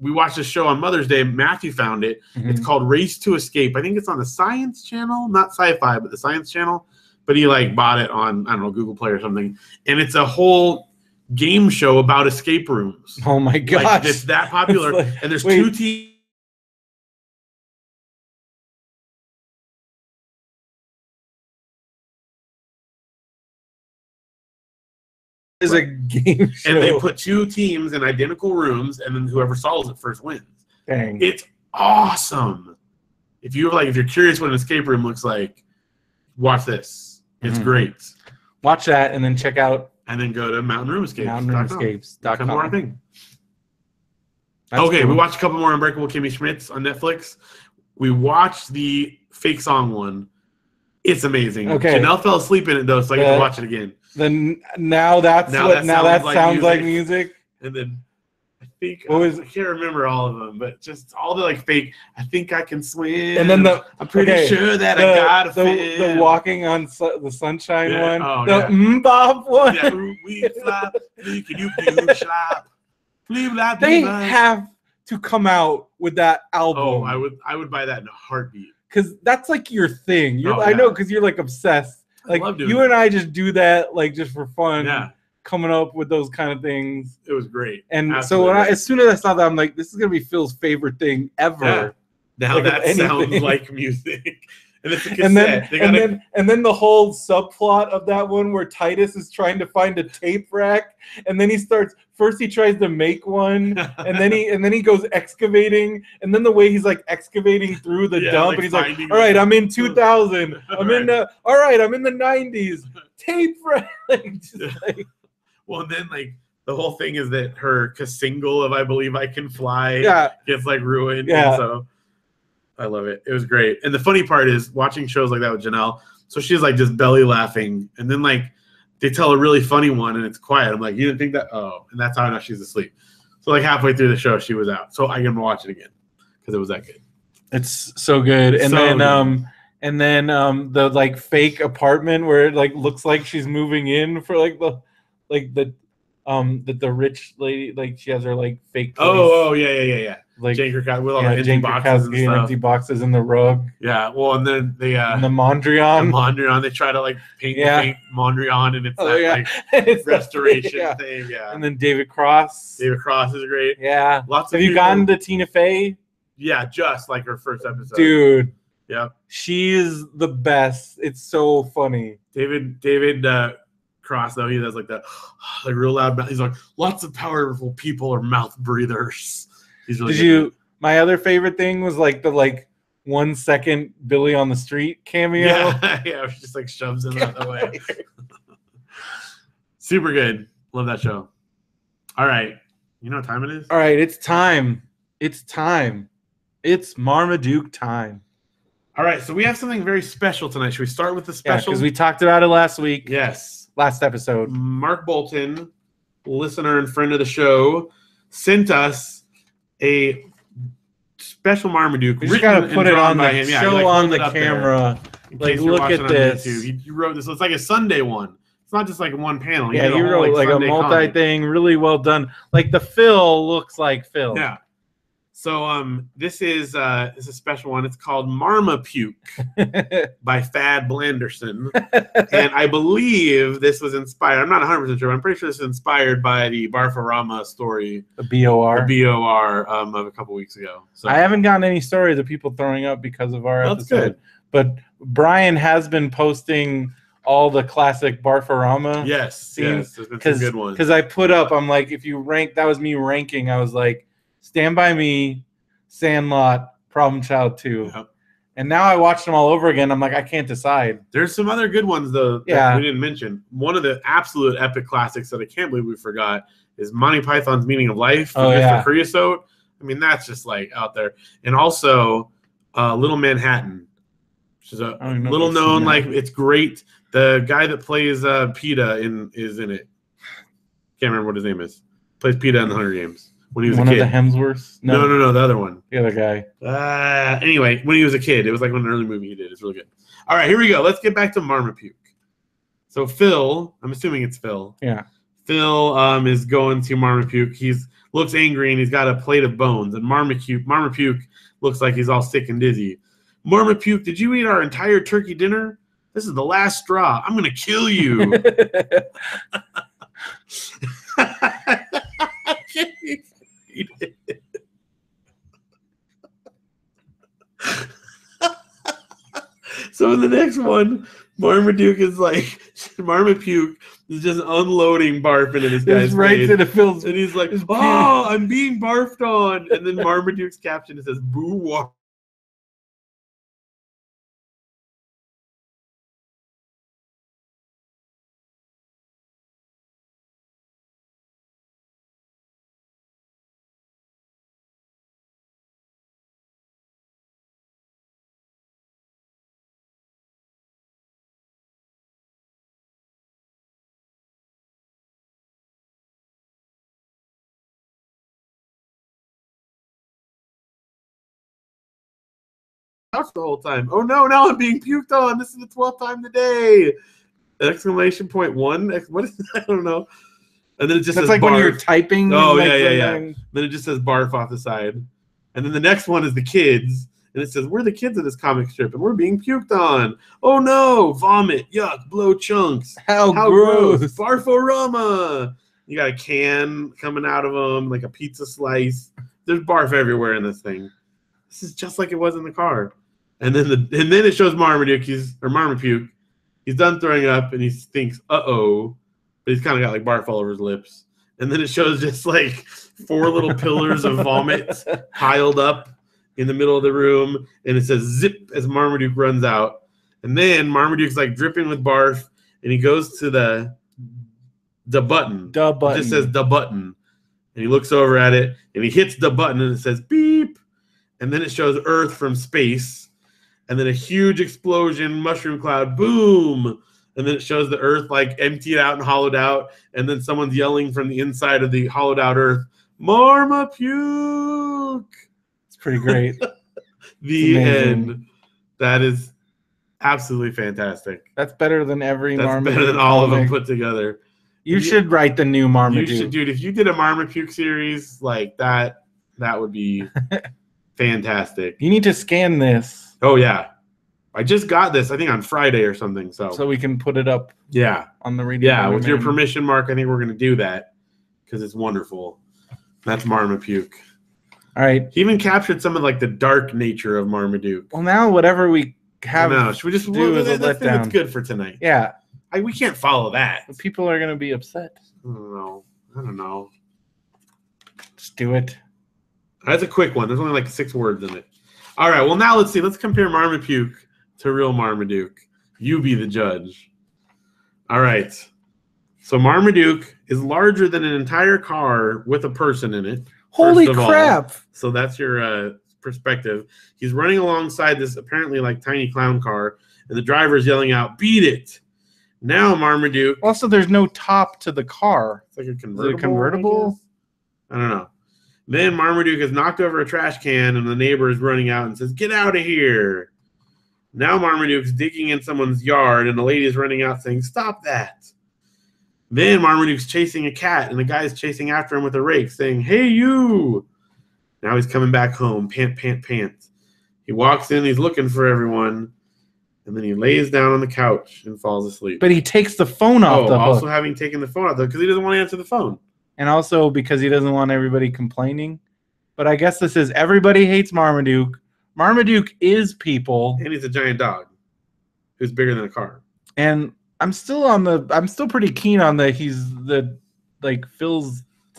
[SPEAKER 1] we watched a show on Mother's Day. Matthew found it. It's called Race to Escape. I think it's on the Science Channel, not Sci-Fi, but the Science Channel. But he like bought it on, I don't know, Google Play or something. And it's a whole game show about escape rooms.
[SPEAKER 2] Oh my gosh.
[SPEAKER 1] Like, it's that popular. Like, and there's two teams.
[SPEAKER 2] Is a game show.
[SPEAKER 1] And they put two teams in identical rooms, and then whoever solves it first wins.
[SPEAKER 2] Dang.
[SPEAKER 1] It's awesome. If you're curious what an escape room looks like, watch this. It's great.
[SPEAKER 2] Watch that and then check out.
[SPEAKER 1] And then go to mountainroomescapes.com.
[SPEAKER 2] Mountainroomescapes.com.
[SPEAKER 1] More thing. Okay, cool. We watched a couple more Unbreakable Kimmy Schmidt's on Netflix. We watched the fake song one. It's amazing. Okay. Janelle fell asleep in it though, so I get to watch it again.
[SPEAKER 2] Then now that sounds like music.
[SPEAKER 1] And then I think I can't remember all of them, but just all the like fake. I think I can swim.
[SPEAKER 2] And then
[SPEAKER 1] I'm pretty sure that I got
[SPEAKER 2] the walking on the sunshine one.
[SPEAKER 1] Oh,
[SPEAKER 2] the Bob one.
[SPEAKER 1] Yeah, we fly, you slap.
[SPEAKER 2] They have to come out with that album.
[SPEAKER 1] Oh, I would buy that in a heartbeat.
[SPEAKER 2] Because that's like your thing. I know, because you're like obsessed. Like you and I just do that like just for fun.
[SPEAKER 1] Yeah.
[SPEAKER 2] Coming up with those kind of things.
[SPEAKER 1] It was great.
[SPEAKER 2] And absolutely. So as soon as I saw that, I'm like, this is gonna be Phil's favorite thing ever.
[SPEAKER 1] Yeah. Now that sounds like music. And it's a cassette.
[SPEAKER 2] And then the whole subplot of that one where Titus is trying to find a tape rack, and then he tries to make one, and then he goes excavating, and then the way he's like excavating through the dump, and he's like, all right, I'm in 2000, I'm in the 90s, tape rack.
[SPEAKER 1] Well, and then like the whole thing is that her single of I Believe I Can Fly gets like ruined. Yeah. And so I love it. It was great. And the funny part is watching shows like that with Janelle, So she's like just belly laughing, and then like they tell a really funny one, and it's quiet. I'm like, you didn't think that? Oh, and that's how I know she's asleep. So like halfway through the show, she was out. So I can watch it again because it was that good.
[SPEAKER 2] It's so good. And then the like fake apartment where it like looks like she's moving in for like the rich lady, like she has her like fake place.
[SPEAKER 1] Oh yeah.
[SPEAKER 2] Like
[SPEAKER 1] Jane Krakowski with all the empty boxes and stuff.
[SPEAKER 2] Empty boxes in the rug.
[SPEAKER 1] Yeah, well, and then they
[SPEAKER 2] and the Mondrian.
[SPEAKER 1] They try to like paint Mondrian, and it's like it's restoration thing. Yeah,
[SPEAKER 2] and then David Cross.
[SPEAKER 1] David Cross is great.
[SPEAKER 2] Yeah,
[SPEAKER 1] lots.
[SPEAKER 2] Have you gotten to Tina Fey?
[SPEAKER 1] Yeah, just like her first episode.
[SPEAKER 2] Dude.
[SPEAKER 1] Yeah,
[SPEAKER 2] she is the best. It's so funny.
[SPEAKER 1] David Cross though, he does like that, like real loud mouth. He's like, lots of powerful people are mouth breathers. He's really
[SPEAKER 2] my other favorite thing was like the 1 second Billy on the Street cameo.
[SPEAKER 1] Yeah, she just like shoves him out of the way. Super good. Love that show. All right. You know what time it is?
[SPEAKER 2] All right, it's time. It's Marmaduke time.
[SPEAKER 1] All right, so we have something very special tonight. Should we start with the special?
[SPEAKER 2] Because we talked about it last week.
[SPEAKER 1] Yes.
[SPEAKER 2] Last episode.
[SPEAKER 1] Mark Bolton, listener and friend of the show, sent us a special Marmaduke.
[SPEAKER 2] We just got to put it on the show on the camera.
[SPEAKER 1] Like, look at this. He wrote this. So it's like a Sunday one. It's not just like one panel.
[SPEAKER 2] Yeah, he wrote like a multi-thing. Really well done. Like the Phil looks like Phil.
[SPEAKER 1] Yeah. So this is a special one. It's called Marmapuke by Thad Blanderson. And I believe this was inspired. I'm not 100% sure, but I'm pretty sure this is inspired by the Barfarama story.
[SPEAKER 2] The BOR.
[SPEAKER 1] The BOR of a couple weeks ago. So
[SPEAKER 2] I haven't gotten any stories of people throwing up because of our episode.
[SPEAKER 1] Good.
[SPEAKER 2] But Brian has been posting all the classic Barfarama
[SPEAKER 1] scenes. There's been some good ones.
[SPEAKER 2] Because I put up, I'm like, if you rank, that was me ranking. I was like, Stand By Me, Sandlot, Problem Child 2.
[SPEAKER 1] Yep.
[SPEAKER 2] And now I watched them all over again. I'm like, I can't decide.
[SPEAKER 1] There's some other good ones, though, that we didn't mention. One of the absolute epic classics that I can't believe we forgot is Monty Python's Meaning of Life from Mr. Creosote. I mean, that's just like out there. And also Little Manhattan, which is a little known, like, it's great. The guy that plays PETA is in it. Can't remember what his name is. Plays PETA in the Hunger Games. When he was a kid.
[SPEAKER 2] One of the Hemsworths?
[SPEAKER 1] No, the other one.
[SPEAKER 2] The other guy.
[SPEAKER 1] Anyway, when he was a kid. It was like an early movie he did. It's really good. All right, here we go. Let's get back to Marmapuke. So Phil, I'm assuming it's Phil.
[SPEAKER 2] Yeah.
[SPEAKER 1] Phil is going to Marmapuke. He looks angry, and he's got a plate of bones. And Marmapuke looks like he's all sick and dizzy. Marmapuke, did you eat our entire turkey dinner? This is the last straw. I'm going to kill you. So in the next one, Marmaduke is Marmapuke is just unloading barf into this guy's face. And he's like, oh, I'm being barfed on. And then Marmaduke's caption says, boo walk. The whole time. Oh no, now I'm being puked on. This is the 12th time today. Exclamation point 1. What is that? I don't know. And then it just says
[SPEAKER 2] like
[SPEAKER 1] barf.
[SPEAKER 2] When you're typing.
[SPEAKER 1] Oh, yeah. Then it just says barf off the side. And then the next one is the kids. And it says, we're the kids of this comic strip, and we're being puked on. Oh no, vomit, yuck, blow chunks. How gross. Barforama. You got a can coming out of them, like a pizza slice. There's barf everywhere in this thing. This is just like it was in the car. And then it shows Marmaduke, Marmapuke. He's done throwing up, and he thinks, uh-oh. But he's kind of got like barf all over his lips. And then it shows just like 4 little pillars of vomit piled up in the middle of the room. And it says zip as Marmaduke runs out. And then Marmaduke's like dripping with barf, and he goes to the button. It just says the button. And he looks over at it, and he hits the button, and it says beep. And then it shows Earth from space. and then a huge explosion, mushroom cloud, boom. And then it shows the earth like emptied out and hollowed out. And then someone's yelling from the inside of the hollowed out earth, Marmapuke.
[SPEAKER 2] It's pretty great.
[SPEAKER 1] The end. That is absolutely fantastic.
[SPEAKER 2] That's better than every Marmaduke.
[SPEAKER 1] Better than all of them put together.
[SPEAKER 2] You should write the new Marmaduke.
[SPEAKER 1] You should, dude. If you did a Marmapuke series like that, that would be fantastic.
[SPEAKER 2] You need to scan this.
[SPEAKER 1] Oh yeah, I just got this. I think on Friday or something. So
[SPEAKER 2] we can put it up.
[SPEAKER 1] Yeah,
[SPEAKER 2] on the radio.
[SPEAKER 1] Yeah, with your permission, Mark. I think we're gonna do that because it's wonderful. That's Marmapuke.
[SPEAKER 2] All right.
[SPEAKER 1] He even captured some of like the dark nature of Marmaduke.
[SPEAKER 2] Well, now whatever we have,
[SPEAKER 1] should we just
[SPEAKER 2] do is a letdown.
[SPEAKER 1] That's good for tonight.
[SPEAKER 2] Yeah,
[SPEAKER 1] we can't follow that.
[SPEAKER 2] People are gonna be upset.
[SPEAKER 1] I don't know.
[SPEAKER 2] Just do it.
[SPEAKER 1] That's a quick one. There's only like 6 words in it. All right. Well, now let's see. Let's compare Marmapuke to real Marmaduke. You be the judge. All right. So Marmaduke is larger than an entire car with a person in it.
[SPEAKER 2] Holy crap.
[SPEAKER 1] So that's your perspective. He's running alongside this apparently like tiny clown car, and the driver is yelling out, "Beat it!" Now Marmaduke.
[SPEAKER 2] Also, there's no top to the car.
[SPEAKER 1] It's like a convertible.
[SPEAKER 2] Is it a convertible?
[SPEAKER 1] I don't know. Then Marmaduke has knocked over a trash can, and the neighbor is running out and says, "Get out of here!" Now Marmaduke's digging in someone's yard, and the lady is running out saying, "Stop that!" Then Marmaduke's chasing a cat, and the guy's chasing after him with a rake, saying, "Hey, you!" Now he's coming back home, pant, pant, pant. He walks in, he's looking for everyone, and then he lays down on the couch and falls asleep.
[SPEAKER 2] But he takes the phone off the hook.
[SPEAKER 1] Also having taken the phone off, because he doesn't want to answer the phone.
[SPEAKER 2] And also because he doesn't want everybody complaining. But I guess this is everybody hates Marmaduke. Marmaduke is people.
[SPEAKER 1] And he's a giant dog who's bigger than a car.
[SPEAKER 2] And I'm still pretty keen on he's the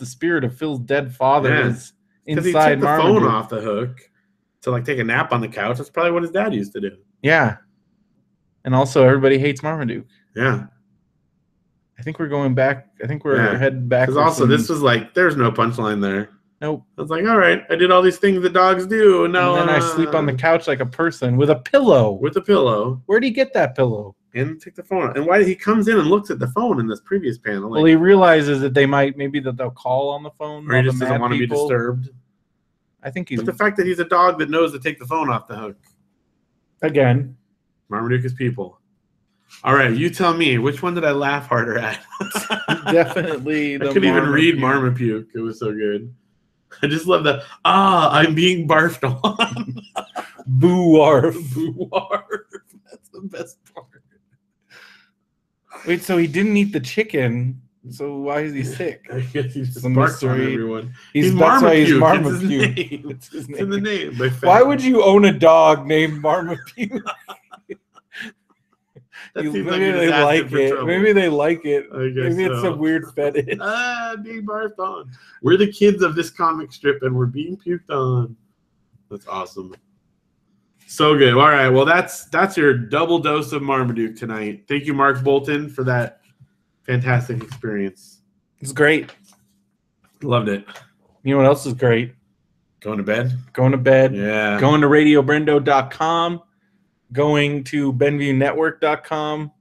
[SPEAKER 2] spirit of Phil's dead father is inside
[SPEAKER 1] Marmaduke. Because he took the phone off the hook to like take a nap on the couch. That's probably what his dad used to do.
[SPEAKER 2] Yeah. And also everybody hates Marmaduke.
[SPEAKER 1] Yeah.
[SPEAKER 2] I think we're going back. I think we're heading back.
[SPEAKER 1] Because also this was like there's no punchline there.
[SPEAKER 2] Nope.
[SPEAKER 1] I was like, all right, I did all these things that dogs do, and now
[SPEAKER 2] then I sleep on the couch like a person with a pillow.
[SPEAKER 1] With a pillow.
[SPEAKER 2] Where'd he get that pillow?
[SPEAKER 1] And take the phone out. And why did he comes in and looks at the phone in this previous panel?
[SPEAKER 2] Well, he realizes that they'll call on the phone.
[SPEAKER 1] Or he just doesn't want to be disturbed.
[SPEAKER 2] I think he's.
[SPEAKER 1] But the fact that he's a dog that knows to take the phone off the hook.
[SPEAKER 2] Again.
[SPEAKER 1] Marmaduke is people. All right, you tell me, which one did I laugh harder at?
[SPEAKER 2] Definitely.
[SPEAKER 1] I couldn't even read Marmapuke. It was so good. I just love that. I'm being barfed on.
[SPEAKER 2] Boo-arf.
[SPEAKER 1] Boo-arf. That's the best part.
[SPEAKER 2] Wait, so he didn't eat the chicken. So why is he sick?
[SPEAKER 1] I guess he's just barked on everyone.
[SPEAKER 2] He's Marmapuke.
[SPEAKER 1] It's his name. It's in the name.
[SPEAKER 2] Why would you own a dog named Marmapuke? Maybe they like it. Maybe they like it. Maybe it's a weird fetish.
[SPEAKER 1] Being barfed on. We're the kids of this comic strip, and we're being puked on. That's awesome. So good. All right. Well, that's your double dose of Marmaduke tonight. Thank you, Mark Bolton, for that fantastic experience.
[SPEAKER 2] It's great.
[SPEAKER 1] Loved it.
[SPEAKER 2] You know what else is great?
[SPEAKER 1] Going to bed.
[SPEAKER 2] Yeah. Going to RadioBrendo.com. Going to BenviewNetwork.com,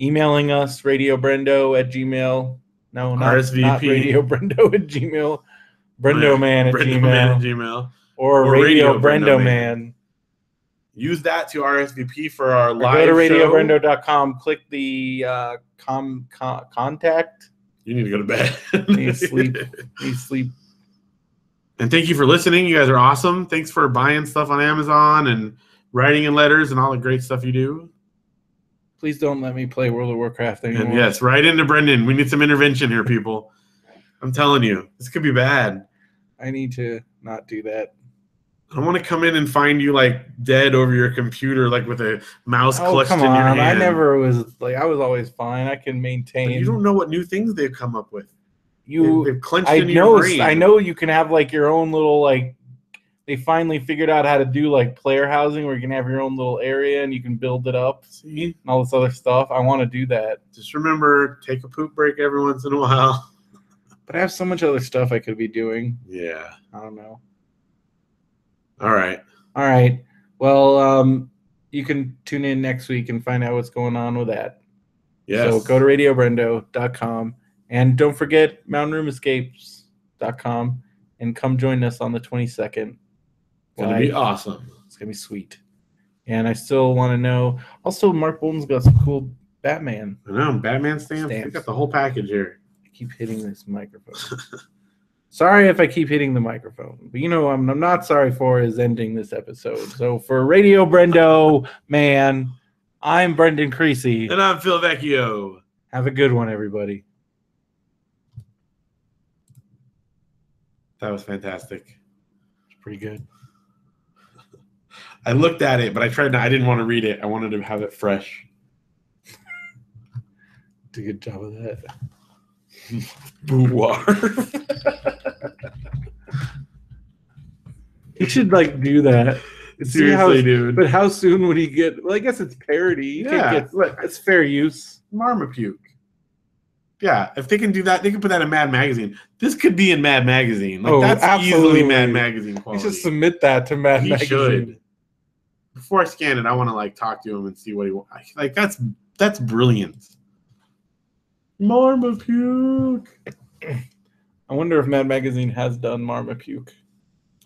[SPEAKER 2] emailing us radiobrendo@gmail. No, not radiobrendo@gmail. BrendoMan@gmail. Or Radio BrendoMan.
[SPEAKER 1] Use that to RSVP for our live
[SPEAKER 2] go to
[SPEAKER 1] show.
[SPEAKER 2] RadioBrendo.com. Click the contact.
[SPEAKER 1] You need to go to bed.
[SPEAKER 2] Need sleep.
[SPEAKER 1] And thank you for listening. You guys are awesome. Thanks for buying stuff on Amazon and writing in letters and all the great stuff you do.
[SPEAKER 2] Please don't let me play World of Warcraft anymore.
[SPEAKER 1] And yes, right into Brendan. We need some intervention here, people. I'm telling you, this could be bad.
[SPEAKER 2] I need to not do that.
[SPEAKER 1] I want to come in and find you like dead over your computer, like with a mouse clutched in your hand.
[SPEAKER 2] I never was like, I was always fine. I can maintain.
[SPEAKER 1] But you don't know what new things they've come up with. They've clenched into your brain.
[SPEAKER 2] I know you can have like your own little like. They finally figured out how to do like player housing where you can have your own little area and you can build it up.
[SPEAKER 1] See?
[SPEAKER 2] And all this other stuff. I want to do that.
[SPEAKER 1] Just remember, take a poop break every once in a while.
[SPEAKER 2] But I have so much other stuff I could be doing.
[SPEAKER 1] Yeah.
[SPEAKER 2] I don't know.
[SPEAKER 1] All right.
[SPEAKER 2] Well, you can tune in next week and find out what's going on with that.
[SPEAKER 1] Yes.
[SPEAKER 2] So go to radiobrendo.com and don't forget mountainroomescapes.com and come join us on the 22nd.
[SPEAKER 1] It's going to be awesome.
[SPEAKER 2] It's going to be sweet. And I still want to know. Also, Mark Bolton's got some cool Batman.
[SPEAKER 1] I know, Batman stamps. We got the whole package here.
[SPEAKER 2] I keep hitting this microphone. Sorry if I keep hitting the microphone. But you know what I'm not sorry for is ending this episode. So for Radio Brendo, man, I'm Brendan Creasy.
[SPEAKER 1] And I'm Phil Vecchio.
[SPEAKER 2] Have a good one, everybody.
[SPEAKER 1] That was fantastic.
[SPEAKER 2] It's pretty good.
[SPEAKER 1] I looked at it, but I didn't want to read it. I wanted to have it fresh.
[SPEAKER 2] Did a good job of that.
[SPEAKER 1] Boudoir.
[SPEAKER 2] You should do that.
[SPEAKER 1] Seriously, dude.
[SPEAKER 2] But how soon would he get? Well, I guess it's parody. You can't get. It's fair use.
[SPEAKER 1] Marmapuke. Yeah, if they can do that, they can put that in Mad Magazine. This could be in Mad Magazine. That's absolutely easily Mad Magazine quality.
[SPEAKER 2] You should submit that to Mad Magazine.
[SPEAKER 1] Should. Before I scan it, I want to talk to him and see what he wants. That's brilliant. Marmapuke.
[SPEAKER 2] I wonder if Mad Magazine has done Marmapuke.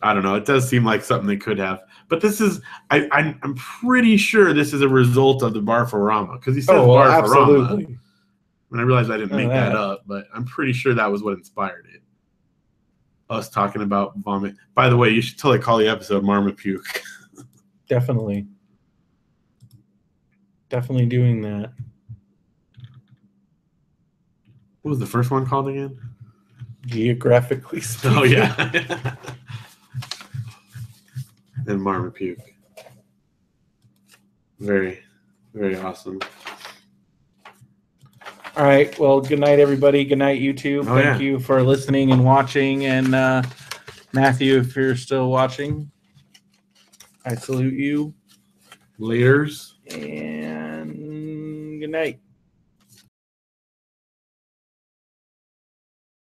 [SPEAKER 1] I don't know. It does seem like something they could have. But this is, I'm pretty sure this is a result of the Barforama. Because he says Barforama.
[SPEAKER 2] Absolutely.
[SPEAKER 1] And I realized I didn't make that up, but I'm pretty sure that was what inspired it. Us talking about vomit. By the way, you should totally call the episode Marmapuke.
[SPEAKER 2] Definitely. Definitely doing that.
[SPEAKER 1] What was the first one called again?
[SPEAKER 2] Geographically speaking.
[SPEAKER 1] Oh, yeah. And Marmapuke. Very, very awesome.
[SPEAKER 2] All right. Well, good night, everybody. Good night, YouTube. Thank you for listening and watching. And Matthew, if you're still watching, I salute you.
[SPEAKER 1] Laters.
[SPEAKER 2] And good night.